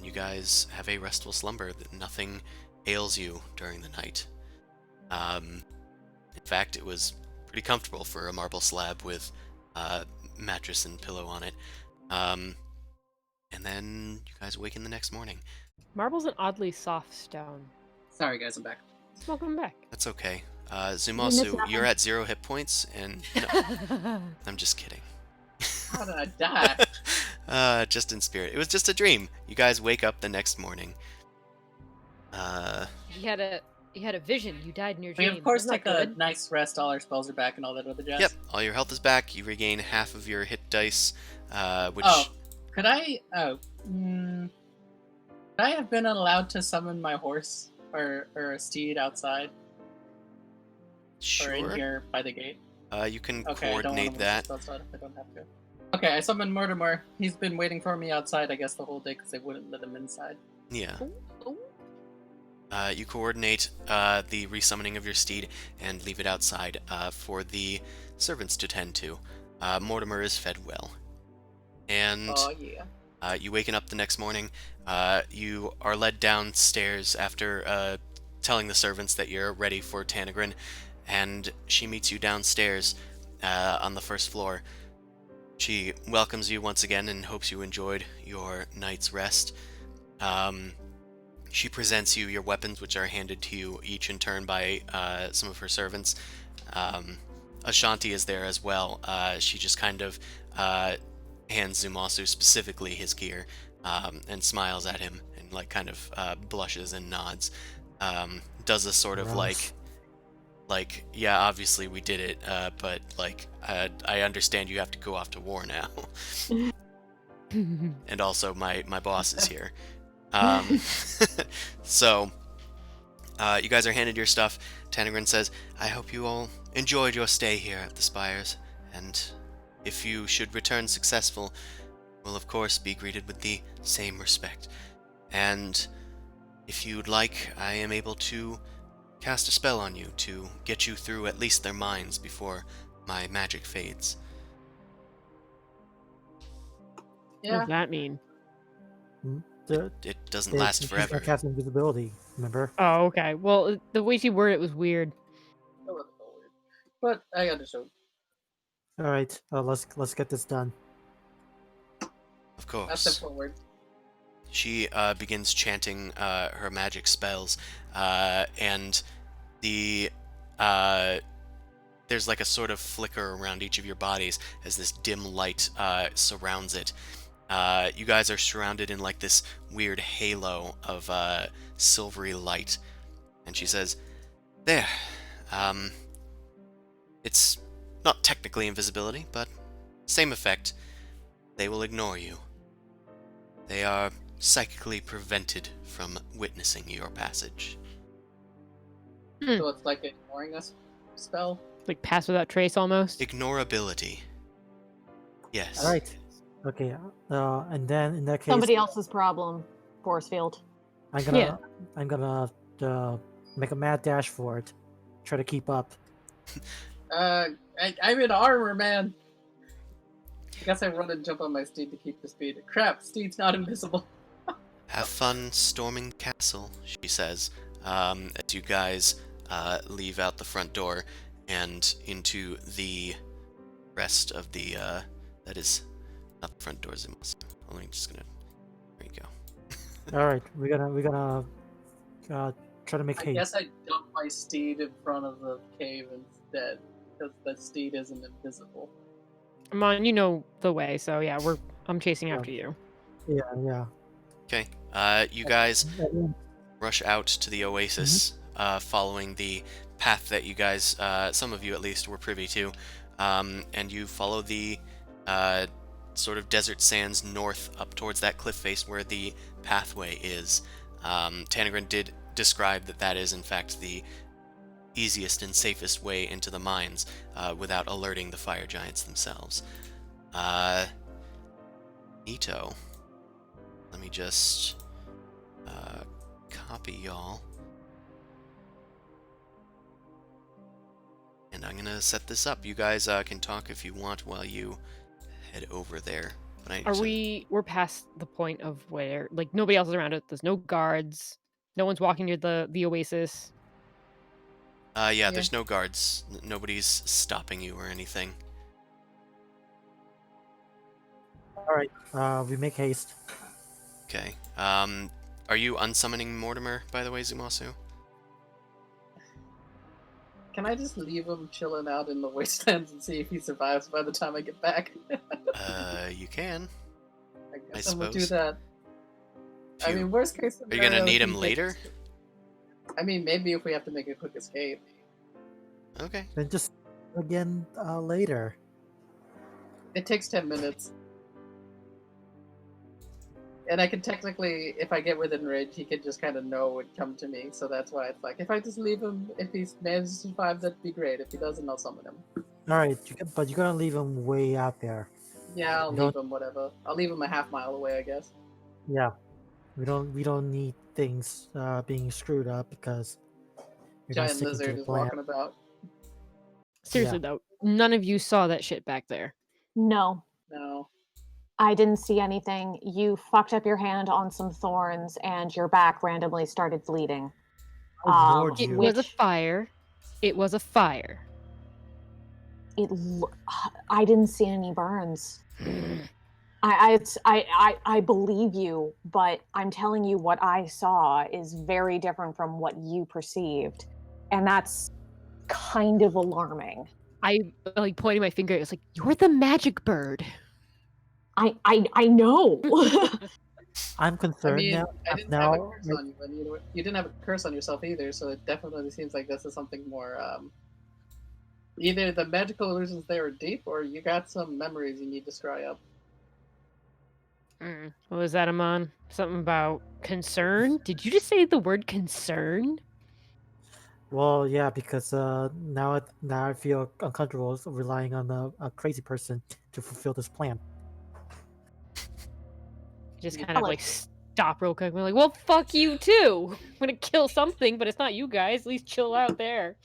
you guys have a restful slumber. That nothing ails you during the night. In fact, it was pretty comfortable for a marble slab with mattress and pillow on it. And then you guys wake in the next morning. Marble's an oddly soft stone. Sorry, guys, I'm back. Welcome back. That's okay. miss Zumasu, nothing. you're at 0 hit points, and no, I'm just kidding. How did I die? Just in spirit. It was just a dream. You guys wake up the next morning. He had a vision. You died in your We dream. of course Isn't that take a good? nice rest. All our spells are back and all that other jazz. Yep, all your health is back. You regain half of your hit dice, which... Oh, could I? Oh, could I have been allowed to summon my horse or a steed outside or in Sure. here by the gate? You can Okay, I don't want coordinate to that. outside if I don't have to. Okay, I summoned Mortimer. He's been waiting for me outside, I guess, the whole day because they wouldn't let him inside. Yeah. Ooh, ooh. You coordinate the resummoning of your steed and leave it outside for the servants to tend to. Mortimer is fed well. And Oh yeah. you waken up the next morning. You are led downstairs after telling the servants that you're ready for Tanagrin, and she meets you downstairs on the first floor. She welcomes you once again and hopes you enjoyed your night's rest. She presents you your weapons, which are handed to you each in turn by some of her servants. Ashanti is there as well. She just kind of hands Zumasu specifically his gear and smiles at him and like kind of blushes and nods. Does a sort of Gross. like like, yeah, obviously we did it, but like, I understand you have to go off to war now. And also my boss is here. So you guys are handed your stuff. Tanagrin says, I hope you all enjoyed your stay here at the Spires, and if you should return successful, will of course be greeted with the same respect. And if you'd like, I am able to cast a spell on you to get you through at least their minds before my magic fades. What Yeah. does that mean? It doesn't last forever. Cast invisibility, remember? Oh, okay. Well, the way she worded it was weird. A little bit weird. But I understood. All right, let's get this done. Of I step course. forward. She begins chanting her magic spells, and the there's like a sort of flicker around each of your bodies as this dim light surrounds it. You guys are surrounded in like this weird halo of silvery light, and she says, "There, it's not technically invisibility, but same effect. They will ignore you. They are psychically prevented from witnessing your passage." So it's like ignoring us spell. Like pass without trace almost. Ignorability. Yes. All right. Okay. And then in that case, Somebody else's problem, force field. I'm gonna Yeah. I'm gonna make a mad dash for it. Try to keep up. I'm in armor, man. I guess I run and jump on my steed to keep the speed. Crap, steed's not invisible. Have fun storming the castle, she says, as you guys leave out the front door and into the rest of the, that is not the front door, Zimos. I'm just gonna, there you go. All right, we're gonna try to make I haste. guess I dump my steed in front of the cave instead, because the steed isn't invisible. Come on, you know the way, so yeah, I'm chasing Yeah. after you. Yeah. Okay, you guys rush out to the oasis, following the path that you guys, some of you at least, were privy to, and you follow the sort of desert sands north up towards that cliff face where the pathway is. Tanagrin did describe that is in fact the easiest and safest way into the mines without alerting the fire giants themselves. Neato. Let me just copy y'all. And I'm gonna set this up. You guys can talk if you want while you head over there. But We're past the point of where like nobody else is around it. There's no guards. No one's walking near the oasis. yeah, there's no guards. Nobody's stopping you or anything. All right. We make haste. Okay. Are you unsummoning Mortimer, by the way, Zumasu? Can I just leave him chilling out in the wastelands and see if he survives by the time I get back? You can. I I guess I'm gonna do suppose. that. If I you- mean, worst case Are scenario. you gonna need he him takes- later? I mean, maybe if we have to make a quick escape. Okay. Then just again later. It takes 10 minutes. And I can technically, if I get within range, he could just kind of know and come to me. So that's why it's like, if I just leave him, if he manages to survive, that'd be great. If he doesn't, I'll summon him. All right, but you're gonna leave him way out there. Yeah, I'll No. leave him, whatever. I'll leave him a half mile away, I guess. Yeah. We don't need things being screwed up because you're gonna Giant stick into lizard the is plan. walking about. Seriously though, none of you saw that shit back there. No, No. I didn't see anything. You fucked up your hand on some thorns, and your back randomly started bleeding. I ignored It you. was a fire. It was a fire. I didn't see any burns. I believe you, but I'm telling you what I saw is very different from what you perceived, and that's kind of alarming. I like pointing my finger. It's like you're the magic bird. I know. I'm I concerned mean, now. I I've didn't have a now, curse on you, and you didn't have a curse on yourself either. So it definitely seems like this is something more. Either the magical illusions there are deep, or you got some memories you need to scry up. What was that, Amon? Something about concern? Did you just say the word concern? well, yeah, because now I feel uncomfortable relying on a crazy person to fulfill this plan. Just You- kind of like stop real quick. We're like, well, fuck you too. I'm gonna kill something, but it's not you guys. At least chill out there.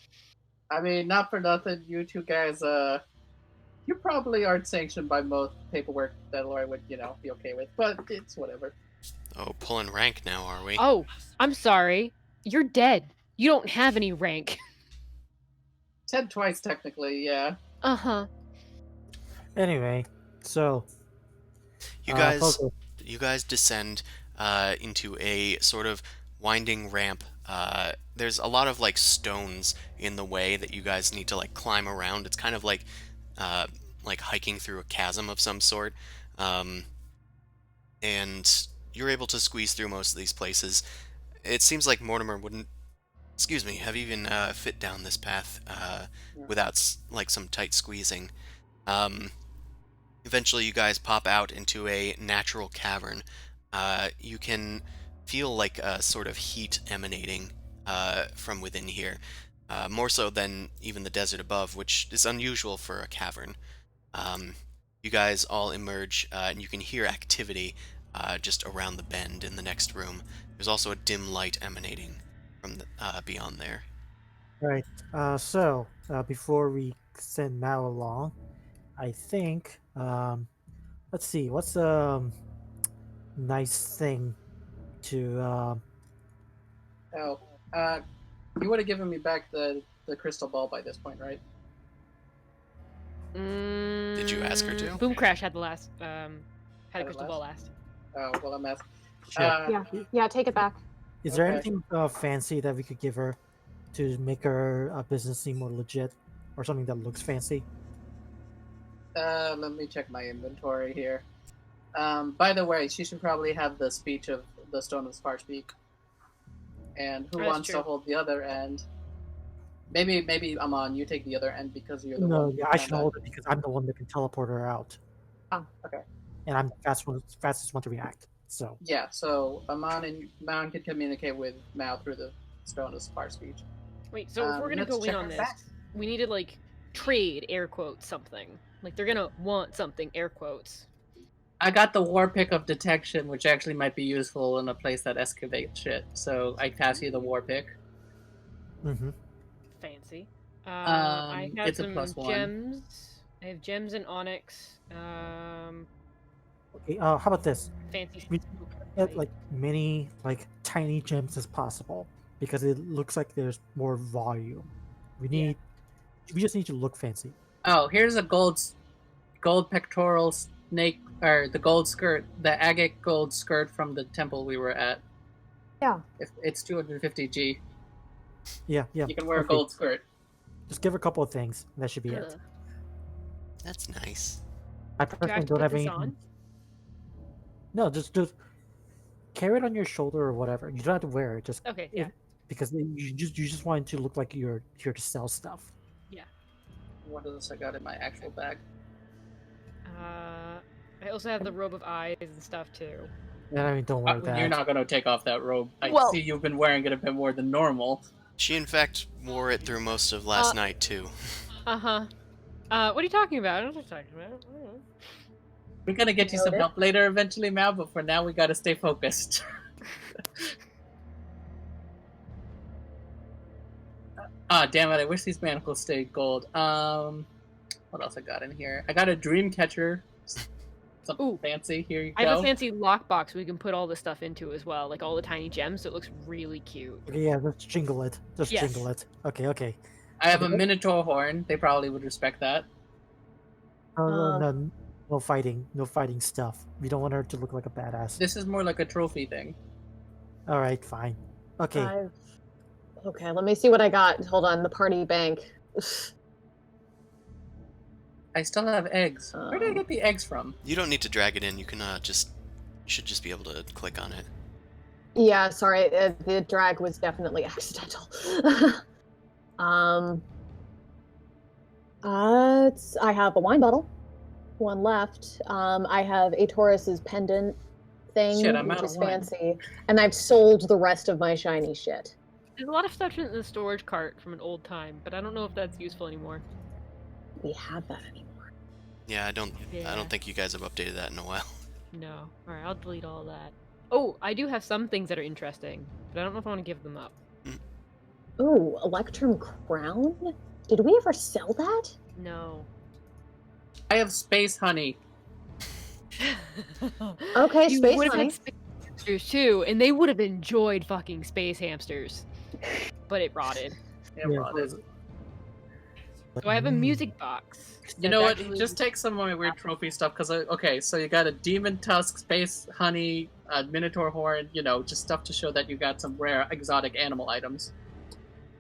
I mean, not for nothing, you two guys. You probably aren't sanctioned by most paperwork that Lori would, be okay with. But it's whatever. Oh, pulling rank now, are we? Oh, I'm sorry. You're dead. You don't have any rank. Said twice, technically, yeah. Uh-huh. Anyway, so You guys, Poco, you guys descend into a sort of winding ramp. There's a lot of like stones in the way that you guys need to like climb around. It's kind of like hiking through a chasm of some sort, um, and you're able to squeeze through most of these places. It seems like Mortimer wouldn't, excuse me, have even fit down this path without like some tight squeezing. Um, Eventually, you guys pop out into a natural cavern. You can feel like a sort of heat emanating from within here, more so than even the desert above, which is unusual for a cavern. Um, you guys all emerge, and you can hear activity just around the bend in the next room. There's also a dim light emanating from beyond there. right. So before we send Mao along, I think let's see, what's a nice thing to Oh, you would have given me back the crystal ball by this point, right? Did you ask her to? Boom Crash had the last had a Had it crystal last? ball last. Oh, well, I'm asking. Sure. Yeah, take it back. Is there Okay. anything fancy that we could give her to make her business seem more legit, or something that looks fancy? Let me check my inventory here. By the way, she should probably have the speech of the Stone of Spar speak. And who That's wants true. to hold the other end? Maybe Amon, you take the other end because you're the No, one. yeah, I should hold it because I'm the one that can teleport her out, Oh, okay. and I'm the fastest one to react. So Yeah, so Amon and Mount can communicate with Mao through the Stone of Spar speech. Wait, so if we're gonna let's go in check on our this, facts. we need to like trade air quotes something. Like they're gonna want something air quotes. I got the war pick of detection, which actually might be useful in a place that excavates shit. So I pass you the war pick. mhm. Fancy. I have it's a some +1. gems. I have gems and onyx. Okay. How about this? Fancy. We get like many like tiny gems as possible because it looks like there's more volume. We just need to look fancy. Oh, here's a gold pectoral snake, or the gold skirt, the agate gold skirt from the temple we were at. Yeah. It's 250 G. Yeah. You can wear a Okay. gold skirt. Just give her a couple of things. That should be it. That's nice. I Do I personally have to don't put have this anything. on? No, just carry it on your shoulder or whatever. You don't have to wear it. Just Okay, yeah. because you just want it to look like you're here to sell stuff. What else I got in my actual bag? I also have the robe of eyes and stuff too. And I mean, don't wear that. You're not going to take off that robe. I Well- see you've been wearing it a bit more than normal. She, in fact, wore it through most of last night, too. Uh-huh. What are you talking about? I don't know what you're talking about. I don't know. We're going to get you some Noted. help later eventually, Mal, but for now we got to stay focused. Damn it, I wish these manacles stayed gold. What else I got in here? I got a dream catcher. Something Ooh. fancy. Here you I have a go. fancy lockbox we can put all this stuff into as well, like all the tiny gems. So it looks really cute. Okay, yeah, let's jingle it. Just Yes. jingle it. Okay. I have a Okay. minotaur horn. They probably would respect that. No fighting stuff. We don't want her to look like a badass. This is more like a trophy thing. All right, fine. Okay, Okay, let me see what I got. Hold on, the party bank. I still have eggs. Where did I get the eggs from? You don't need to drag it in. You can just You should just be able to click on it. Yeah, sorry, the drag was definitely accidental. I have a wine bottle, one left. I have a Taurus's pendant thing, Shit, I'm which out of is wine. fancy, and I've sold the rest of my shiny shit. There's a lot of stuff in the storage cart from an old time, but I don't know if that's useful anymore. We have that anymore. Yeah, I don't Yeah. think you guys have updated that in a while. No. Alright, I'll delete all that. Oh, I do have some things that are interesting, but I don't know if I want to give them up. Ooh, Electrum Crown? Did we ever sell that? No. I have space honey. Okay, You space would have honey. had space hamsters too, and they would have enjoyed fucking space hamsters. But it rotted. Yeah, brought it. So I have a music box. You know what? that's actually- Just take some of my weird trophy stuff, because, okay, so you got a demon tusk, space honey, a minotaur horn, you know, just stuff to show that you got some rare exotic animal items.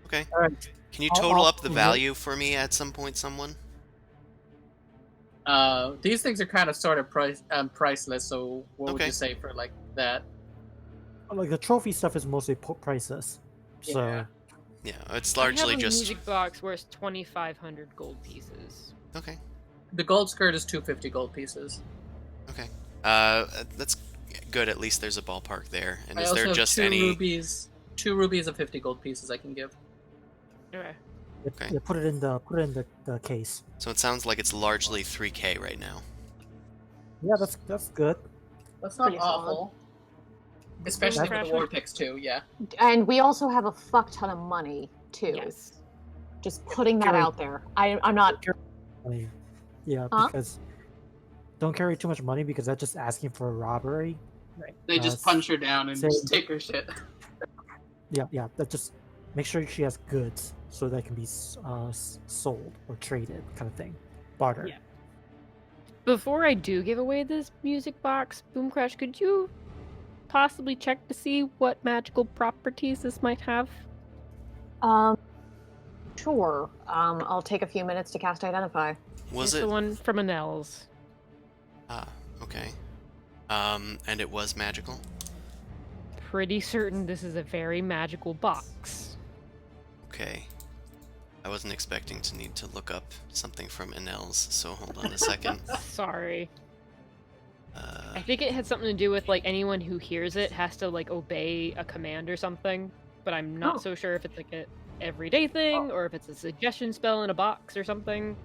Okay. All right. Can you I'll- total I'll- up the value for me at some point, someone? These things are kind of sort of priceless, so what would Okay. you say for, like, that? Like the trophy stuff is mostly priceless. So Yeah. Yeah, it's I largely have a just music box worth 2,500 gold pieces. okay. The gold skirt is 250 gold pieces. Okay. That's good. At least there's a ballpark there. And I is also there have just two any? rubies of 50 gold pieces I can give. Okay. Okay. yeah, put it in the case. So it sounds like it's largely 3K right now. Yeah, that's good. That's not Pretty solid. awful. Especially Crash with the war with- picks, too, yeah. And we also have a fuck ton of money, too. Yes. Just putting that Carry- out there. I'm not... Money. Yeah, Huh? because don't carry too much money because that's just asking for a robbery. They just punch her down and same. just take her shit. Yeah. That just make sure she has goods so that can be sold or traded, kind of thing. Barter. Yeah. Before I do give away this music box, Boom Crash, could you possibly check to see what magical properties this might have? Sure. I'll take a few minutes to cast Identify. Was It's it? the one from Anel's? Ah, okay. And it was magical. Pretty certain this is a very magical box. Okay. I wasn't expecting to need to look up something from Enel's, so hold on a second. Sorry. I Uh, think it had something to do with like anyone who hears it has to like obey a command or something, but I'm not Oh. so sure if it's like a everyday thing or if it's a suggestion spell in a box or something.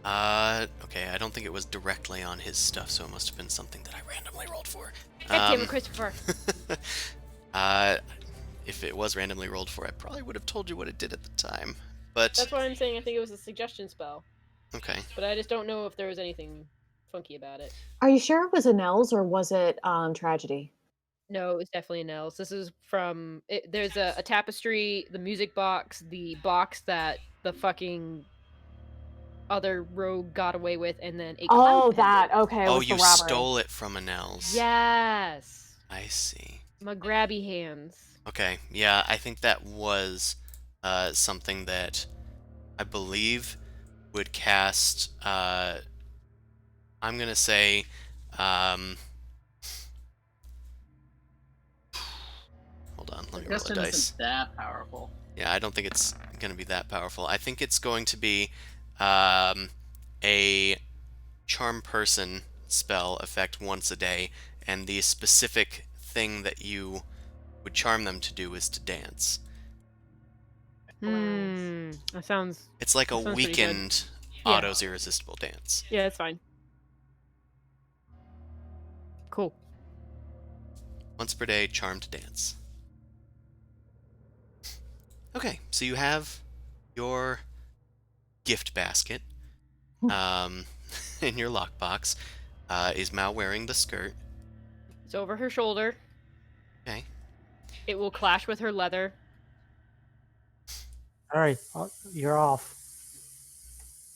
okay, I don't think it was directly on his stuff, so it must have been something that I randomly rolled for. God damn it, Christopher. uh, if it was randomly rolled for, I probably would have told you what it did at the time. But That's why I'm saying I think it was a suggestion spell, okay, but I just don't know if there was anything funky about it. Are you sure it was Anel's or was it Tragedy? No, it was definitely Nels. This is from. There's a tapestry, the music box, the box that the fucking other rogue got away with, and then a Oh, cloud that. pendant. Okay. oh, with you the robbery. stole it from Enel's. Yes, I see. my grabby hands. Okay, yeah, I think that was something that I believe would cast. I'm gonna say. Hold on, let me roll a Suggestion dice. isn't that powerful. Yeah, I don't think it's gonna be that powerful. I think it's going to be a charm person spell effect once a day, and the specific thing that you would charm them to do is to dance. That sounds. It's like a That sounds pretty good. weakened Yeah. Otto's irresistible dance. Yeah, it's fine. Cool. Once per day, charm to dance. Okay, so you have your gift basket in your lockbox. Is Mao wearing the skirt? It's over her shoulder. Okay. It will clash with her leather. All right, you're off.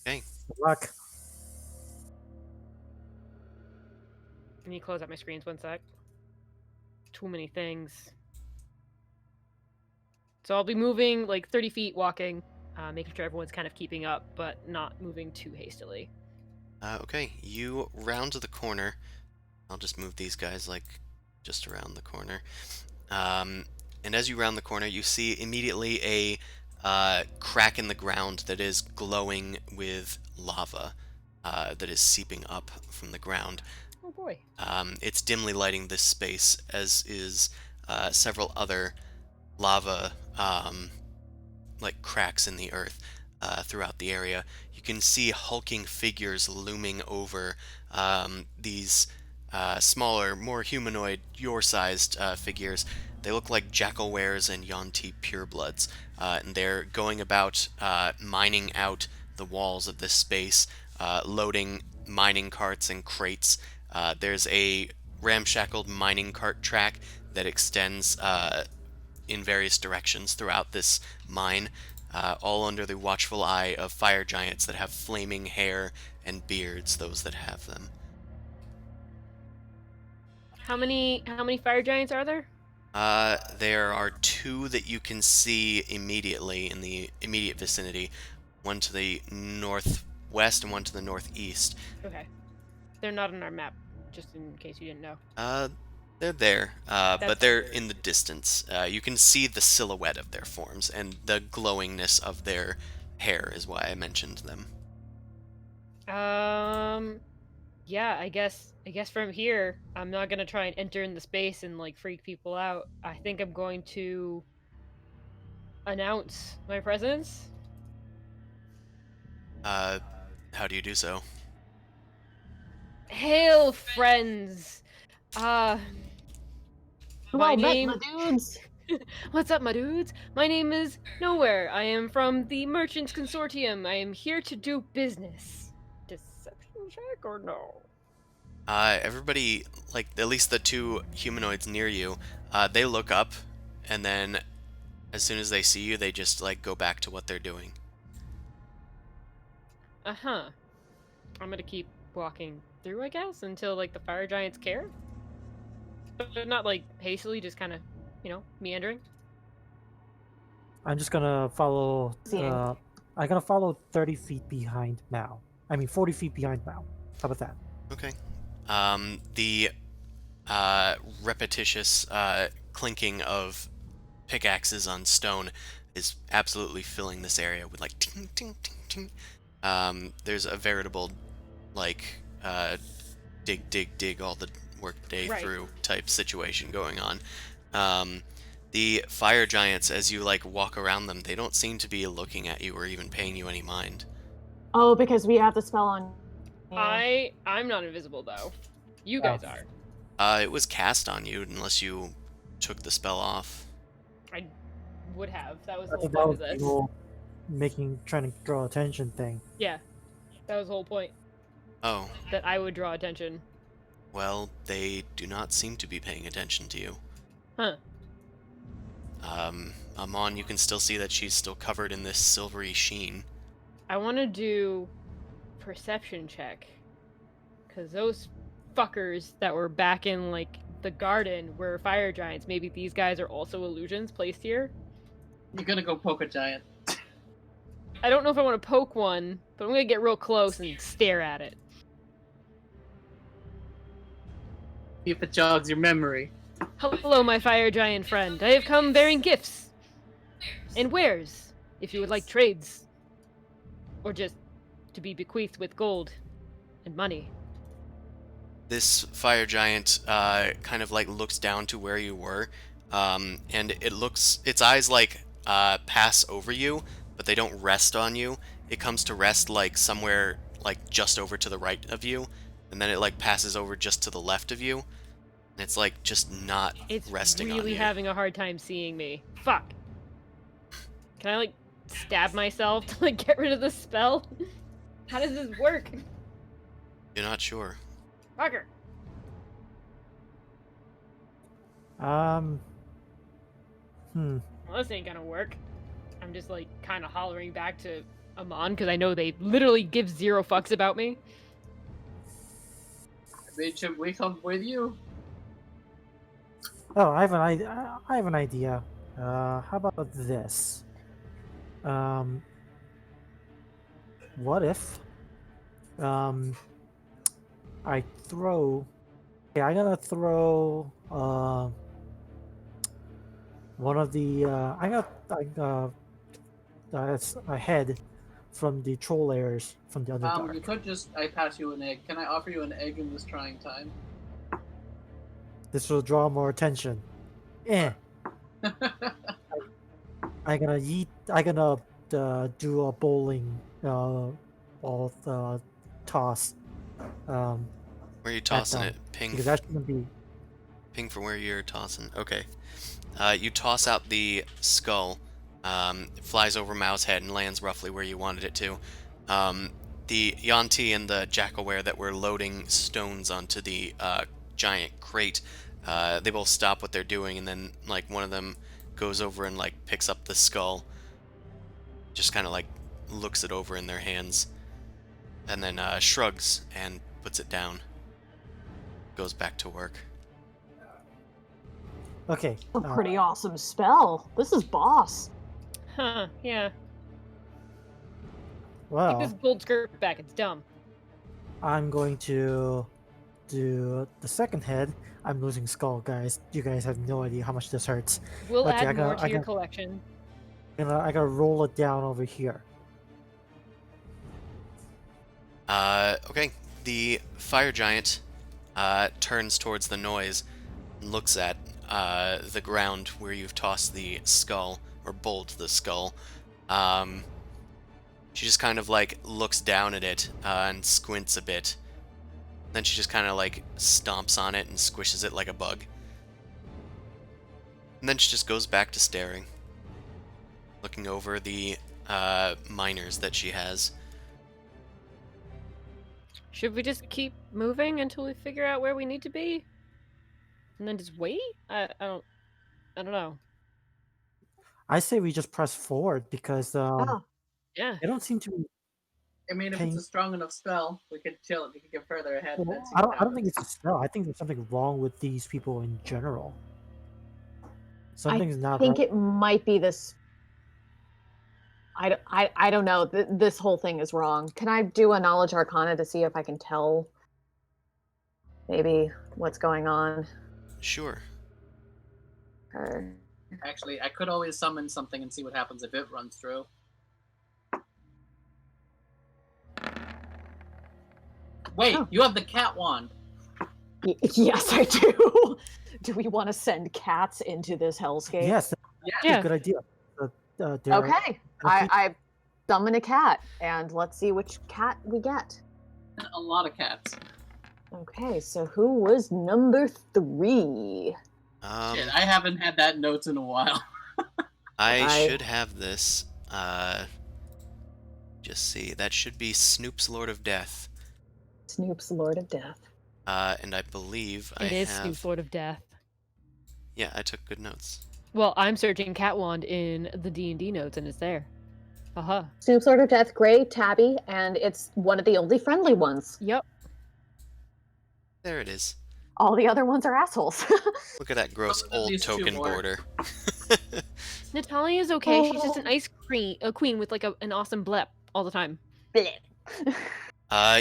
Okay. Good luck. Let me close out my screens 1 sec. Too many things. So I'll be moving like 30 feet walking. making sure everyone's kind of keeping up, but not moving too hastily. Okay, you round the corner. I'll just move these guys like just around the corner. And as you round the corner, you see immediately a crack in the ground that is glowing with lava that is seeping up from the ground. Oh boy. It's dimly lighting this space, as is several other lava like cracks in the earth throughout the area. You can see hulking figures looming over these smaller, more humanoid, your-sized figures. They look like Jackal-wares and Yuan-ti purebloods, and they're going about mining out the walls of this space, loading mining carts and crates. There's a ramshackled mining cart track that extends in various directions throughout this mine, all under the watchful eye of fire giants that have flaming hair and beards, those that have them. How many fire giants are there? There are two that you can see immediately in the immediate vicinity, one to the northwest and one to the northeast. Okay. They're not on our map, just in case you didn't know. They're there, but they're in the distance. You can see the silhouette of their forms, and the glowingness of their hair is why I mentioned them. Yeah, I guess from here, I'm not gonna try and enter in the space and like freak people out. I think I'm going to announce my presence. How do you do so? Hail, friends! My Well, name. my dudes. What's up, my dudes? My name is Nowhere. I am from the Merchants Consortium. I am here to do business. Deception check or no? Everybody, like at least the two humanoids near you, they look up, and then as soon as they see you, they just like go back to what they're doing. Uh-huh. I'm gonna keep walking through, I guess, until like the fire giants care. But not like hastily, just kind of, meandering. I'm just gonna follow. I'm gonna follow 30 feet behind Mao. I mean, 40 feet behind Mao. How about that? Okay. The repetitious clinking of pickaxes on stone is absolutely filling this area with like ting ting ting ting. There's a veritable like dig all the workday Right. through type situation going on. The fire giants, as you like walk around them, they don't seem to be looking at you or even paying you any mind. Oh, because we have the spell on. Yeah. I'm not invisible though. You guys are. It was cast on you unless you took the spell off. I would have. That was I the whole think that point was of the this. whole trying to draw attention thing. Yeah. That was the whole point. Oh, That I would draw attention. well, they do not seem to be paying attention to you. Huh. Amon, you can still see that she's still covered in this silvery sheen. I want to do perception check. Because those fuckers that were back in, like, the garden were fire giants. Maybe these guys are also illusions placed here. You're gonna go poke a giant. I don't know if I want to poke one, but I'm going to get real close and stare at it. See if it jogs your memory. Hello, my fire giant friend. I have come bearing gifts. And wares, if you would like trades. Or just to be bequeathed with gold and money. This fire giant kind of like looks down to where you were, and its eyes like pass over you, but they don't rest on you. It comes to rest like somewhere like just over to the right of you, and then it like passes over just to the left of you, and it's like just not It's resting on really you. having a hard time seeing me. Fuck. Can I, like, stab myself to, like, get rid of the spell? How does this work? You're not sure. Fucker. Hmm. Well, this ain't gonna work. I'm just, like, kind of hollering back to Amon, because I know they literally give zero fucks about me. Should we come with you? Oh, I have an idea. How about this? what if I throw? Okay, I'm gonna throw one of the that's ahead from the troll layers from the Underdark. You could just, I pass you an egg. Can I offer you an egg in this trying time? This will draw more attention. I'm gonna eat. I'm gonna do a bowling ball toss. Where are you At tossing them it? Ping. because that's gonna be. Ping for where you're tossing. Okay. You toss out the skull. It flies over Mao's head and lands roughly where you wanted it to. The Yanti and the Jackaware that were loading stones onto the giant crate, they both stop what they're doing, and then like one of them goes over and like picks up the skull, just kind of like looks it over in their hands, and then shrugs and puts it down. Goes back to work. Okay. A pretty awesome spell. This is boss. Huh, yeah. Well, Keep his gold skirt back, it's dumb. I'm going to do the second head. I'm losing skull, guys. You guys have no idea how much this hurts. We'll Okay, add more to your collection. I gotta roll it down over here. Okay. The fire giant turns towards the noise and looks at the ground where you've tossed the skull, or bowled the skull. She just kind of like looks down at it and squints a bit. Then she just kind of like stomps on it and squishes it like a bug. And then she just goes back to staring, looking over the miners that she has. Should we just keep moving until we figure out where we need to be? And then just wait? I don't know. I say we just press forward because Yeah. they don't seem to be. I mean, if it's a strong enough spell, we could chill. We could get further ahead. And Well, then see I what don't think happens. it's a spell. I think there's something wrong with these people in general. Something's I not think right. it might be this. I don't know. This whole thing is wrong. Can I do a knowledge arcana to see if I can tell maybe what's going on? Sure. Or... Actually, I could always summon something and see what happens if it runs through. Wait, you have the cat wand. Yes, I do. Do we want to send cats into this hellscape? Yes, that's a good idea. Okay, I summon a cat, and let's see which cat we get. A lot of cats. Okay, so who was number 3? Shit, I haven't had that notes in a while. I should have this. Just see. That should be Snoop's Lord of Death. Snoop's Lord of Death. And I believe It is Snoop's Lord of Death. Yeah, I took good notes. Well, I'm searching Cat Wand in the D&D notes, and it's there. Haha. Snoop's Lord of Death, gray, tabby, and it's one of the only friendly ones. Yep. There it is. All the other ones are assholes. Look at that gross old token border. Natalia's okay. She's just an ice queen with like an awesome blep all the time.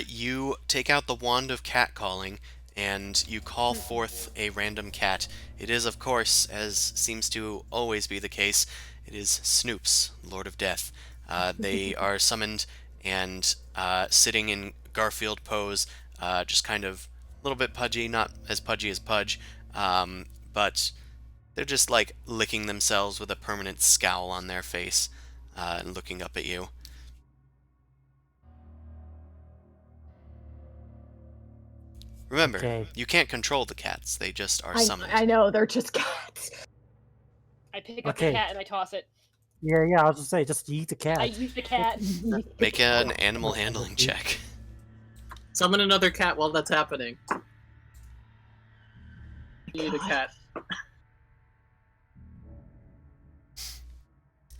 You take out the wand of cat calling, and you call forth a random cat. It is, of course, as seems to always be the case, it is Snoop's, Lord of Death. They are summoned and sitting in Garfield pose, just kind of a little bit pudgy, not as pudgy as Pudge, but they're just like licking themselves with a permanent scowl on their face and looking up at you. Remember, you can't control the cats. They just are summoned. I know, they're just cats. I pick up the cat and I toss it. Yeah, I was just say, just eat the cat. I use the cat. Make an animal handling check. Summon another cat while that's happening. You need a cat.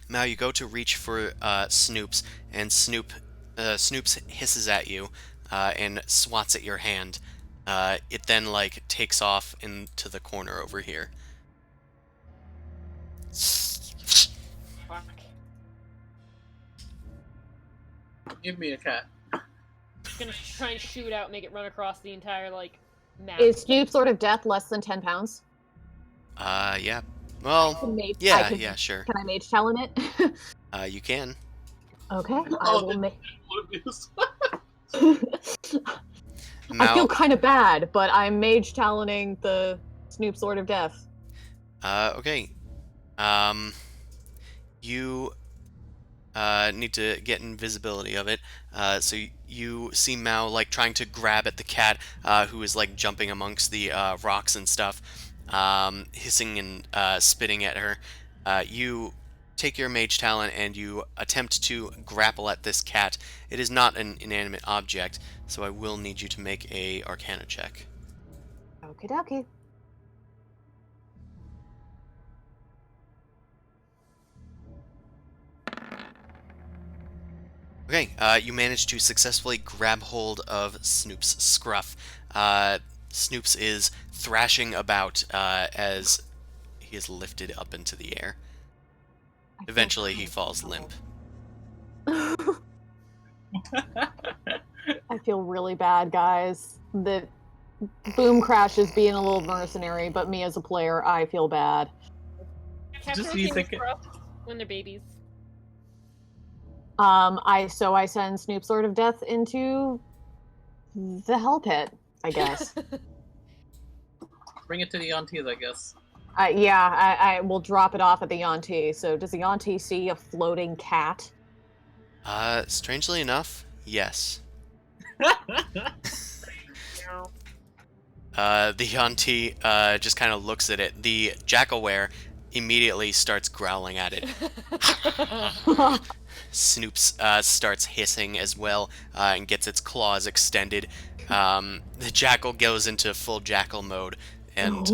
Now you go to reach for Snoops, and Snoops hisses at you and swats at your hand. It then like takes off into the corner over here. Fuck. Give me a cat. Gonna try and shoot out, make it run across the entire map. Is Snoop Sword of Death less than 10 pounds? Yeah. Well, yeah, sure. Can I mage talent it? You can. Okay, I will make. Now, I feel kind of bad, but I'm mage talenting the Snoop Sword of Death. Okay. You need to get invisibility of it. So you see Mao like trying to grab at the cat, who is like jumping amongst the rocks and stuff, hissing and spitting at her. You take your mage talent and you attempt to grapple at this cat. It is not an inanimate object, so I will need you to make a Arcana check. Okie dokie. Okay, you managed to successfully grab hold of Snoop's scruff. Snoops is thrashing about as he is lifted up into the air. Eventually, he falls limp. I feel really bad, guys. The Boom Crash is being a little mercenary, but me as a player, I feel bad. Cats Just are you okay think with scruff when they're babies. I send Snoop Sword of Death into the hell pit, I guess. Bring it to the aunties, I guess. I will drop it off at the Yanti. So does the Yanti see a floating cat? Strangely enough, yes. The Yanti just kind of looks at it. The Jackalware immediately starts growling at it. Snoops starts hissing as well and gets its claws extended. The jackal goes into full jackal mode and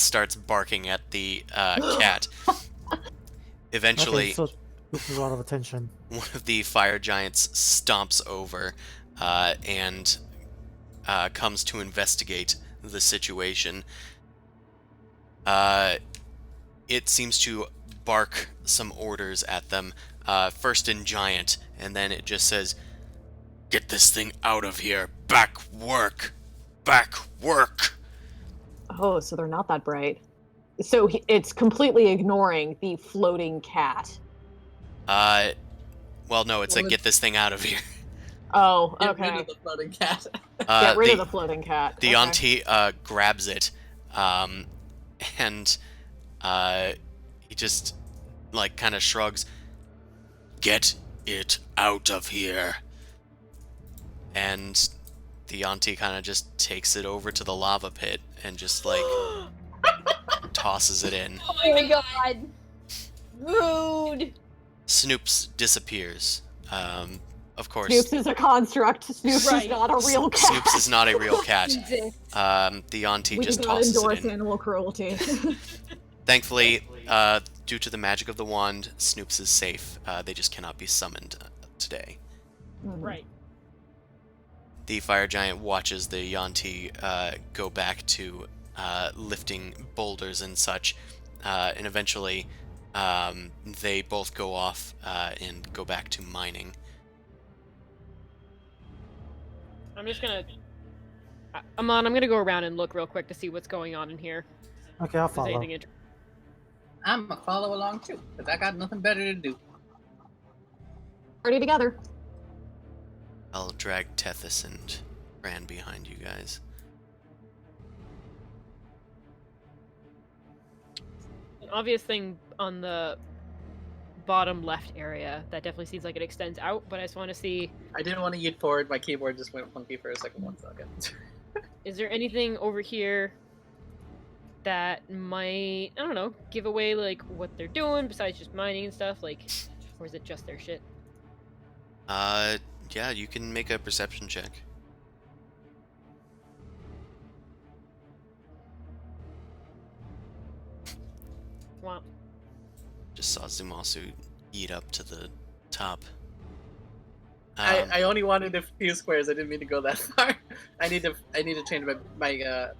starts barking at the cat. Eventually, Okay, so this is a lot of attention. one of the fire giants stomps over and comes to investigate the situation. It seems to bark some orders at them, first in giant, and then it just says, "Get this thing out of here! Back work! Back work!" Oh, so they're not that bright. So it's completely ignoring the floating cat. Well, no, it's like, "Get this thing out of here." Oh, Get okay. rid of the floating cat. Get rid of the floating cat. The auntie grabs it, and he just like kind of shrugs. "Get it out of here." And the auntie kind of just takes it over to the lava pit and just like tosses it in. Oh my god! Rude! Snoops disappears. Of course. Snoops is a construct. Snoops is not a real cat. Snoops is not a real cat. The auntie just tosses it in. We do not endorse animal cruelty. Thankfully, due to the magic of the wand, Snoops is safe. They just cannot be summoned today. Right. The fire giant watches the Yanti go back to lifting boulders and such, and eventually they both go off and go back to mining. I'm just gonna... Amon, I'm gonna go around and look real quick to see what's going on in here. Okay, I'll If there's follow. anything I'm gonna follow along too, because I got nothing better to do. Party together. I'll drag Tethys and Bran behind you guys. An obvious thing on the bottom left area that definitely seems like it extends out, but I just want to see, I didn't want to yeet forward, my keyboard just went funky for a second. 1 second. is there anything over here that might, I don't know, give away like what they're doing besides just mining and stuff, like, or is it just their shit? Yeah, you can make a perception check. Wow. Just saw Zumasu eat up to the top. I only wanted a few squares. I didn't mean to go that far. I need to change my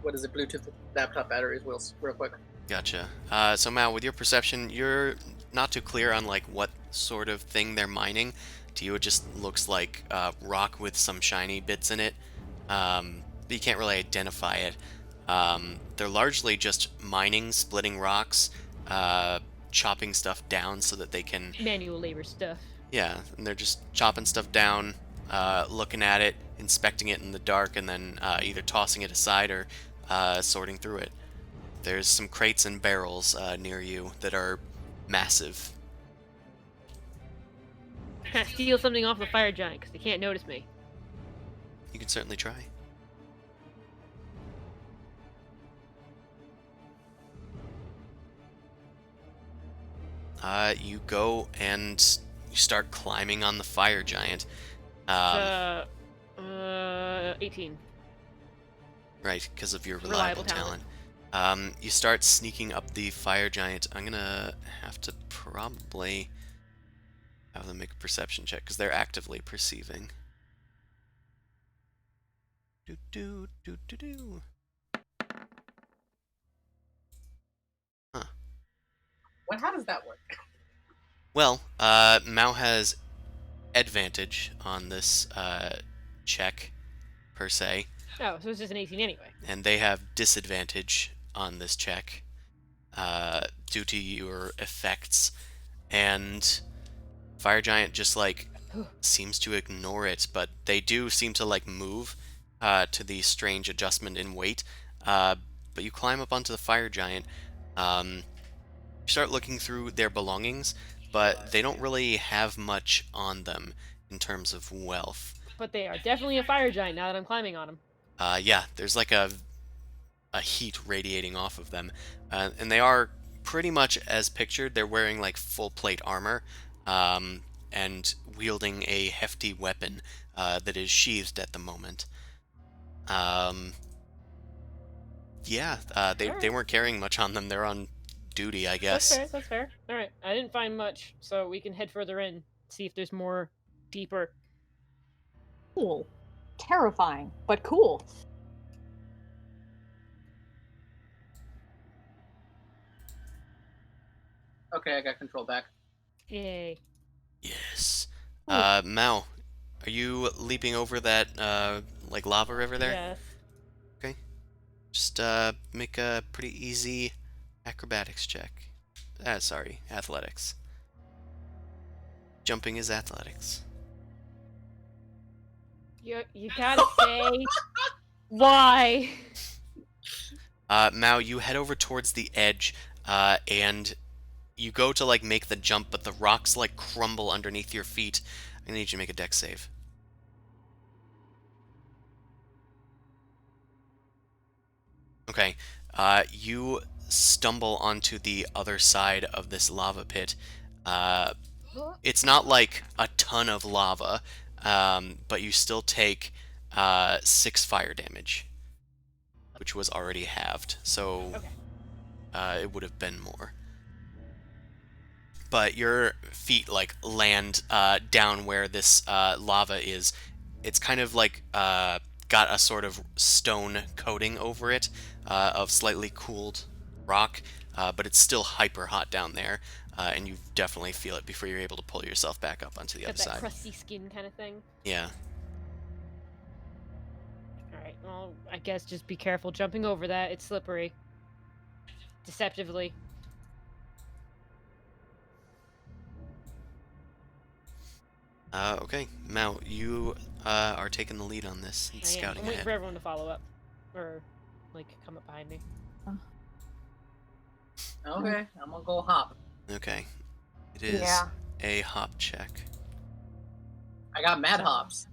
what is it, Bluetooth laptop batteries real quick. Gotcha. So Mal, with your perception, you're not too clear on like what sort of thing they're mining. To you, it just looks like rock with some shiny bits in it. But you can't really identify it. They're largely just mining, splitting rocks, chopping stuff down so that they can... Manual labor stuff. Yeah, and they're just chopping stuff down, looking at it, inspecting it in the dark, and then either tossing it aside or sorting through it. There's some crates and barrels near you that are massive. Steal something off the fire giant because they can't notice me. You can certainly try. You go and you start climbing on the fire giant. 18. Right, because of your reliable talent. You start sneaking up the fire giant. I'm gonna have to probably have them make a perception check because they're actively perceiving. Do do do do do. Huh. Well, how does that work? Well, Mao has advantage on this check, per se. Oh, so it's just an 18 anyway. And they have disadvantage on this check due to your effects. And Fire Giant just, like, seems to ignore it, but they do seem to, like, move to the strange adjustment in weight. But you climb up onto the Fire Giant. You start looking through their belongings, but they don't really have much on them in terms of wealth. But they are definitely a fire giant now that I'm climbing on them. Yeah, there's like a heat radiating off of them. And they are pretty much as pictured. They're wearing like full plate armor and wielding a hefty weapon that is sheathed at the moment. Yeah, they weren't carrying much on them. They're on duty, I guess. That's fair. All right, I didn't find much, so we can head further in, see if there's more deeper. Cool. Terrifying, but cool. Okay, I got control back. Yay. Yes. Mao, are you leaping over that like lava river there? Yes. Okay. Just make a pretty easy acrobatics check. Sorry, athletics. Jumping is athletics. You gotta say why. Mao, you head over towards the edge, and you go to like make the jump, but the rocks like crumble underneath your feet. I'm gonna need you to make a dex save. Okay. You stumble onto the other side of this lava pit. It's not like a ton of lava, but you still take 6 fire damage, which was already halved, so it would have been more. But your feet like land down where this lava is. It's kind of like got a sort of stone coating over it of slightly cooled rock, but it's still hyper hot down there, and you definitely feel it before you're able to pull yourself back up onto the other side. That crusty skin kind of thing. Yeah. Alright, well, I guess just be careful jumping over that. It's slippery. Deceptively. Okay, Mao, you are taking the lead on this and scouting I'm waiting ahead. for everyone to follow up. Or, like, come up behind me. Okay, I'm gonna go hop. Okay. It is a hop check. I got mad hops.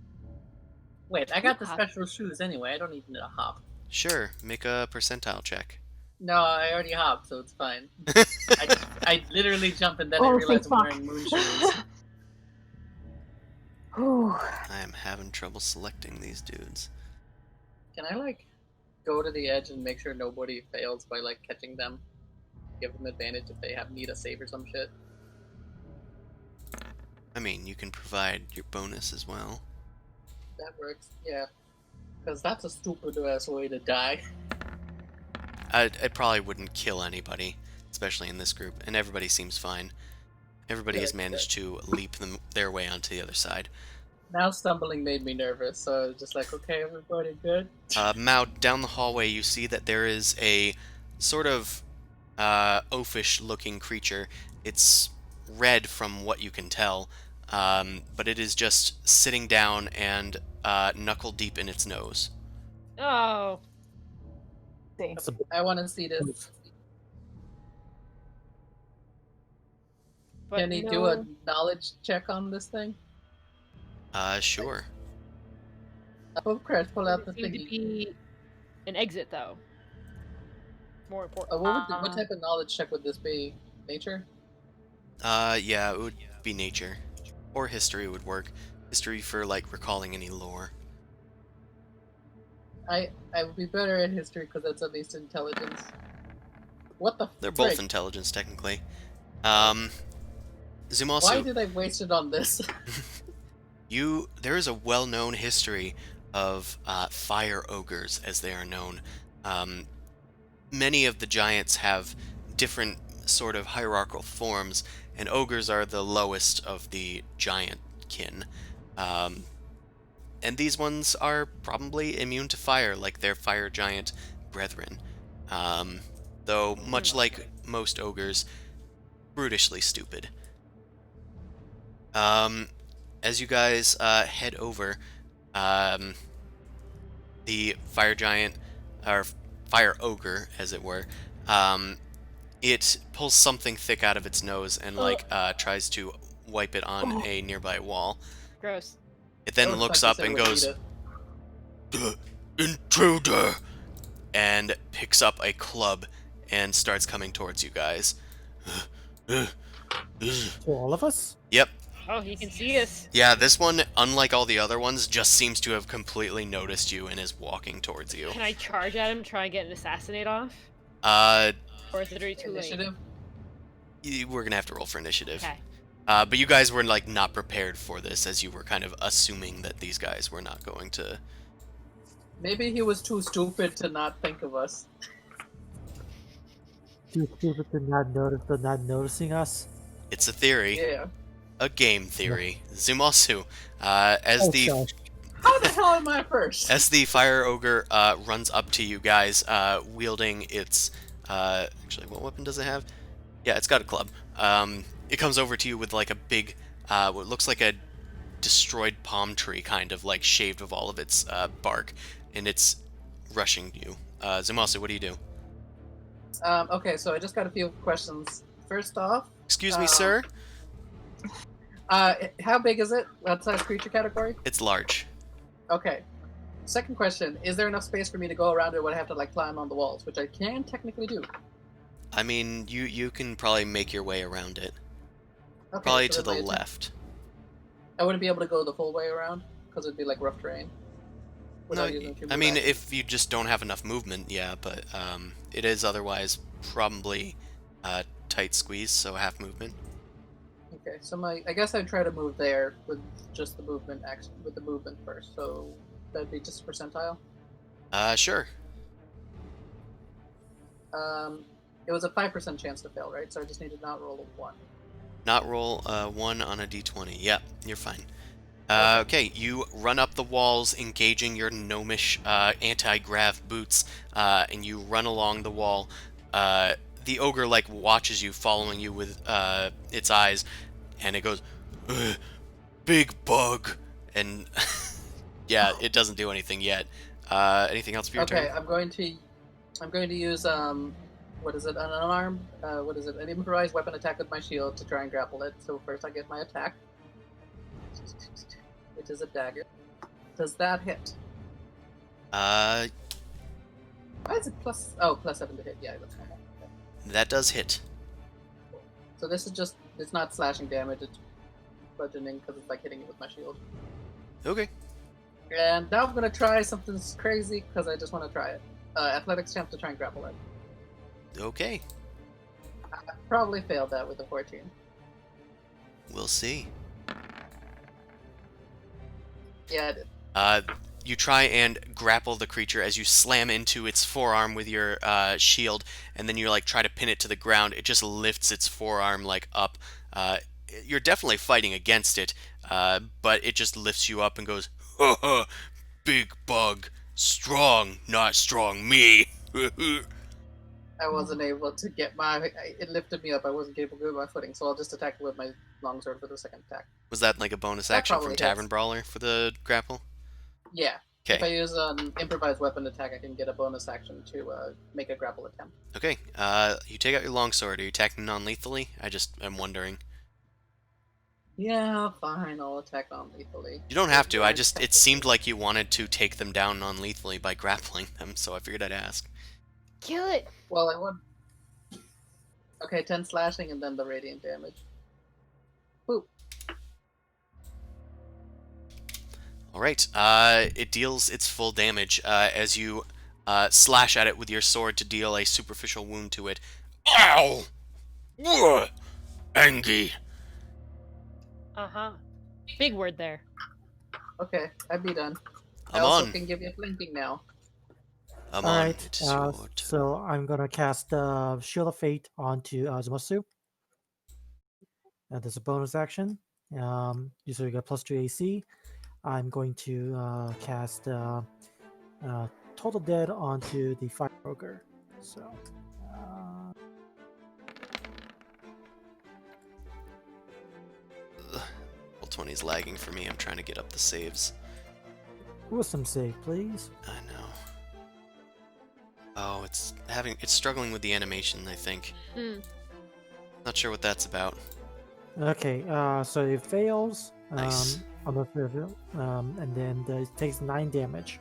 Wait, I got the Hop. special shoes anyway. I don't even need a hop. Sure, make a percentile check. No, I already hopped, so it's fine. I literally jump and then I realize I'm wearing moon shoes. I am having trouble selecting these dudes. Can I, like, go to the edge and make sure nobody fails by, like, catching them? Give them advantage if they need a save or some shit? I mean, you can provide your bonus as well. That works, yeah. Because that's a stupid-ass way to die. It probably wouldn't kill anybody, especially in this group, and everybody seems fine. Everybody has managed to leap their way onto the other side. Now stumbling made me nervous, so I was just like, okay, everybody good? Mao, down the hallway, you see that there is a sort of oafish-looking creature. It's red from what you can tell, but it is just sitting down and knuckle deep in its nose. Oh. I want to see this. Can he do a knowledge check on this thing? Sure. Oh, Chris, pull out the It seemed to thingy. be an exit, though. More important. What type of knowledge check would this be? Nature? Yeah, it would be nature. Or history would work. History for, like, recalling any lore. I would be better at history because that's at least intelligence. What the They're frick? both intelligence, technically. Zumasu. Why did I waste it on this? There is a well-known history of fire ogres, as they are known. Many of the giants have different sort of hierarchical forms, and ogres are the lowest of the giant kin. And these ones are probably immune to fire, like their fire giant brethren. Though, much like most ogres, brutishly stupid. As you guys head over, the fire giant, or fire ogre, as it were, it pulls something thick out of its nose and tries to wipe it on a nearby wall. Gross. It then looks up and goes, "Intruder!" and picks up a club and starts coming towards you guys. To all of us? Yep. Oh, he can see us. Yeah, this one, unlike all the other ones, just seems to have completely noticed you and is walking towards you. Can I charge at him, try and get an assassinate off? Or is it already too late? Initiative? We're gonna have to roll for initiative. Okay. But you guys were like not prepared for this, as you were kind of assuming that these guys were not going to. Maybe he was too stupid to not think of us. Too stupid to not notice the not noticing us? It's a theory. Yeah. A game theory. Zumasu, as the gosh. How the hell am I first? as the fire ogre runs up to you guys, wielding its actually, what weapon does it have? Yeah, it's got a club. It comes over to you with like a big, what looks like a destroyed palm tree, kind of like shaved of all of its bark, and it's rushing you. Zumasu, what do you do? Okay, so I just got a few questions. First off, Excuse me, sir. how big is it? What size creature category? It's large. Okay. Second question: is there enough space for me to go around it? Or would I have to like climb on the walls, which I can technically do? I mean, you can probably make your way around it. Okay, Probably so to the then left. I wouldn't be able to go the full way around because it'd be like rough terrain. No, without using too I much mean, action. if you just don't have enough movement, yeah, but it is otherwise probably tight squeeze, so half movement. Okay, so I guess I'd try to move there with just the movement action with the movement first. So that'd be just a percentile. Sure. It was a 5% chance to fail, right? So I just need to not roll a 1. Not roll 1 on a d20. Yep, you're fine. Okay, you run up the walls, engaging your gnomish anti-grav boots, and you run along the wall. The ogre like watches you, following you with its eyes, and it goes, "Big bug," and yeah, it doesn't do anything yet. Anything else for your turn? Okay, I'm going to use what is it? An unarmed? What is it? An improvised weapon attack with my shield to try and grapple it. So first I get my attack, which is a dagger. Does that hit? Why is it plus? Oh, plus 7 to hit. Yeah, that's fine. Okay. That does hit. So this is just, it's not slashing damage, it's bludgeoning because it's like hitting it with my shield. Okay. And now I'm going to try something crazy because I just want to try it. Athletics champ to try and grapple it. Okay. I probably failed that with a 14. We'll see. Yeah, I did. You try and grapple the creature as you slam into its forearm with your shield, and then you like try to pin it to the ground. It just lifts its forearm like up, you're definitely fighting against it, but it just lifts you up and goes, "Ha ha, big bug, strong, not strong me." I wasn't able to get it lifted me up. I wasn't able to get my footing, so I'll just attack with my longsword for the second attack. Was that like a bonus That action from probably Tavern hits. Brawler for the grapple? Yeah. If I Okay. use an improvised weapon attack, I can get a bonus action to make a grapple attempt. Okay. You take out your longsword. Are you attacking non-lethally? I just am wondering. Yeah, fine. I'll attack non-lethally. You don't have to. It seemed like you wanted to take them down non-lethally by grappling them, so I figured I'd ask. Kill it. Well, I would. Okay, 10 slashing and then the radiant damage. Boop. All right. It deals its full damage as you slash at it with your sword to deal a superficial wound to it. Ow! Angie. Uh-huh. Big word there. Okay, I'd be done. I I'm also on. can give you flanking now. I'm All on. right. It is your turn. So I'm gonna cast Shield of Fate onto Zamasu. There's a bonus action. Usually get +2 AC. I'm going to cast Total Dead onto the Fire Ogre. So. Well, 20 is lagging for me. I'm trying to get up the saves. Wisdom save, please. I know. Oh, it's struggling with the animation, I think. Not sure what that's about. Okay, so it fails. Nice. On the and then it takes 9 damage.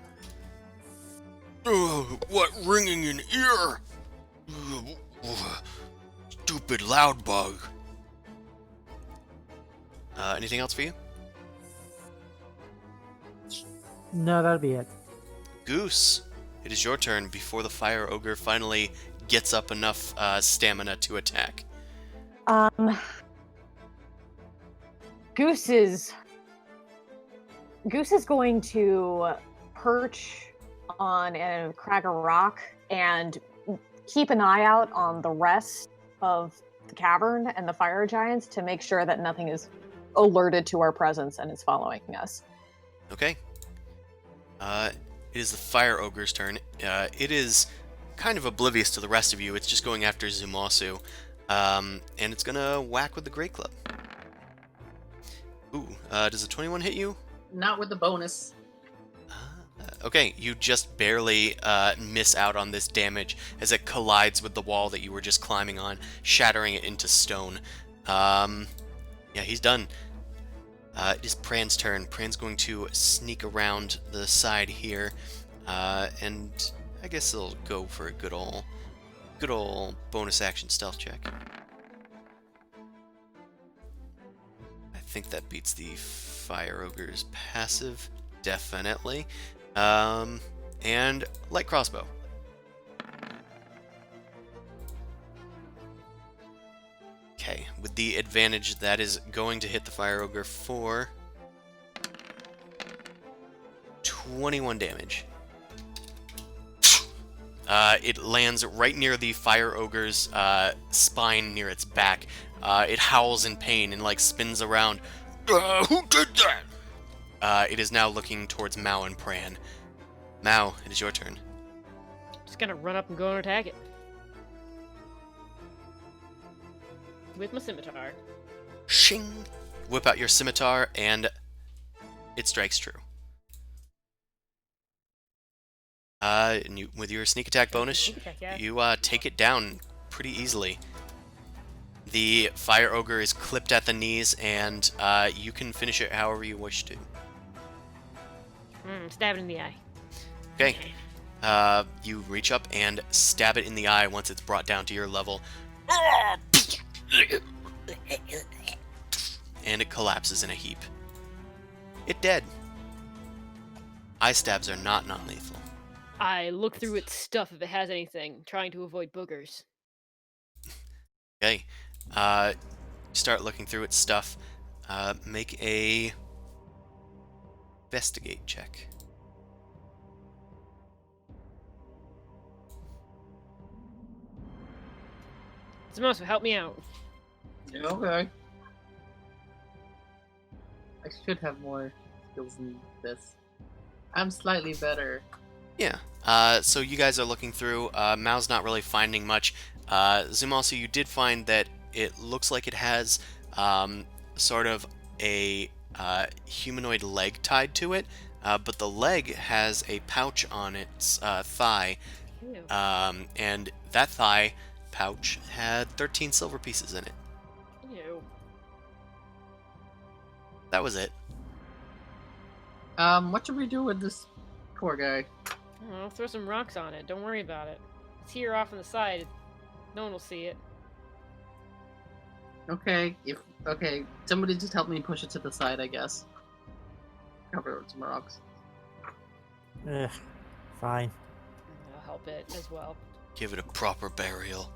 What ringing in ear? Stupid loud bug. Anything else for you? No, that'll be it. Goose, it is your turn before the fire ogre finally gets up enough stamina to attack. Goose is going to perch on a crag of rock and keep an eye out on the rest of the cavern and the fire giants to make sure that nothing is alerted to our presence and is following us. Okay. It is the fire ogre's turn. It is kind of oblivious to the rest of you. It's just going after Zumasu. And it's gonna whack with the great club. Ooh, does a 21 hit you? Not with the bonus. Okay, you just barely miss out on this damage as it collides with the wall that you were just climbing on, shattering it into stone. Yeah, he's done. It is Pran's turn. Pran's going to sneak around the side here, and I guess he'll go for a good ol' bonus action stealth check. I think that beats the Fire Ogre's passive, definitely. And light crossbow. Okay, with the advantage, that is going to hit the Fire Ogre for 21 damage. It lands right near the Fire Ogre's spine, near its back. It howls in pain and like spins around. Who did that? It is now looking towards Mao and Pran. Mao, it is your turn. Just gonna run up and go and attack it. With my scimitar. Shing! Whip out your scimitar, and it strikes true. And you, with your sneak attack bonus, Sneak attack, yeah. you take it down pretty easily. The Fire Ogre is clipped at the knees, and you can finish it however you wish to. Stab it in the eye. Okay. You reach up and stab it in the eye once it's brought down to your level. And it collapses in a heap. It dead. Eye stabs are not non-lethal. I look through its stuff if it has anything, trying to avoid boogers. Okay. Start looking through its stuff. Make a investigate check. Zamasu, help me out. Okay. should have more skills than this. I'm slightly better. Yeah. So you guys are looking through. Mao's not really finding much. Zumasu, you did find that it looks like it has sort of a humanoid leg tied to it, but the leg has a pouch on its thigh, Ew. and that thigh pouch had 13 silver pieces in it. Ew. That was it. What should we do with this poor guy? I don't know, throw some rocks on it. Don't worry about it. It's here off on the side. No one will see it. Okay, somebody just help me push it to the side, I guess. Cover it with some rocks. Fine. I'll help it as well. Give it a proper burial.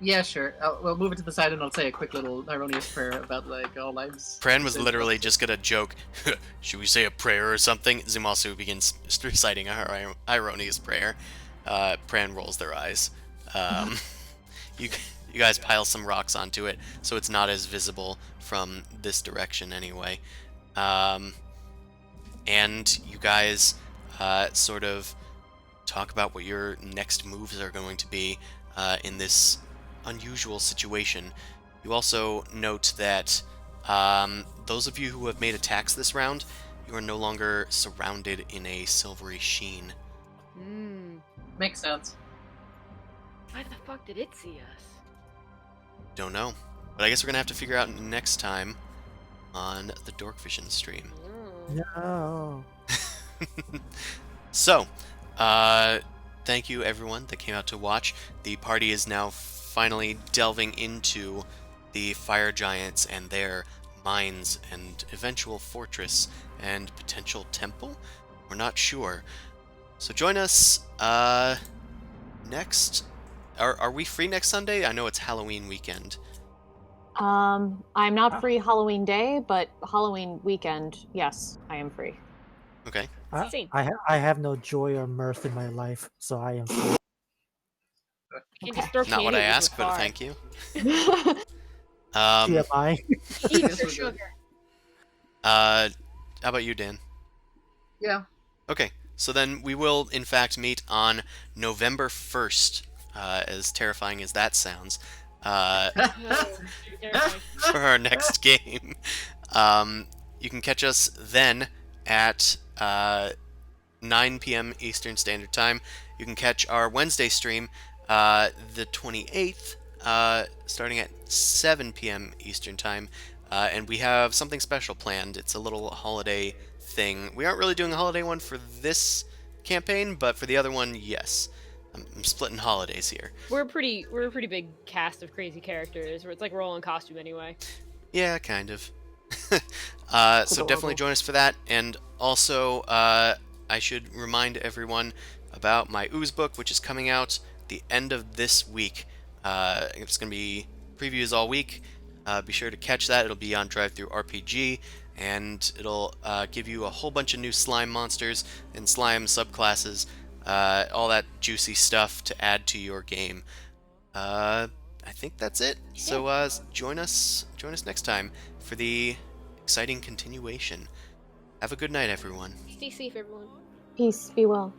Yeah, sure. We'll move it to the side and I'll say a quick little ironious prayer about, like, all lives. Pran was literally just gonna joke, should we say a prayer or something? Zumasu begins reciting a ironious prayer. Pran rolls their eyes. You guys pile some rocks onto it, so it's not as visible from this direction anyway. And you guys sort of talk about what your next moves are going to be in this unusual situation. You also note that those of you who have made attacks this round, you are no longer surrounded in a silvery sheen. Makes sense. Why the fuck did it see us? Don't know. But I guess we're going to have to figure out next time on the Dorkvision stream. No. So, thank you everyone that came out to watch. The party is now finally delving into the fire giants and their mines and eventual fortress and potential temple. We're not sure. So join us next. Are we free next Sunday? I know it's Halloween weekend. I'm not free Halloween day, but Halloween weekend, yes, I am free. Okay. I have no joy or mirth in my life, so I am free. You Okay. just throw Not what I candy asked, into a but bar. thank you. TMI. Eat Yes, the we're sugar. good. How about you, Dan? Yeah. Okay, so then we will, in fact, meet on November 1st, as terrifying as that sounds, No, terrifying. for our next game. You can catch us then at 9 p.m. Eastern Standard Time. You can catch our Wednesday stream, the 28th, starting at 7 p.m. Eastern Time. And we have something special planned. It's a little holiday thing. We aren't really doing a holiday one for this campaign, but for the other one, yes. I'm splitting holidays here. We're a pretty big cast of crazy characters. It's like we're all in costume anyway. Yeah, kind of. So definitely join us for that. And also, I should remind everyone about my Ooze book, which is coming out the end of this week. It's going to be previews all week. Be sure to catch that. It'll be on Drive-Thru RPG, and it'll give you a whole bunch of new slime monsters and slime subclasses, all that juicy stuff to add to your game. I think that's it. So join us next time for the exciting continuation. Have a good night, everyone. Stay safe, everyone. Peace, be well.